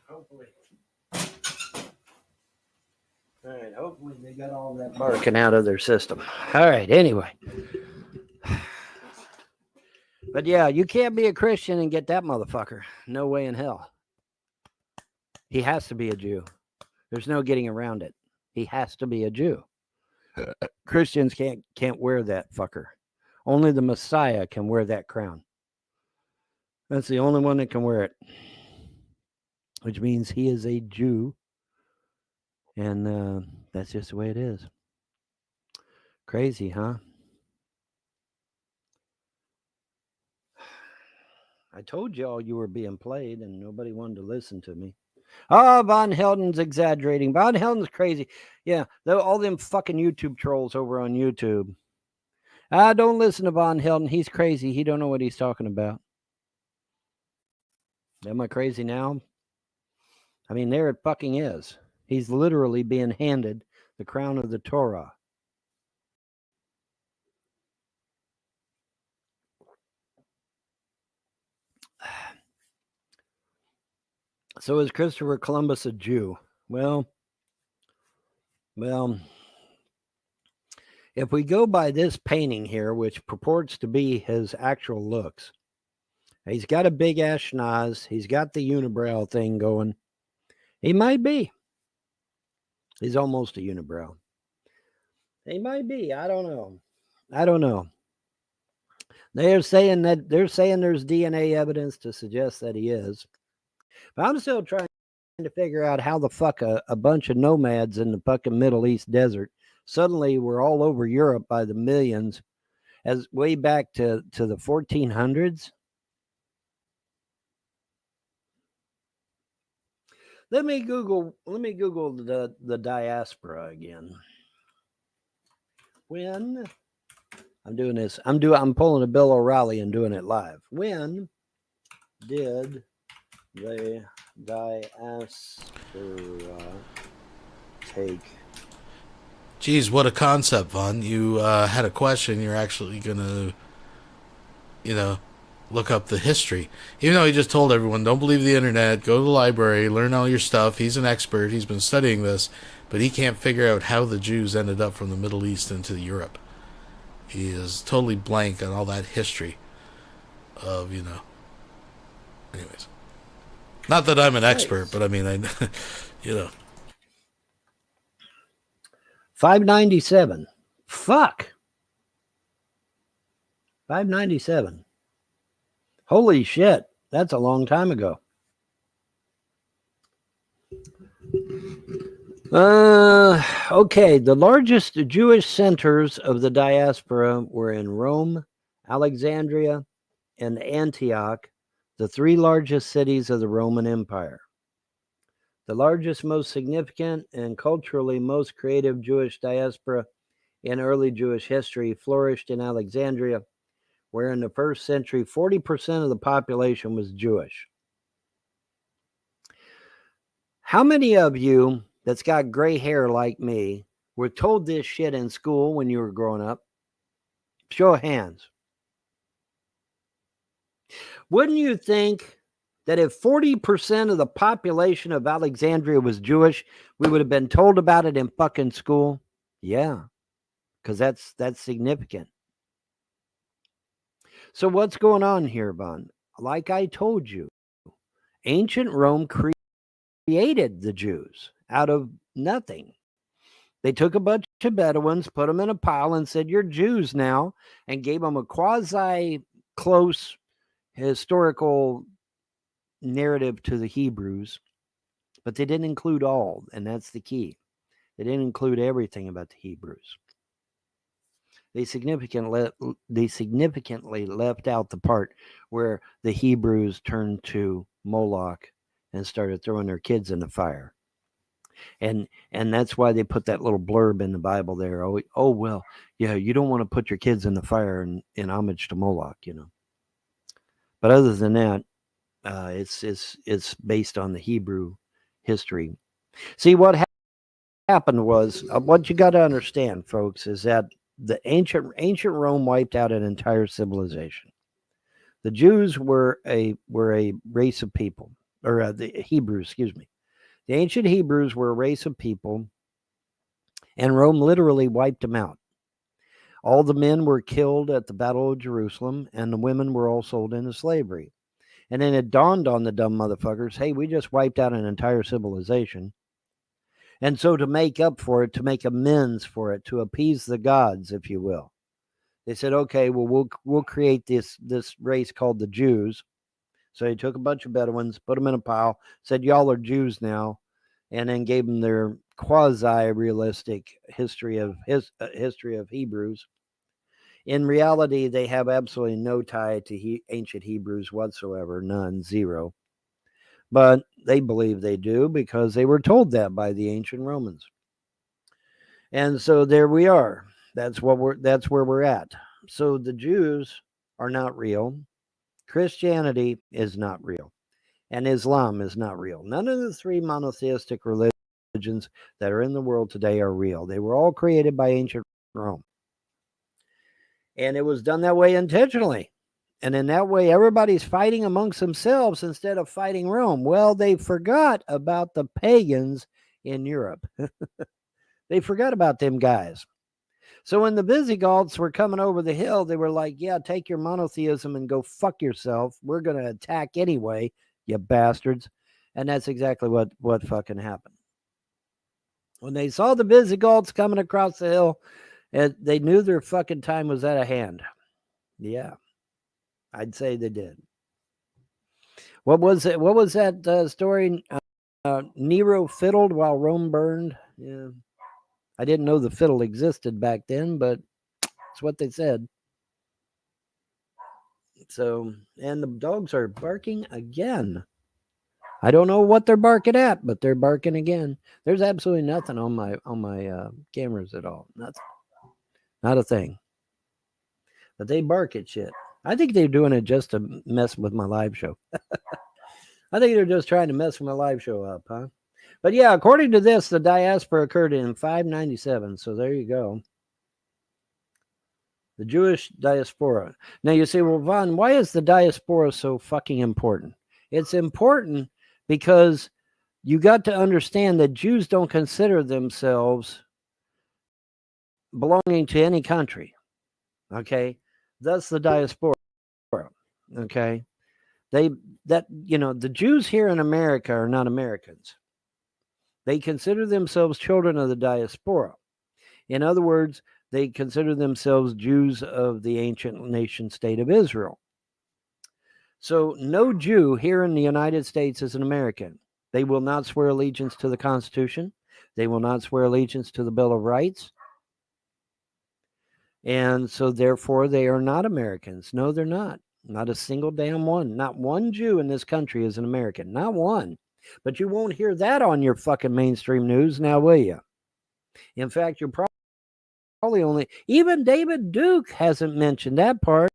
Hopefully. All right, hopefully they got all that barking out of their system. All right, anyway. But yeah, you can't be a Christian and get that motherfucker. No way in hell. He has to be a Jew. There's no getting around it. He has to be a Jew. Christians can't wear that fucker. Only the Messiah can wear that crown. That's the only one that can wear it. Which means he is a Jew. And that's just the way it is. Crazy, huh? I told y'all you were being played and nobody wanted to listen to me. Oh, Von Helden's exaggerating. Von Helden's crazy. Yeah, all them fucking YouTube trolls over on YouTube. Don't listen to Von Helden. He's crazy. He don't know what he's talking about. Am I crazy now? I mean, there it fucking is. He's literally being handed the crown of the Torah. So is Christopher Columbus a Jew? Well, if we go by this painting here, which purports to be his actual looks, he's got a big ass schnoz. He's got the unibrow thing going. He might be. He's almost a unibrow. He might be. I don't know. They're saying there's DNA evidence to suggest that he is. But I'm still trying to figure out how the fuck a bunch of nomads in the fucking Middle East desert suddenly were all over Europe by the millions, as way back to the 1400s. Let me Google the diaspora again. When I'm doing this, I'm pulling a Bill O'Reilly and doing it live. When did the diaspora take? Geez, what a concept, Vaughn. You had a question. You're actually going to, look up the history. Even though he just told everyone, don't believe the internet, go to the library, learn all your stuff. He's an expert. He's been studying this. But he can't figure out how the Jews ended up from the Middle East into Europe. He is totally blank on all that history of, Anyways. Not that I'm an expert, but I mean, 597. Fuck. 597. Holy shit. That's a long time ago. Okay. The largest Jewish centers of the diaspora were in Rome, Alexandria, and Antioch, the 3 largest cities of the Roman Empire. The largest, most significant, and culturally most creative Jewish diaspora in early Jewish history flourished in Alexandria, where in the first century, 40% of the population was Jewish. How many of you that's got gray hair like me were told this shit in school when you were growing up? Show of hands. Wouldn't you think that if 40% of the population of Alexandria was Jewish, we would have been told about it in fucking school? Yeah, because that's significant. So what's going on here, Von? Like I told you, ancient Rome created the Jews out of nothing. They took a bunch of Bedouins, put them in a pile, and said, "You're Jews now," and gave them a quasi-close historical narrative to the Hebrews, but they didn't include all, and that's the key. They didn't include everything about the Hebrews. They significantly left out the part where the Hebrews turned to Moloch and started throwing their kids in the fire. And that's why they put that little blurb in the Bible there. Oh well, yeah, you don't want to put your kids in the fire in homage to Moloch, you know. But other than that, it's based on the Hebrew history. See, what happened was, what you got to understand, folks, is that the ancient Rome wiped out an entire civilization. The Jews were a race of people, or the Hebrews, excuse me. The ancient Hebrews were a race of people, and Rome literally wiped them out. All the men were killed at the Battle of Jerusalem, and the women were all sold into slavery. And then it dawned on the dumb motherfuckers, hey, we just wiped out an entire civilization. And so to make up for it, to make amends for it, to appease the gods, if you will, they said, okay, well, we'll create this race called the Jews. So they took a bunch of Bedouins, put them in a pile, said, y'all are Jews now, and then gave them their quasi-realistic history of Hebrews. In reality, they have absolutely no tie to ancient Hebrews whatsoever, none, zero. But they believe they do because they were told that by the ancient Romans. And so there we are. That's where we're at. So the Jews are not real. Christianity is not real. And Islam is not real. None of the three monotheistic religions that are in the world today are real. They were all created by ancient Rome. And it was done that way intentionally. And in that way, everybody's fighting amongst themselves instead of fighting Rome. Well, they forgot about the pagans in Europe. They forgot about them guys. So when the Visigoths were coming over the hill, they were like, yeah, take your monotheism and go fuck yourself. We're going to attack anyway, you bastards. And that's exactly what fucking happened. When they saw the Visigoths coming across the hill, they knew their fucking time was at hand. Yeah. I'd say they did. What was it? What was that story? Nero fiddled while Rome burned. Yeah, I didn't know the fiddle existed back then, but it's what they said. So, and the dogs are barking again. I don't know what they're barking at, but they're barking again. There's absolutely nothing on my cameras at all. Nothing. Not a thing. But they bark at shit. I think they're doing it just to mess with my live show. I think they're just trying to mess my live show up, huh? But yeah, according to this, the diaspora occurred in 597. So there you go. The Jewish diaspora. Now you say, well, Von, why is the diaspora so fucking important? It's important because you got to understand that Jews don't consider themselves belonging to any country. Okay? Thus the diaspora. Okay? The Jews here in America are not Americans. They consider themselves children of the diaspora. In other words, they consider themselves Jews of the ancient nation state of Israel. So no Jew here in the United States is an American. They will not swear allegiance to the Constitution. They will not swear allegiance to the Bill of Rights. And so therefore they are not Americans. No, they're not. Not a single damn one. Not one Jew in this country is an American. Not one. But you won't hear that on your fucking mainstream news now, will you? In fact, you're probably only... Even David Duke hasn't mentioned that part.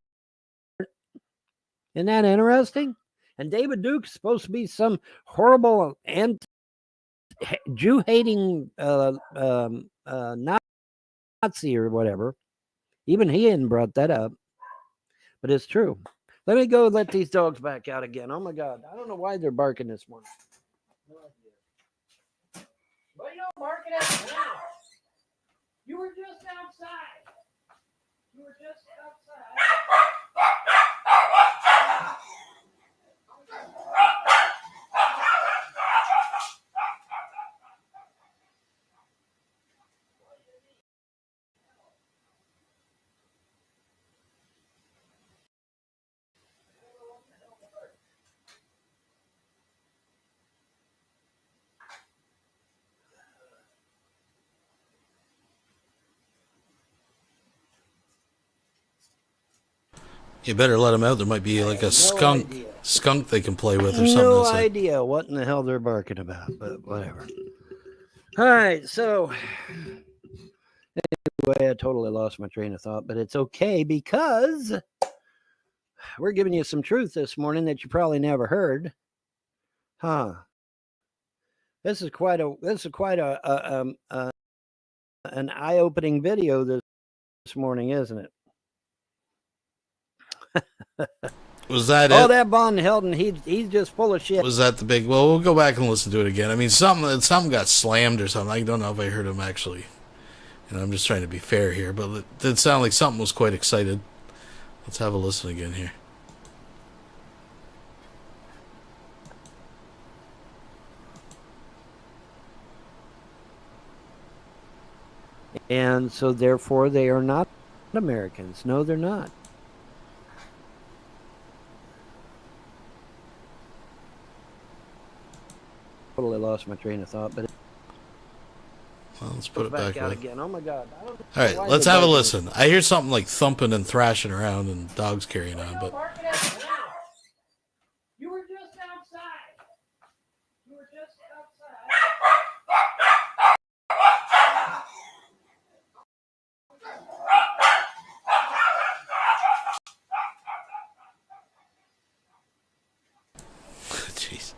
Isn't that interesting? And David Duke's supposed to be some horrible Jew-hating Nazi or whatever. Even he hadn't brought that up. But it's true. Let me go let these dogs back out again. Oh, my God. I don't know why they're barking this morning. No idea. What are y'all barking at now? You were just outside. You were just outside. You better let them out. There might be like a skunk they can play with or something. No That's it. idea what in the hell they're barking about, but whatever. All right, so anyway, I totally lost my train of thought, but it's okay because we're giving you some truth this morning that you probably never heard. Huh. This is quite an eye-opening video this morning, isn't it? Was that oh, it? that Von Helden, he's just full of shit. Was that the big? Well, we'll go back and listen to it again. I mean, something got slammed or something. I don't know if I heard him actually. You know, I'm just trying to be fair here, but it did sound like something was quite excited. Let's have a listen again here. And so, therefore, they are not Americans. No, they're not. Totally lost my train of thought, but well, let's put it back out like again. Oh my God! All right, let's have a listen. I hear something like thumping and thrashing around and dogs carrying on, but you were just outside. You were just outside. jeez.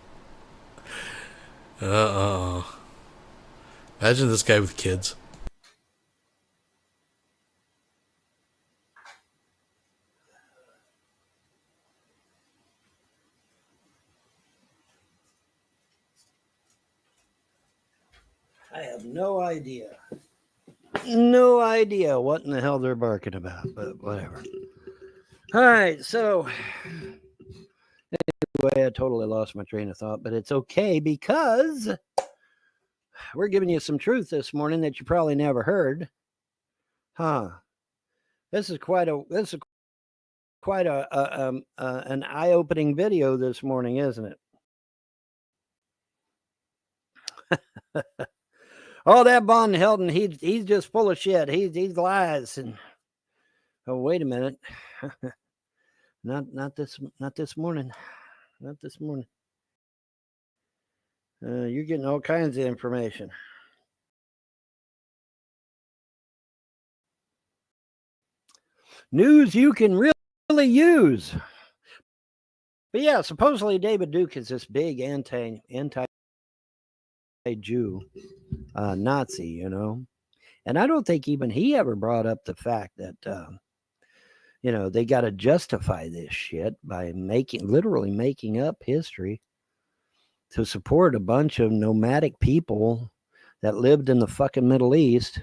Imagine this guy with kids. I have no idea. No idea what in the hell they're barking about, but whatever. All right, so anyway, I totally lost my train of thought, but it's okay because we're giving you some truth this morning that you probably never heard. Huh. This is quite an eye-opening video this morning, isn't it? Oh, that Von Helden, he's just full of shit. He's lies. And oh, wait a minute. not this morning. Not this morning. You're getting all kinds of information. News you can really use. But yeah, supposedly David Duke is this big anti-Jew Nazi, you know. And I don't think even he ever brought up the fact that, they got to justify this shit by literally making up history to support a bunch of nomadic people that lived in the fucking Middle East.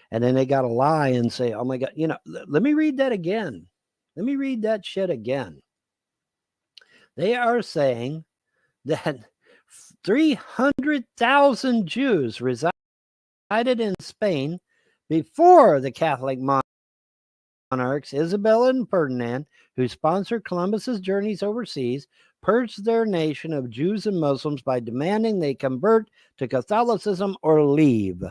And then they got to lie and say, oh my God, let me read that again. Let me read that shit again. They are saying that 300,000 Jews resided in Spain before the Catholic monarchs Isabella and Ferdinand, who sponsored Columbus's journeys overseas, purged their nation of Jews and Muslims by demanding they convert to Catholicism or leave.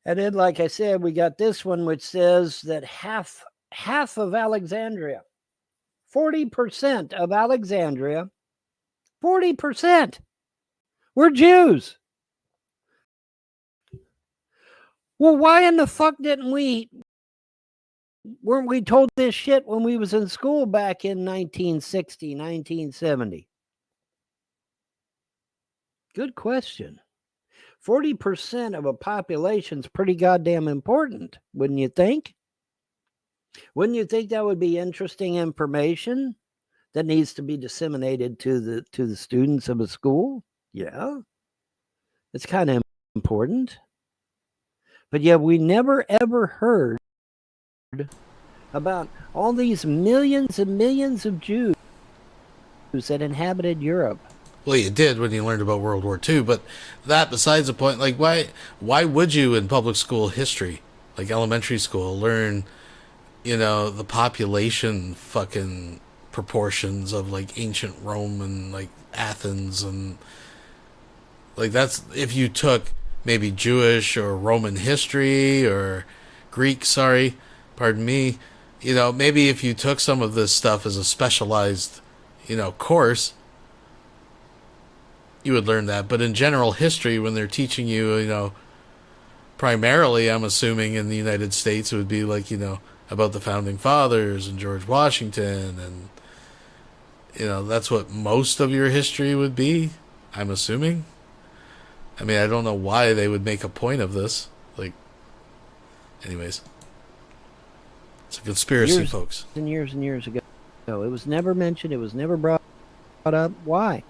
And then, like I said, we got this one which says that half of Alexandria, 40% of Alexandria, 40% were Jews. Well, why in the fuck weren't we told this shit when we was in school back in 1960, 1970? Good question. 40% of a population's pretty goddamn important, wouldn't you think? Wouldn't you think that would be interesting information that needs to be disseminated to the students of a school? Yeah. It's kind of important. But yet we never ever heard about all these millions and millions of Jews that inhabited Europe. Well, you did when you learned about World War II, but that besides the point. Like, why would you in public school history, like elementary school, learn, the population fucking proportions of like ancient Rome and like Athens, and like that's if you took maybe Jewish or Roman history or Greek, pardon me, maybe if you took some of this stuff as a specialized, course, you would learn that. But in general history, when they're teaching you, primarily, I'm assuming in the United States, it would be like, about the founding fathers and George Washington, and, that's what most of your history would be, I'm assuming. I mean, I don't know why they would make a point of this. Like, anyways. It's a conspiracy, folks. And years ago. No, it was never mentioned. It was never brought up. Why?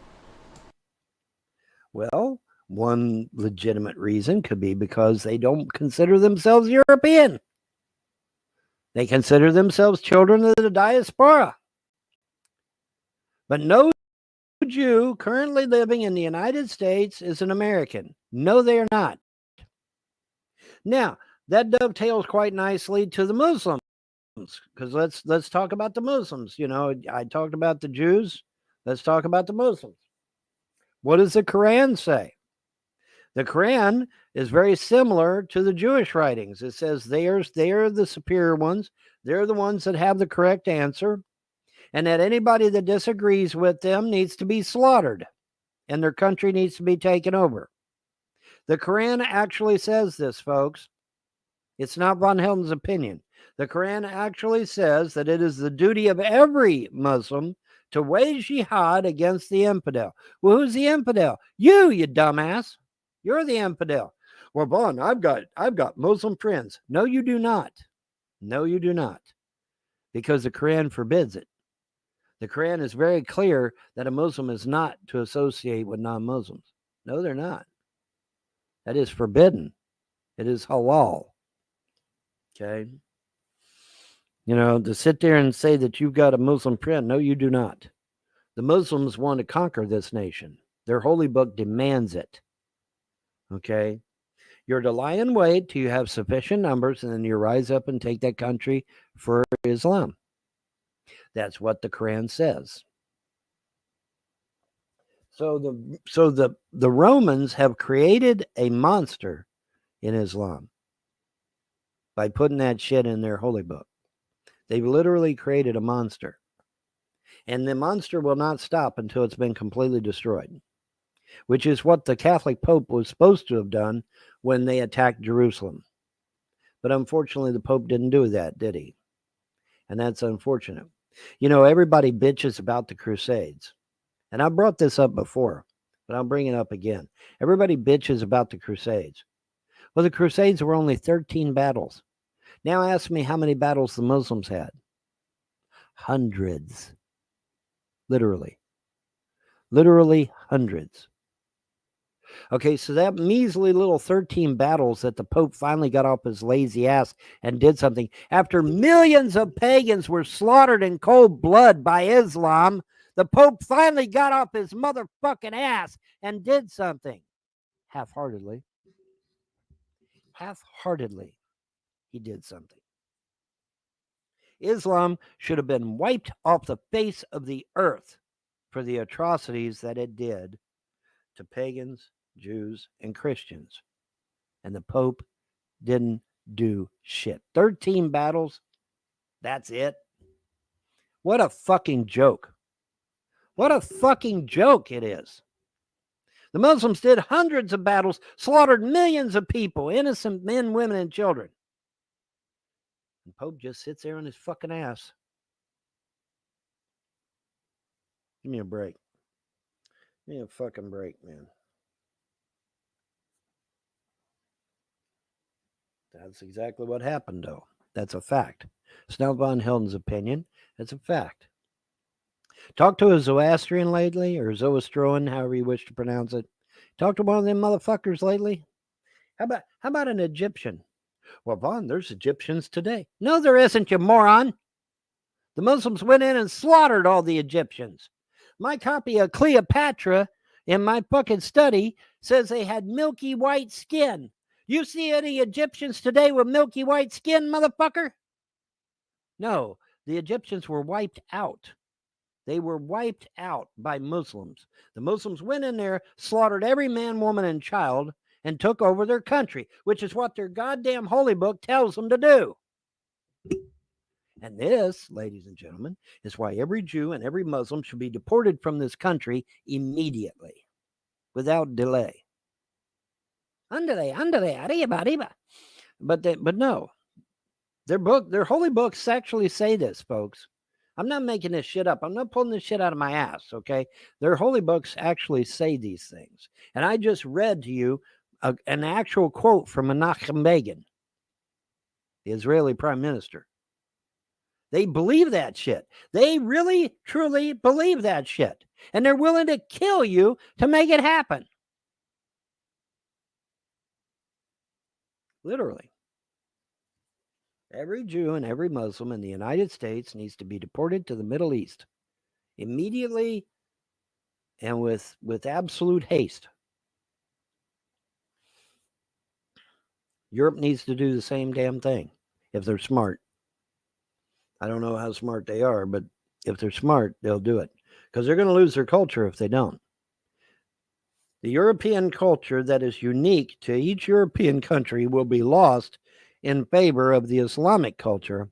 Well, one legitimate reason could be because they don't consider themselves European. They consider themselves children of the diaspora. But no Jew currently living in the United States is an American. No, they are not. Now, that dovetails quite nicely to the Muslims, because let's talk about the Muslims. I talked about the Jews. Let's talk about the Muslims. What does the Quran say? The Quran is very similar to the Jewish writings. It says they are the superior ones. They're the ones that have the correct answer, and that anybody that disagrees with them needs to be slaughtered, and their country needs to be taken over. The Quran actually says this, folks. It's not Von Helden's opinion. The Quran actually says that it is the duty of every Muslim to wage jihad against the infidel. Well, who's the infidel? You dumbass. You're the infidel. Well, Vaughn, I've got Muslim friends. No, you do not. No, you do not. Because the Quran forbids it. The Quran is very clear that a Muslim is not to associate with non-Muslims. No, they're not. That is forbidden. It is halal. Okay? To sit there and say that you've got a Muslim friend, no, you do not. The Muslims want to conquer this nation. Their holy book demands it. Okay? You're to lie in wait till you have sufficient numbers, and then you rise up and take that country for Islam. That's what the Quran says. So the Romans have created a monster in Islam by putting that shit in their holy book. They've literally created a monster. And the monster will not stop until it's been completely destroyed, which is what the Catholic Pope was supposed to have done when they attacked Jerusalem. But unfortunately, the Pope didn't do that, did he? And that's unfortunate. Everybody bitches about the Crusades. And I brought this up before, but I'll bring it up again. Everybody bitches about the Crusades. Well, the Crusades were only 13 battles. Now ask me how many battles the Muslims had. Hundreds. Literally. Literally hundreds. Okay, so that measly little 13 battles that the Pope finally got off his lazy ass and did something after millions of pagans were slaughtered in cold blood by Islam, the Pope finally got off his motherfucking ass and did something. Half-heartedly. Half-heartedly, he did something. Islam should have been wiped off the face of the earth for the atrocities that it did to pagans, Jews, and Christians. And the Pope didn't do shit. 13 battles. That's it. What a fucking joke. What a fucking joke it is. The Muslims did hundreds of battles, slaughtered millions of people, innocent men, women, and children. And Pope just sits there on his fucking ass. Give me a break. Give me a fucking break, man. That's exactly what happened, though. That's a fact. It's not Von Helden's opinion. It's a fact. Talk to a Zoroastrian lately, or Zoroastrian, however you wish to pronounce it. Talk to one of them motherfuckers lately. How about an Egyptian? Well, Vaughn, there's Egyptians today. No, there isn't, you moron. The Muslims went in and slaughtered all the Egyptians. My copy of Cleopatra in my fucking study says they had milky white skin. You see any Egyptians today with milky white skin, motherfucker? No, the Egyptians were wiped out. They were wiped out by Muslims. The Muslims went in there, slaughtered every man, woman, and child, and took over their country, which is what their goddamn holy book tells them to do. And this, ladies and gentlemen, is why every Jew and every Muslim should be deported from this country immediately, without delay. Arriba. But no, their holy books actually say this, folks. I'm not making this shit up. I'm not pulling this shit out of my ass, okay? Their holy books actually say these things. And I just read to you an actual quote from Menachem Begin, the Israeli prime minister. They believe that shit. They really, truly believe that shit. And they're willing to kill you to make it happen. Literally. Every Jew and every Muslim in the United States needs to be deported to the Middle East immediately and with absolute haste. Europe needs to do the same damn thing if they're smart. I don't know how smart they are, but if they're smart, they'll do it because they're going to lose their culture if they don't. The European culture that is unique to each European country will be lost in favor of the Islamic culture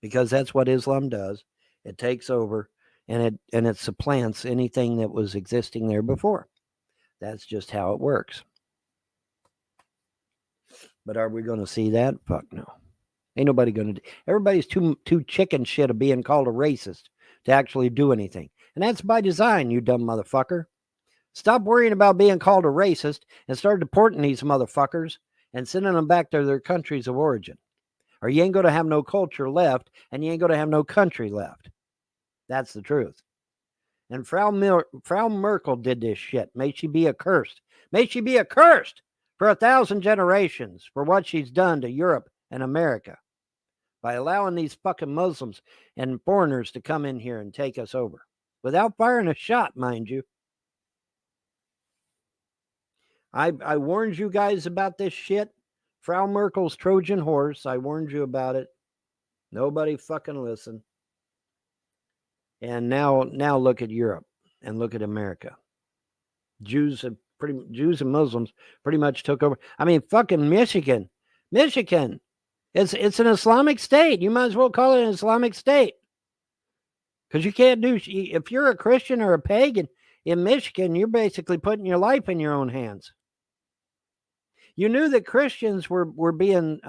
because that's what Islam does. It takes over and it supplants anything that was existing there before. That's just how it works. But are we going to see that? Fuck no. Ain't nobody going to. Everybody's too chicken shit of being called a racist to actually do anything. And that's by design, you dumb motherfucker. Stop worrying about being called a racist and start deporting these motherfuckers and sending them back to their countries of origin. Or you ain't going to have no culture left and you ain't going to have no country left. That's the truth. And Frau Merkel did this shit. May she be accursed. May she be accursed for 1,000 generations for what she's done to Europe and America by allowing these fucking Muslims and foreigners to come in here and take us over without firing a shot, mind you. I warned you guys about this shit. Frau Merkel's Trojan horse. I warned you about it. Nobody fucking listened. And now look at Europe and look at America. Jews and Muslims pretty much took over. I mean, fucking Michigan. It's an Islamic state. You might as well call it an Islamic state. Because you can't do, if you're a Christian or a pagan in Michigan, you're basically putting your life in your own hands. You knew that Christians were being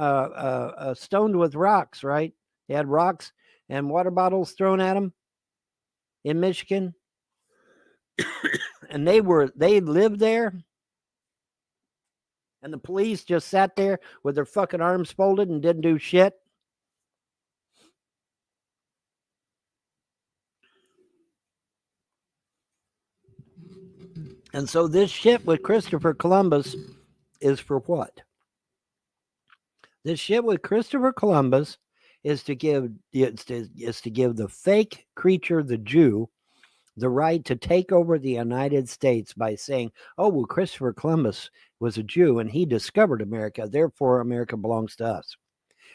stoned with rocks, right? They had rocks and water bottles thrown at them in Michigan. And they lived there. And the police just sat there with their fucking arms folded and didn't do shit. And so this shit with Christopher Columbus is for what? This shit with Christopher Columbus is to give the fake creature, the Jew, the right to take over the United States by saying, oh, well, Christopher Columbus was a Jew and he discovered America. Therefore, America belongs to us.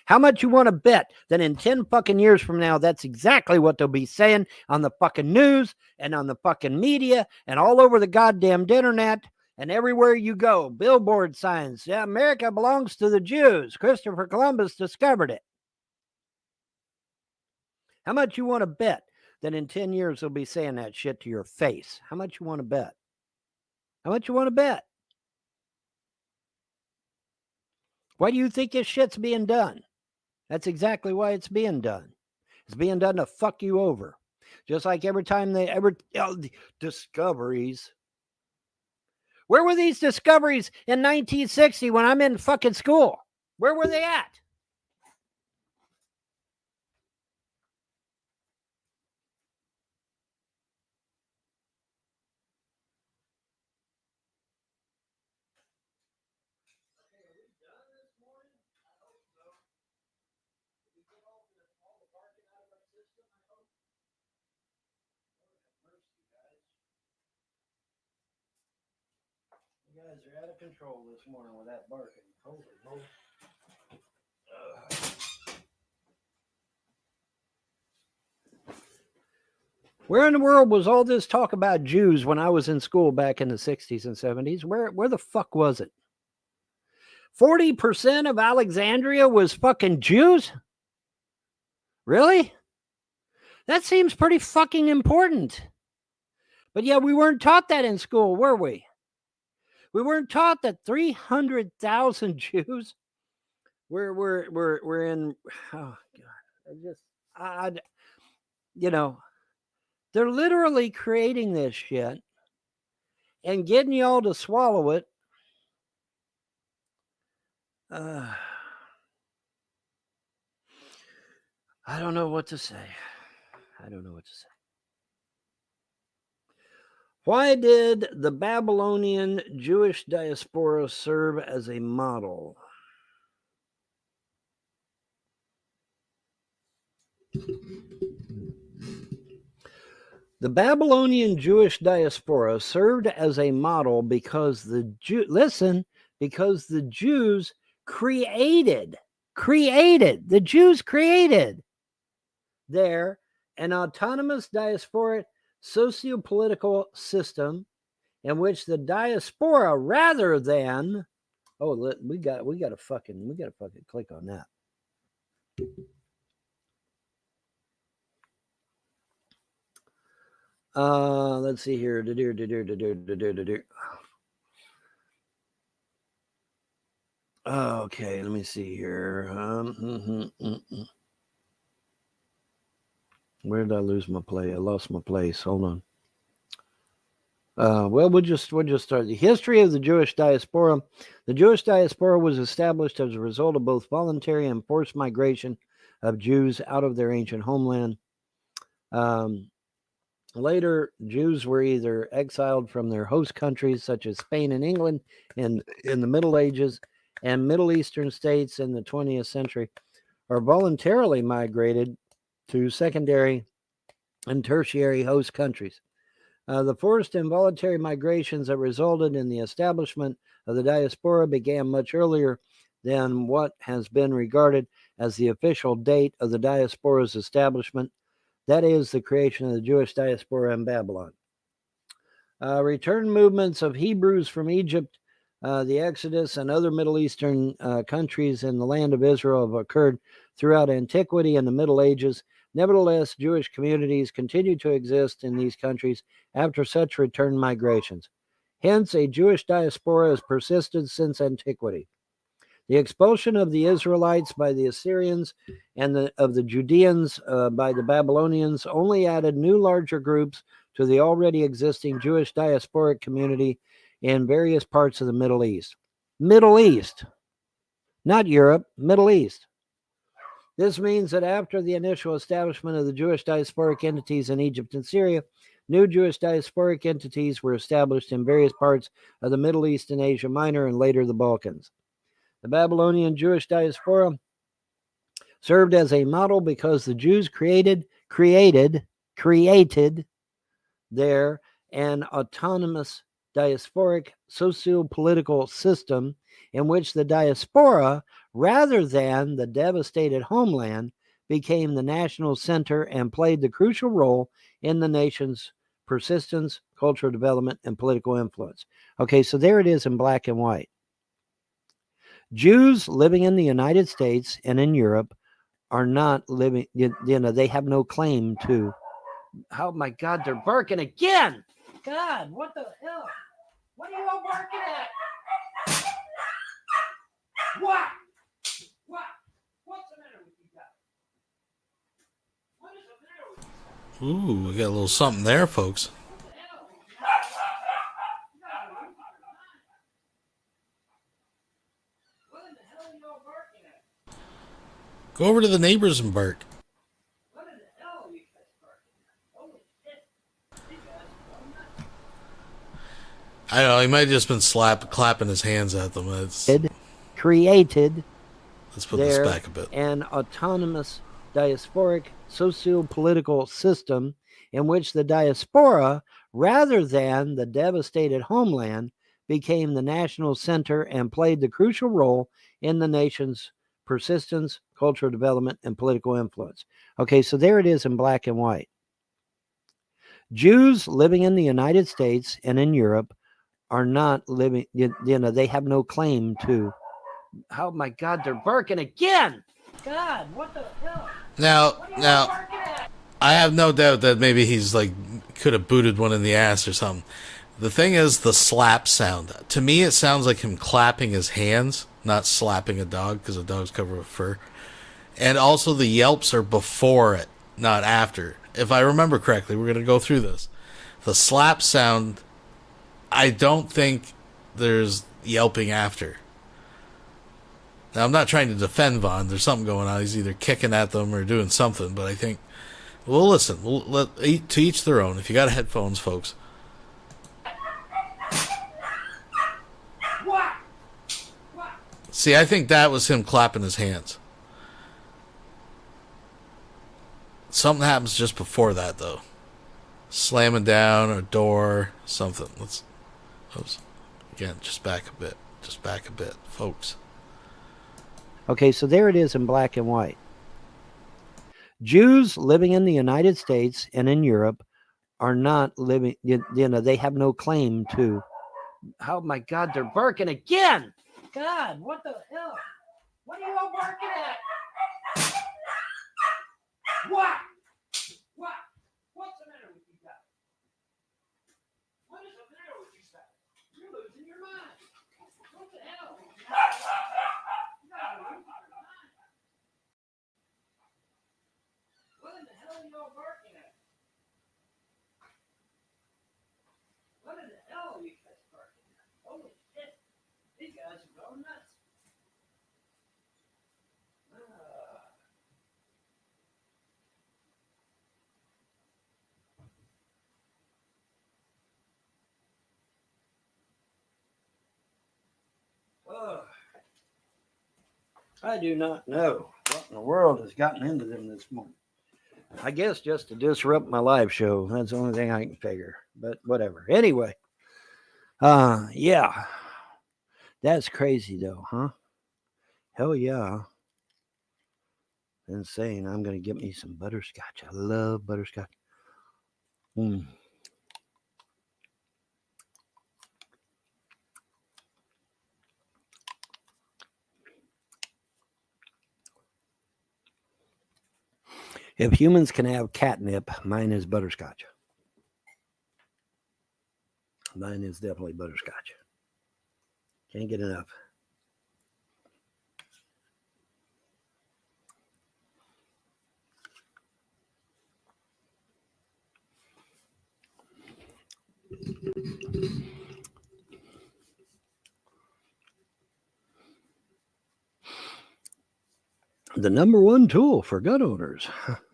How much you want to bet that in 10 fucking years from now, that's exactly what they'll be saying on the fucking news and on the fucking media and all over the goddamn internet and everywhere you go, billboard signs. Yeah, America belongs to the Jews. Christopher Columbus discovered it. How much you want to bet that in 10 years they'll be saying that shit to your face? How much you want to bet? How much you want to bet? Why do you think this shit's being done? That's exactly why it's being done. It's being done to fuck you over. Just like every time discoveries. Where were these discoveries in 1960 when I'm in fucking school? Where were they at? You guys are out of control this morning with that barking. Holy moly. Where in the world was all this talk about Jews when I was in school back in the 60s and 70s? Where the fuck was it? 40% of Alexandria was fucking Jews? Really? That seems pretty fucking important. But yeah, we weren't taught that in school, were we? We weren't taught that 300,000 Jews were in. Oh God! You know, they're literally creating this shit and getting y'all to swallow it. I don't know what to say. Why did the Babylonian Jewish diaspora serve as a model? The Babylonian Jewish diaspora served as a model because the Jews created there an autonomous diasporic socio-political system in which the diaspora, rather than we got to fucking click on that. Let's see here. Okay, let me see here. Where did I lose my place? I lost my place. Hold on. Well, we'll just start. The history of the Jewish diaspora. The Jewish diaspora was established as a result of both voluntary and forced migration of Jews out of their ancient homeland. Later, Jews were either exiled from their host countries, such as Spain and England in the Middle Ages, and Middle Eastern states in the 20th century, or voluntarily migrated to secondary and tertiary host countries. The forced and voluntary migrations that resulted in the establishment of the diaspora began much earlier than what has been regarded as the official date of the diaspora's establishment. That is the creation of the Jewish diaspora in Babylon. Return movements of Hebrews from Egypt, the Exodus, and other Middle Eastern countries in the land of Israel have occurred throughout antiquity and the Middle Ages. Nevertheless, Jewish communities continue to exist in these countries after such return migrations. Hence, a Jewish diaspora has persisted since antiquity. The expulsion of the Israelites by the Assyrians and of the Judeans by the Babylonians only added new larger groups to the already existing Jewish diasporic community in various parts of the Middle East. Middle East, not Europe, Middle East. This means that after the initial establishment of the Jewish diasporic entities in Egypt and Syria, new Jewish diasporic entities were established in various parts of the Middle East and Asia Minor and later the Balkans. The Babylonian Jewish diaspora served as a model because the Jews created there an autonomous diasporic socio-political system in which the diaspora, rather than the devastated homeland, became the national center and played the crucial role in the nation's persistence, cultural development, and political influence. Okay, so there it is in black and white. Jews living in the United States and in Europe are not living, they have no claim to. Oh my God, they're barking again. God, what the hell? What are you all barking at? What? What's the matter with you guys? What is the matter with you? Ooh, we got a little something there, folks. What in the hell are you all barking at? Go over to the neighbors and bark. What in the hell are you guys barking at? Holy shit. You guys are nuts. I don't know, he might have just been clapping his hands at them. Created. Let's put this back a bit. An autonomous diasporic socio-political system in which the diaspora, rather than the devastated homeland, became the national center and played the crucial role in the nation's persistence, cultural development, and political influence. Okay, so there it is in black and white. Jews living in the United States and in Europe are not living, they have no claim to. Oh my God, they're barking again. God, what the hell? Now, I have no doubt that maybe he's like, could have booted one in the ass or something. The thing is the slap sound. To me, it sounds like him clapping his hands, not slapping a dog, because a dog's covered with fur. And also the yelps are before it, not after. If I remember correctly, we're going to go through this. The slap sound, I don't think there's yelping after. Now, I'm not trying to defend Vaughn. There's something going on. He's either kicking at them or doing something, but I think we'll listen. We'll let to each their own. If you got headphones, folks. See, I think that was him clapping his hands. Something happens just before that, though. Slamming down a door, something. Oops. Again, just back a bit. Just back a bit, folks. Okay, so there it is in black and white. Jews living in the United States and in Europe are not living, they have no claim to. Oh my God, they're barking again. God, what the hell? What are you all barking at? What? What? What's the matter with you guys? What is the matter with you guys? You're losing your mind. What the hell? What in the hell are you all barking at? What in the hell are you guys barking at? Holy shit. These guys are going nuts. I do not know what in the world has gotten into them this morning. I guess just to disrupt my live show. That's the only thing I can figure. But whatever. Anyway. Yeah. That's crazy though, huh? Hell yeah. Insane. I'm going to get me some butterscotch. I love butterscotch. If humans can have catnip, mine is butterscotch. Mine is definitely butterscotch. Can't get enough. The number one tool for gun owners.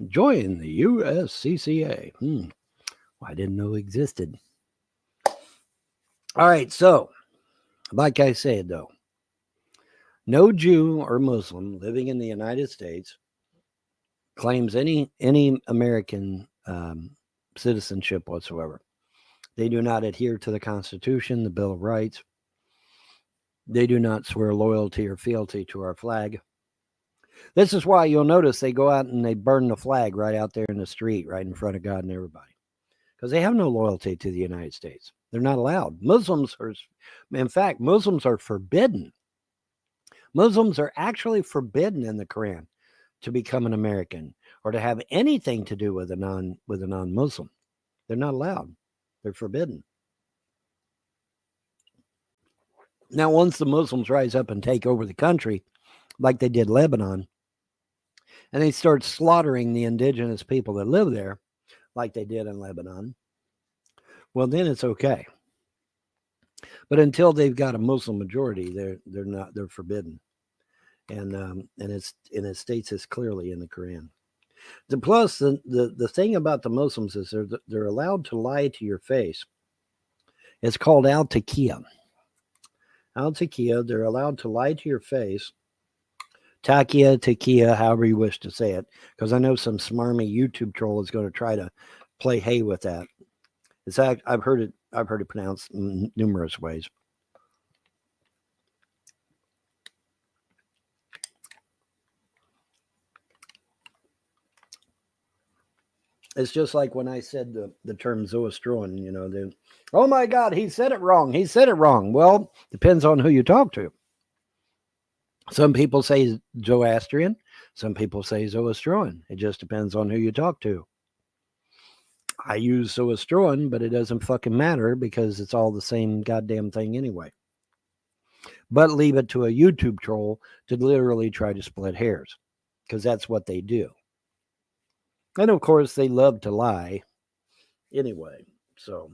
Join the USCCA. Well, I didn't know existed. All right, so like I said, though, no Jew or Muslim living in the United States claims any American citizenship whatsoever. They do not adhere to the Constitution, the Bill of Rights. They do not swear loyalty or fealty to our flag. This is why you'll notice they go out and they burn the flag right out there in the street, right in front of God and everybody. Because they have no loyalty to the United States. They're not allowed. Muslims are forbidden. Muslims are actually forbidden in the Quran to become an American or to have anything to do with a non-Muslim. They're not allowed. They're forbidden. Now, once the Muslims rise up and take over the country, like they did Lebanon, and they start slaughtering the indigenous people that live there, like they did in Lebanon, well, then it's okay. But until they've got a Muslim majority, they're forbidden, and it states this clearly in the Quran. Plus, the thing about the Muslims is they're allowed to lie to your face. It's called al-taqiyya. Al-taqiyya, they're allowed to lie to your face. Taqiyya, however you wish to say it, because I know some smarmy YouTube troll is going to try to play hay with that. I've heard it pronounced in numerous ways. It's just like when I said the term Zoroastrian, you know, oh my God, he said it wrong. He said it wrong. Well, depends on who you talk to. Some people say Zoroastrian. Some people say Zoroastrian. It just depends on who you talk to. I use Zoroastrian, but it doesn't fucking matter because it's all the same goddamn thing anyway. But leave it to a YouTube troll to literally try to split hairs, because that's what they do. And of course, they love to lie anyway. So,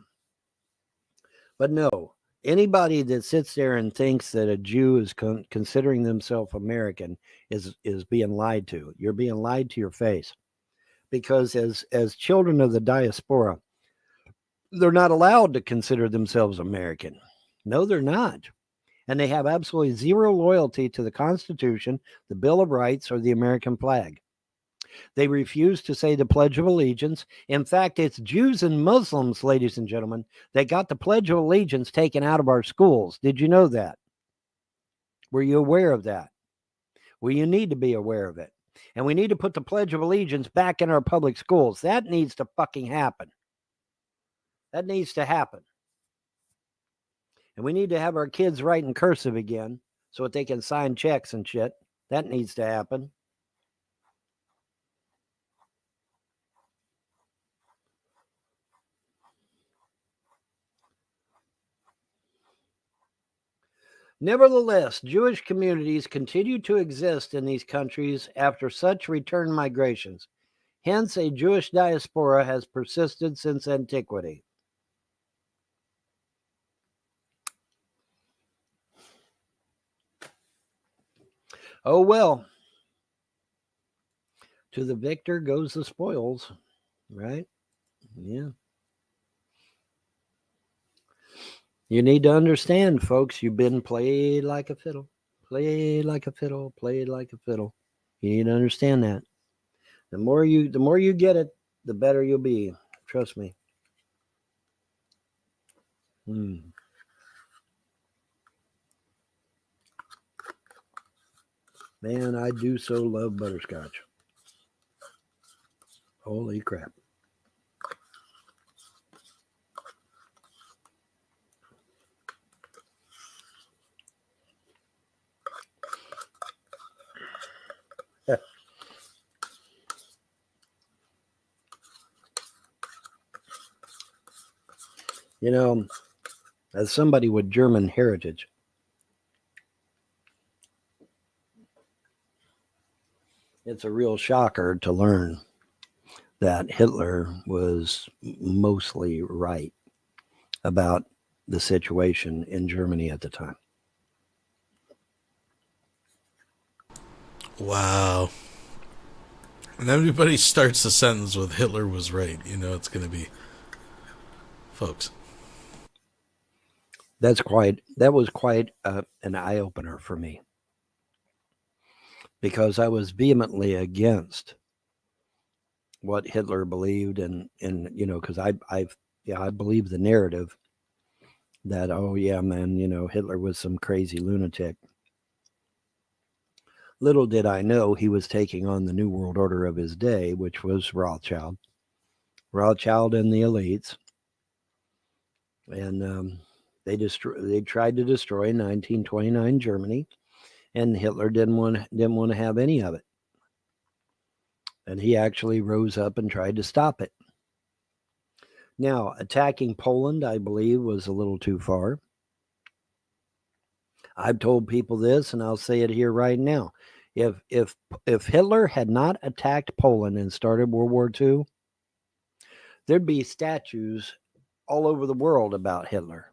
but no, anybody that sits there and thinks that a Jew is considering themselves American is being lied to. You're being lied to your face, because as children of the diaspora, they're not allowed to consider themselves American. No, they're not. And they have absolutely zero loyalty to the Constitution, the Bill of Rights, or the American flag. They refuse to say the Pledge of Allegiance. In fact, it's Jews and Muslims, ladies and gentlemen, that got the Pledge of Allegiance taken out of our schools. Did you know that? Were you aware of that? Well, you need to be aware of it. And we need to put the Pledge of Allegiance back in our public schools. That needs to fucking happen. That needs to happen. And we need to have our kids write in cursive again so that they can sign checks and shit. That needs to happen. Nevertheless, Jewish communities continue to exist in these countries after such return migrations. Hence, a Jewish diaspora has persisted since antiquity. Oh well, to the victor goes the spoils, right? Yeah. You need to understand, folks, you've been played like a fiddle, played like a fiddle, played like a fiddle. You need to understand that. The more you get it, the better you'll be. Trust me. Man, I do so love butterscotch. Holy crap. You know, as somebody with German heritage, it's a real shocker to learn that Hitler was mostly right about the situation in Germany at the time. Wow. And everybody starts the sentence with Hitler was right. You know, it's going to be, folks. That was quite an eye-opener for me, because I was vehemently against what Hitler believed, and you know, because I believe the narrative that, oh yeah, man, you know, Hitler was some crazy lunatic. Little did I know he was taking on the New World Order of his day, which was Rothschild and the elites, and they tried to destroy 1929 Germany, and Hitler didn't want to have any of it. And he actually rose up and tried to stop it. Now, attacking Poland, I believe, was a little too far. I've told people this, and I'll say it here right now. If Hitler had not attacked Poland and started World War II, there'd be statues all over the world about Hitler.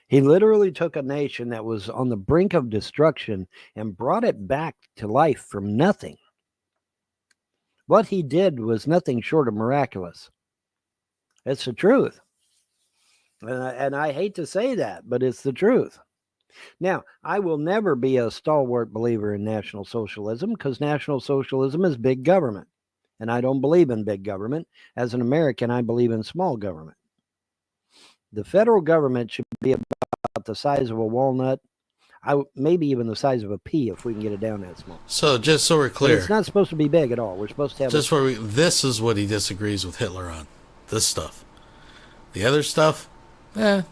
He literally took a nation that was on the brink of destruction and brought it back to life from nothing. What he did was nothing short of miraculous. It's the truth. And I hate to say that, but it's the truth. Now, I will never be a stalwart believer in National Socialism, because National Socialism is big government. And I don't believe in big government. As an American, I believe in small government. The federal government should be about the size of a walnut. maybe even the size of a pea if we can get it down that small. So just so we're But clear, it's not supposed to be big at all. We're supposed to have this is what he disagrees with Hitler on. This stuff. The other stuff, yeah.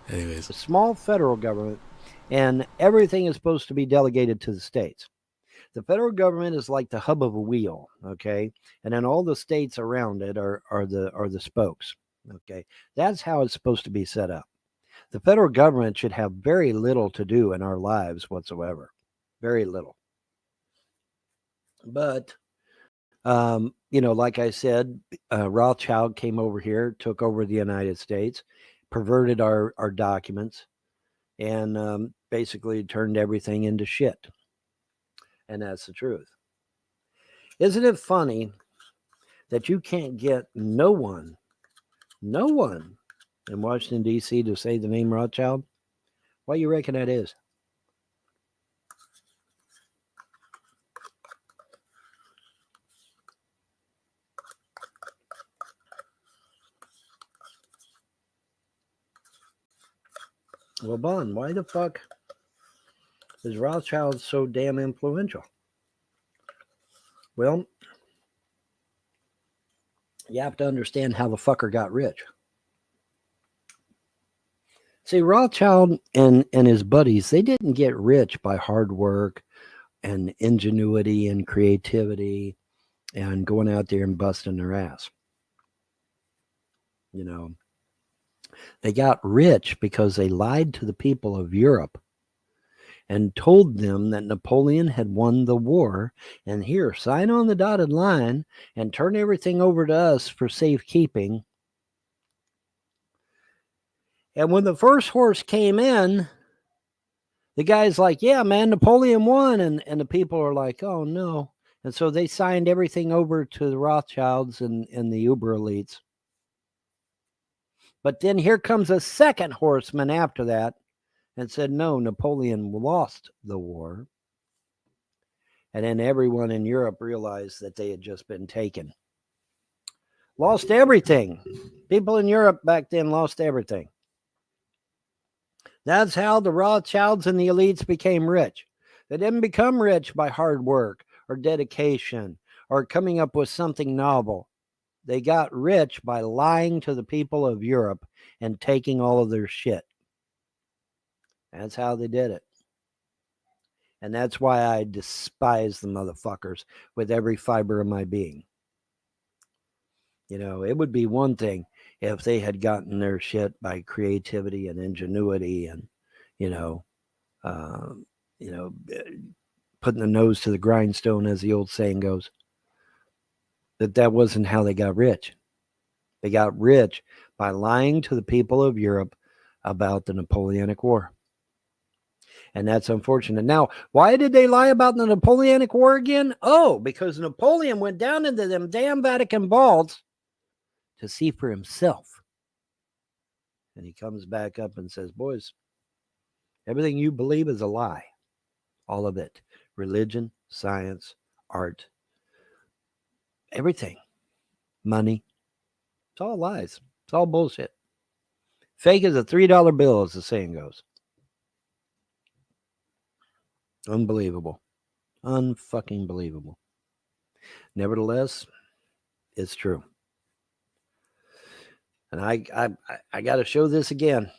Anyways, a small federal government, and everything is supposed to be delegated to the states. The federal government is like the hub of a wheel, okay, and then all the states around it are the spokes, okay. That's how it's supposed to be set up. The federal government should have very little to do in our lives whatsoever, very little. But like I said, Rothschild came over here, took over the United States, perverted our documents, and basically turned everything into shit. And that's the truth. Isn't it funny that you can't get no one in Washington, D.C. to say the name Rothschild? Why you reckon that is? Well, Bon, why the fuck is Rothschild so damn influential? Well, you have to understand how the fucker got rich. See, Rothschild and his buddies, they didn't get rich by hard work and ingenuity and creativity and going out there and busting their ass. They got rich because they lied to the people of Europe and told them that Napoleon had won the war, and here, sign on the dotted line and turn everything over to us for safekeeping. And when the first horse came in, the guy's like, yeah, man, Napoleon won. And the people are like, oh, no. And so they signed everything over to the Rothschilds and the uber elites. But then here comes a second horseman after that and said, no, Napoleon lost the war. And then everyone in Europe realized that they had just been taken. Lost everything. People in Europe back then lost everything. That's how the Rothschilds and the elites became rich. They didn't become rich by hard work or dedication or coming up with something novel. They got rich by lying to the people of Europe and taking all of their shit. That's how they did it. And that's why I despise the motherfuckers with every fiber of my being. It would be one thing if they had gotten their shit by creativity and ingenuity and, putting the nose to the grindstone, as the old saying goes. But that wasn't how they got rich. They got rich by lying to the people of Europe about the Napoleonic War. And that's unfortunate. Now, why did they lie about the Napoleonic War again? Oh, because Napoleon went down into them damn Vatican vaults to see for himself. And he comes back up and says, boys, everything you believe is a lie. All of it. Religion, science, art, everything. Money. It's all lies. It's all bullshit. Fake as a $3 bill, as the saying goes. Unbelievable. Unfucking believable. Nevertheless, it's true. And I got to show this again.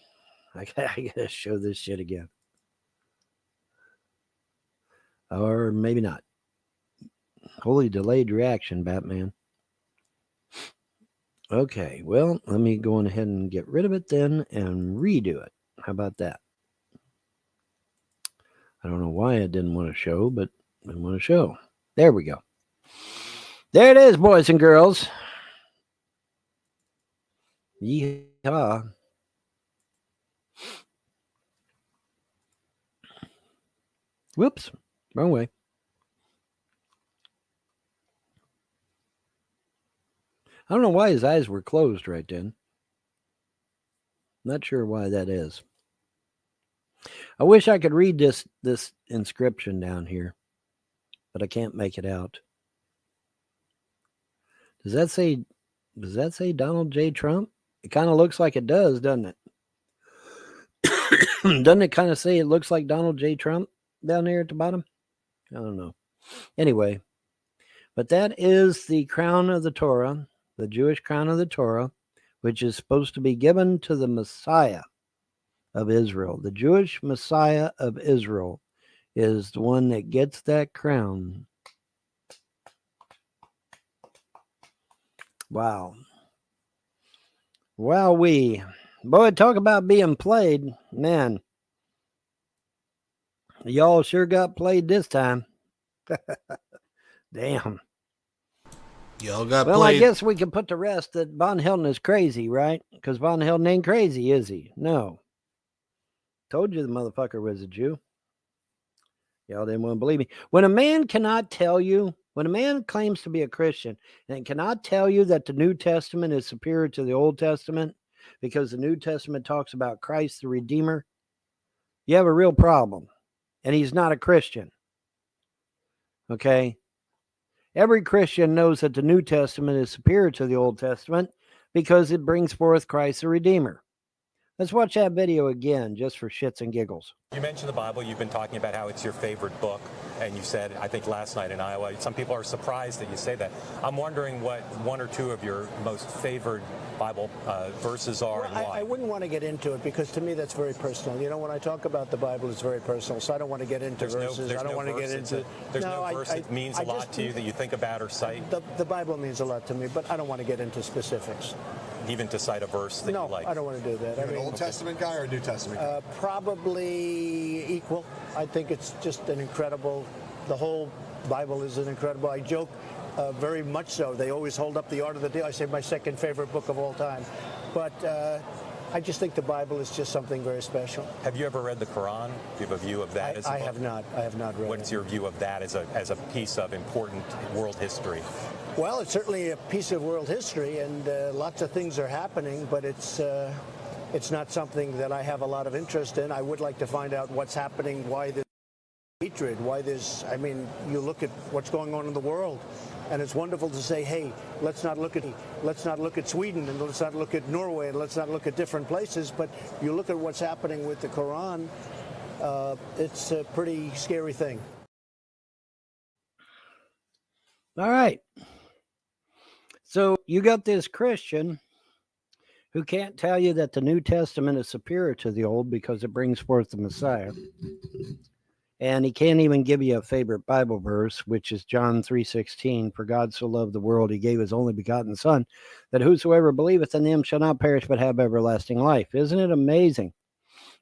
I got to show this shit again. Or maybe not. Holy delayed reaction, Batman. Okay, well, let me go on ahead and get rid of it then and redo it. How about that? I don't know why I didn't want to show, but I want to show. There we go. There it is, boys and girls. Yeehaw. Whoops, wrong way. I don't know why his eyes were closed right then. Not sure why that is. I wish I could read this inscription down here, but I can't make it out. Does that say Donald J. Trump? It kind of looks like it does, doesn't it? Doesn't it kind of say it looks like Donald J. Trump down there at the bottom? I don't know. Anyway, but that is the crown of the Torah, the Jewish crown of the Torah, which is supposed to be given to the Messiah of Israel. The Jewish Messiah of Israel is the one that gets that crown. Wow. Wowee. Boy, talk about being played. Man, y'all sure got played this time. Damn. Y'all got well, played. I guess we can put to rest that Von Helden is crazy, right? Because Von Helden ain't crazy, is he? No. Told you the motherfucker was a Jew. Y'all didn't want to believe me. When a man cannot tell you, when a man claims to be a Christian and cannot tell you that the New Testament is superior to the Old Testament because the New Testament talks about Christ the Redeemer, you have a real problem. And he's not a Christian. Okay? Every Christian knows that the New Testament is superior to the Old Testament because it brings forth Christ the Redeemer. Let's watch that video again, just for shits and giggles. You mentioned the Bible. You've been talking about how it's your favorite book. And you said, I think last night in Iowa, some people are surprised that you say that. I'm wondering what one or two of your most favored Bible verses are and why. I wouldn't want to get into it because to me that's very personal. You know, when I talk about the Bible, it's very personal. So I don't want to get into verses. I don't want to get into... There's no verse that means a lot to you that you think about or cite? The Bible means a lot to me, but I don't want to get into specifics. Even to cite a verse that you like? No, I don't want to do that. You're an Old Testament guy or a New Testament guy? Probably equal. I think it's just an incredible, the whole Bible is an incredible, I joke very much so. They always hold up the Art of the Deal. I say my second favorite book of all time. But I just think the Bible is just something very special. Have you ever read the Quran? Do you have a view of that as a book? I have not. I have not read it. What's your view of that as a piece of important world history? Well, it's certainly a piece of world history, and lots of things are happening, but it's not something that I have a lot of interest in. I would like to find out what's happening, why there's hatred, why there's, I mean, you look at what's going on in the world, and it's wonderful to say, hey, let's not look at Sweden, and let's not look at Norway, and let's not look at different places, but you look at what's happening with the Quran, it's a pretty scary thing. All right. So you got this Christian who can't tell you that the New Testament is superior to the Old because it brings forth the Messiah. And he can't even give you a favorite Bible verse, which is John 3:16. For God so loved the world, he gave his only begotten Son, that whosoever believeth in him shall not perish but have everlasting life. Isn't it amazing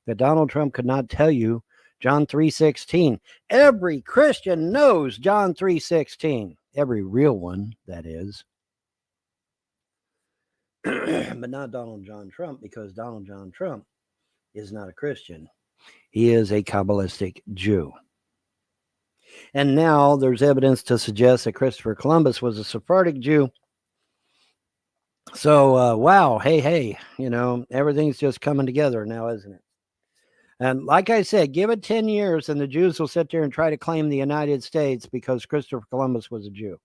that Donald Trump could not tell you John 3:16? Every Christian knows John 3:16. Every real one, that is. But not Donald John Trump, because Donald John Trump is not a Christian. He is a Kabbalistic Jew. And now there's evidence to suggest that Christopher Columbus was a Sephardic Jew. So, wow, hey, you know, everything's just coming together now, isn't it? And like I said, give it 10 years and the Jews will sit there and try to claim the United States because Christopher Columbus was a Jew.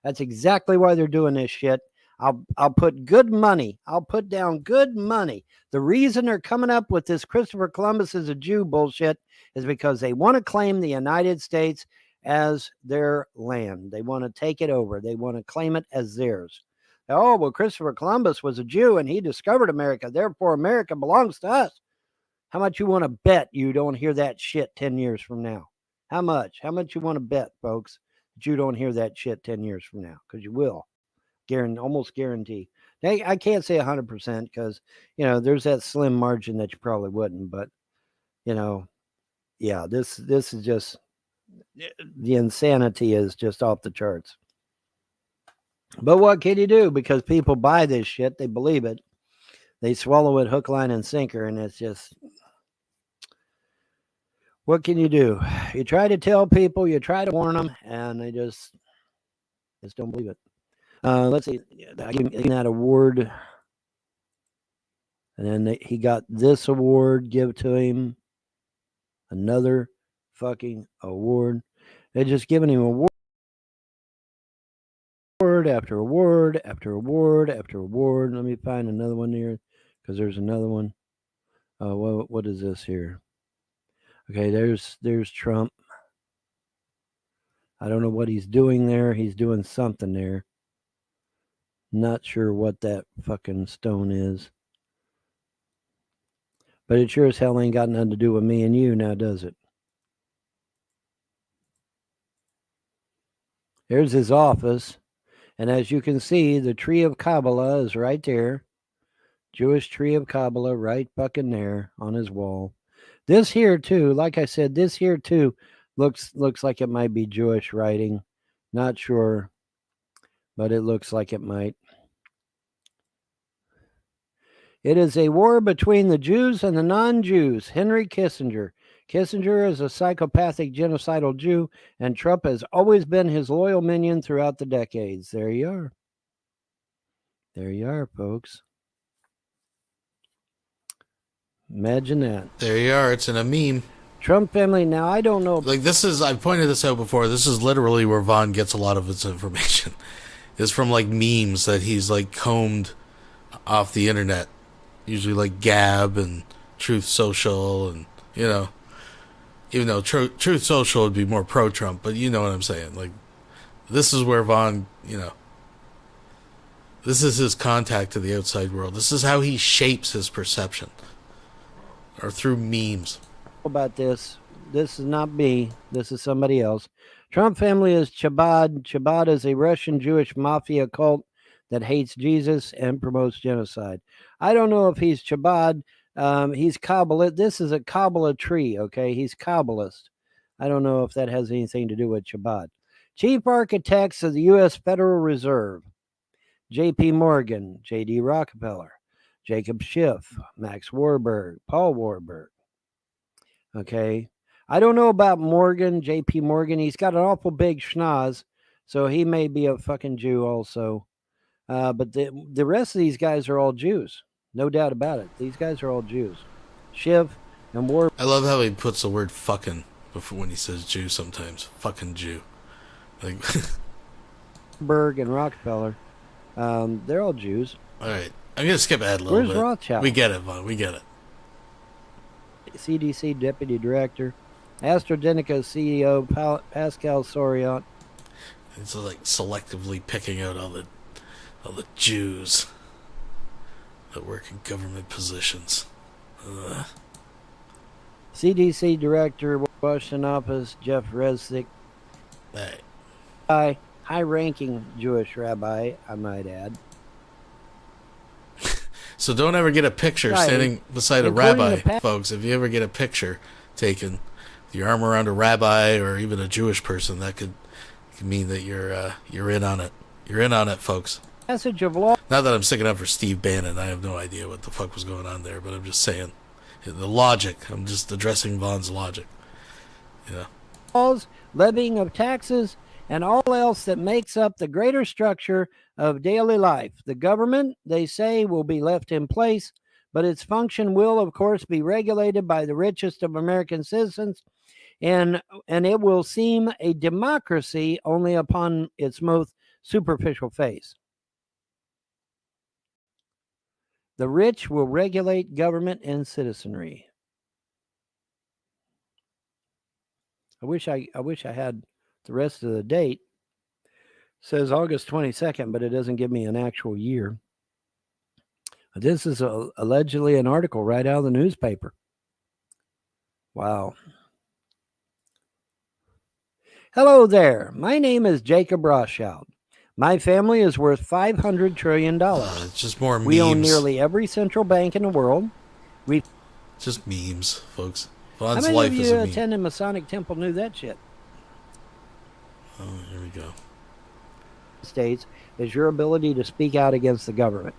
That's exactly why they're doing this shit. I'll put good money. I'll put down good money. The reason they're coming up with this Christopher Columbus is a Jew bullshit is because they want to claim the United States as their land. They want to take it over. They want to claim it as theirs. Oh, well, Christopher Columbus was a Jew and he discovered America. Therefore, America belongs to us. How much you want to bet you don't hear that shit 10 years from now? How much? How much you want to bet, folks, that you don't hear that shit 10 years from now? Because you will. Almost guarantee. Now, I can't say 100% because, you know, there's that slim margin that you probably wouldn't. But, you know, yeah, this is just, the insanity is just off the charts. But what can you do? Because people buy this shit. They believe it. They swallow it hook, line, and sinker. And it's just, what can you do? You try to tell people, you try to warn them, and they just don't believe it. Let's see. I gave him that award. And then he got this award give to him. Another fucking award. They're just giving him award after award after award after award. Let me find another one here because there's another one. What is this here? Okay, there's Trump. I don't know what he's doing there. He's doing something there. Not sure what that fucking stone is. But it sure as hell ain't got nothing to do with me and you now, does it? There's his office. And as you can see, the tree of Kabbalah is right there. Jewish tree of Kabbalah right fucking there on his wall. This here too, like I said, this here too looks like it might be Jewish writing. Not sure, but it looks like it might. It is a war between the Jews and the non-Jews. Henry Kissinger. Kissinger is a psychopathic genocidal Jew, and Trump has always been his loyal minion throughout the decades. There you are. There you are, folks. Imagine that. There you are. It's in a meme. Trump family. Now, I don't know. Like, this is, I've pointed this out before. This is literally where Vaughn gets a lot of his information. It's from, like, memes that he's, like, combed off the internet. Usually, like, Gab and Truth Social and, you know. Even though Truth Social would be more pro-Trump, but you know what I'm saying. Like, this is where Vaughn, you know. This is his contact to the outside world. This is how he shapes his perception. Or through memes. About this. This is not me. This is somebody else. Trump family is Chabad. Chabad is a Russian Jewish mafia cult that hates Jesus and promotes genocide. I don't know if he's Chabad. He's Kabbalist. This is a Kabbalah tree, okay? He's Kabbalist. I don't know if that has anything to do with Chabad. Chief architects of the U.S. Federal Reserve. J.P. Morgan, J.D. Rockefeller, Jacob Schiff, Max Warburg, Paul Warburg. Okay. I don't know about Morgan, J.P. Morgan. He's got an awful big schnoz, so he may be a fucking Jew also. But the rest of these guys are all Jews. No doubt about it. These guys are all Jews. Schiff and Warburg. I love how he puts the word fucking before when he says Jew sometimes. Fucking Jew. Like Berg and Rockefeller. They're all Jews. All right. I'm going to skip ahead a little bit. Where's Rothschild? We get it, Vaughn. We get it. CDC Deputy Director. AstraZeneca CEO Pascal Soriot. It's like selectively picking out all the Jews that work in government positions. CDC Director, Washington Office, Jeff Resnick. Hey. High-ranking Jewish rabbi, I might add. So don't ever get a picture standing beside a rabbi, folks. If you ever get a picture taken, with your arm around a rabbi or even a Jewish person, that could mean that you're in on it. You're in on it, folks. Message of law. Not that I'm sticking up for Steve Bannon. I have no idea what the fuck was going on there, but I'm just saying the logic. I'm just addressing Vaughn's logic. You know. Laws, levying of taxes, and all else that makes up the greater structure of daily life. The government, they say, will be left in place, but its function will, of course, be regulated by the richest of American citizens, and it will seem a democracy only upon its most superficial face. The rich will regulate government and citizenry. I wish I had the rest of the date. It says August 22nd, but it doesn't give me an actual year. This is allegedly an article right out of the newspaper. Wow. Hello there. My name is Jacob Rothschild. My family is worth $500 trillion. It's just more memes. We own nearly every central bank in the world. Just memes, folks. How Vaughn's many life of is you a meme. attended Masonic Temple knew that shit? Oh, here we go. States is your ability to speak out against the government,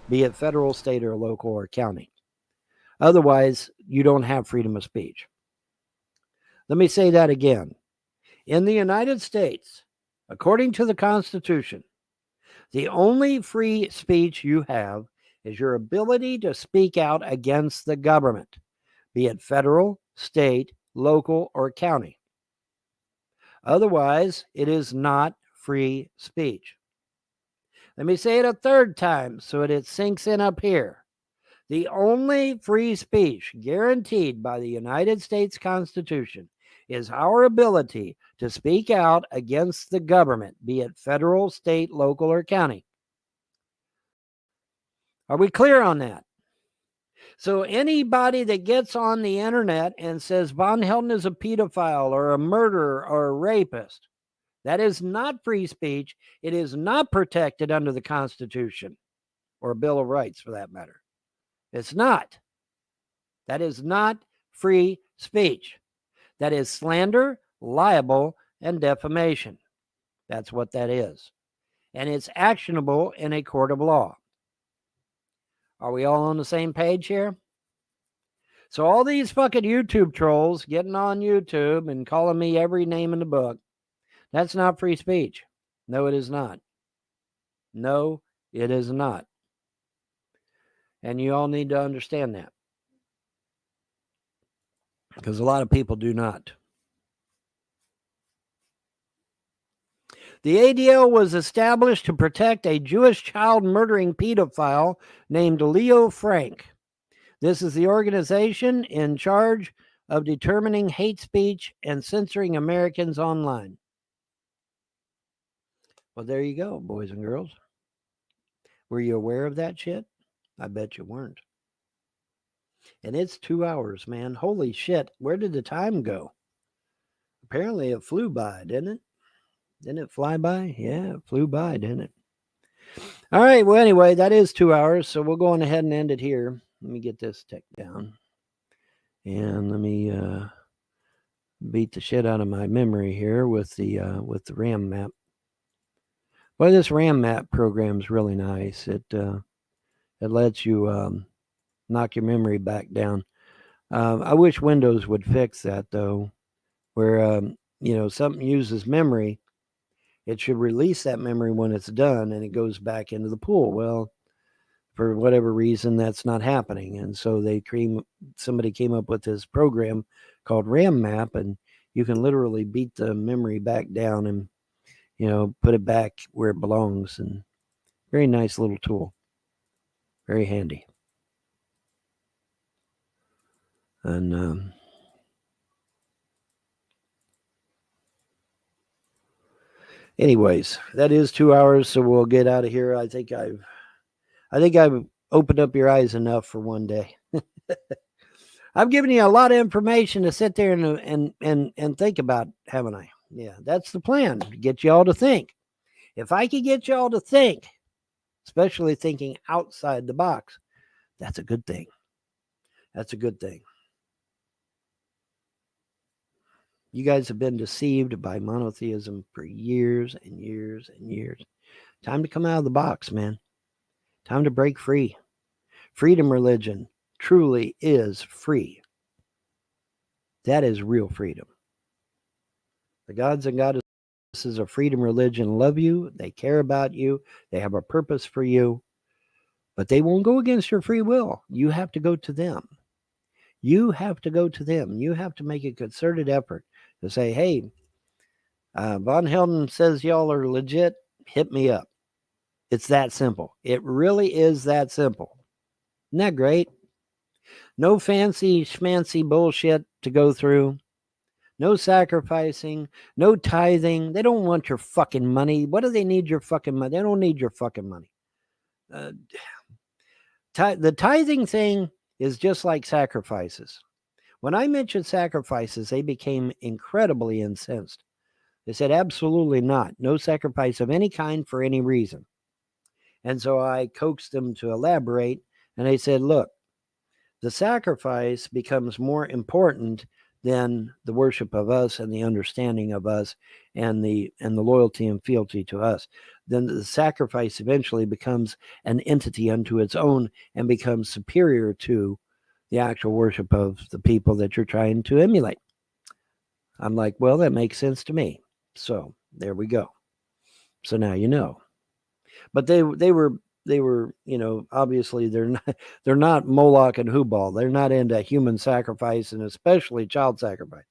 be it federal, state, or local, or county. Otherwise, you don't have freedom of speech. Let me say that again. In the United States, according to the Constitution, the only free speech you have is your ability to speak out against the government, be it federal, state, local, or county. Otherwise, it is not free speech. Let me say it a third time so that it sinks in up here. The only free speech guaranteed by the United States Constitution is our ability to speak out against the government, be it federal, state, local, or county. Are we clear on that? So anybody that gets on the internet and says Von Helden is a pedophile or a murderer or a rapist, that is not free speech. It is not protected under the Constitution or Bill of Rights, for that matter. It's not. That is not free speech. That is slander, libel, and defamation. That's what that is. And it's actionable in a court of law. Are we all on the same page here? So all these fucking YouTube trolls getting on YouTube and calling me every name in the book, that's not free speech. No, it is not. No, it is not. And you all need to understand that. Because a lot of people do not. The ADL was established to protect a Jewish child murdering pedophile named Leo Frank. This is the organization in charge of determining hate speech and censoring Americans online. Well, there you go, boys and girls. Were you aware of that shit? I bet you weren't. And it's 2 hours, man. Holy shit. Where did the time go? Apparently it flew by, didn't it? Didn't it fly by? Yeah, it flew by, didn't it? All right. Well, anyway, that is 2 hours. So we'll go on ahead and end it here. Let me get this tech down. And let me beat the shit out of my memory here with the RAM map. Well, this RAM map program is really nice. It lets you knock your memory back down. I wish Windows would fix that, though, where something uses memory, it should release that memory when it's done and it goes back into the pool. Well, for whatever reason, that's not happening, and so somebody came up with this program called RAM map, and you can literally beat the memory back down and put it back where it belongs. And very nice little tool, very handy. And anyways, that is 2 hours, so we'll get out of here. I think I've opened up your eyes enough for one day. I've given you a lot of information to sit there and think about, haven't I? Yeah, that's the plan, to get you all to think. If I could get you all to think, especially thinking outside the box, that's a good thing. That's a good thing. You guys have been deceived by monotheism for years and years and years. Time to come out of the box, man. Time to break free. Freedom religion truly is free. That is real freedom. The gods and goddesses of freedom religion love you. They care about you. They have a purpose for you. But they won't go against your free will. You have to go to them. You have to go to them. You have to make a concerted effort to say, hey, Von Helden says y'all are legit. Hit me up. It's that simple. It really is that simple. Isn't that great? No fancy schmancy bullshit to go through. No sacrificing. No tithing. They don't want your fucking money. What do they need your fucking money? They don't need your fucking money. The tithing thing is just like sacrifices. When I mentioned sacrifices, they became incredibly incensed. They said, absolutely not. No sacrifice of any kind for any reason. And so I coaxed them to elaborate, and they said, look, the sacrifice becomes more important than the worship of us and the understanding of us and the loyalty and fealty to us. Then the sacrifice eventually becomes an entity unto its own and becomes superior to the actual worship of the people that you're trying to emulate. I'm like, well, that makes sense to me. So there we go. So now you know. But they were, obviously they're not Moloch and Hubal. They're not into human sacrifice and especially child sacrifice.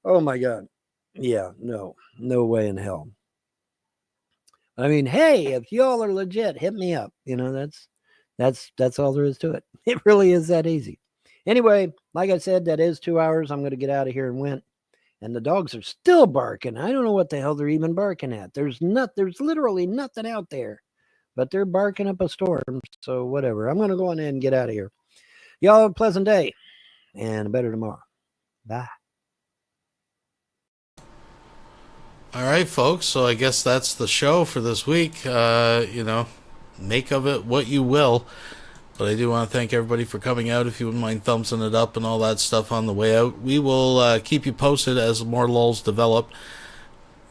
Oh my God. Yeah, no way in hell. I mean, hey, if y'all are legit, hit me up. That's That's all there is to it. It really is that easy. Anyway, like I said, that is 2 hours. I'm going to get out of here and went. And the dogs are still barking. I don't know what the hell they're even barking at. There's literally nothing out there. But they're barking up a storm. So whatever. I'm going to go on in and get out of here. Y'all have a pleasant day. And a better tomorrow. Bye. All right, folks. So I guess that's the show for this week. Make of it what you will. But I do want to thank everybody for coming out. If you wouldn't mind thumbsing it up and all that stuff on the way out. We will keep you posted as more lulls develop.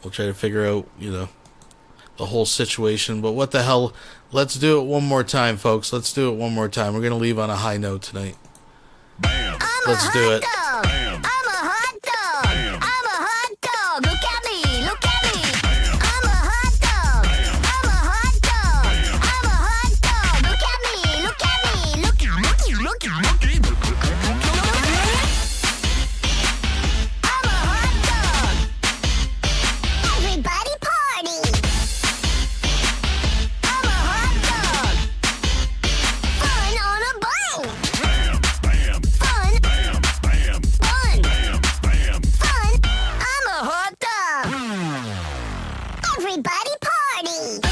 We'll try to figure out, the whole situation. But what the hell? Let's do it one more time, folks. Let's do it one more time. We're going to leave on a high note tonight. Bam. Let's do it. Bam. I'm a hot dog. Bam. I'm a hot dog. Look at me. Look at me. Bam. I'm a hot dog. Bam. I'm a hot dog. Bam. I'm a hot dog. Look at me. Look at me. Look at me. Look at me. I'm a hot dog. Everybody party. I'm a hot dog. Fun on a bike. Bam. Fun. Bam. Bam. Fun. Bam. Bam. Fun. I'm a hot dog. Everybody party.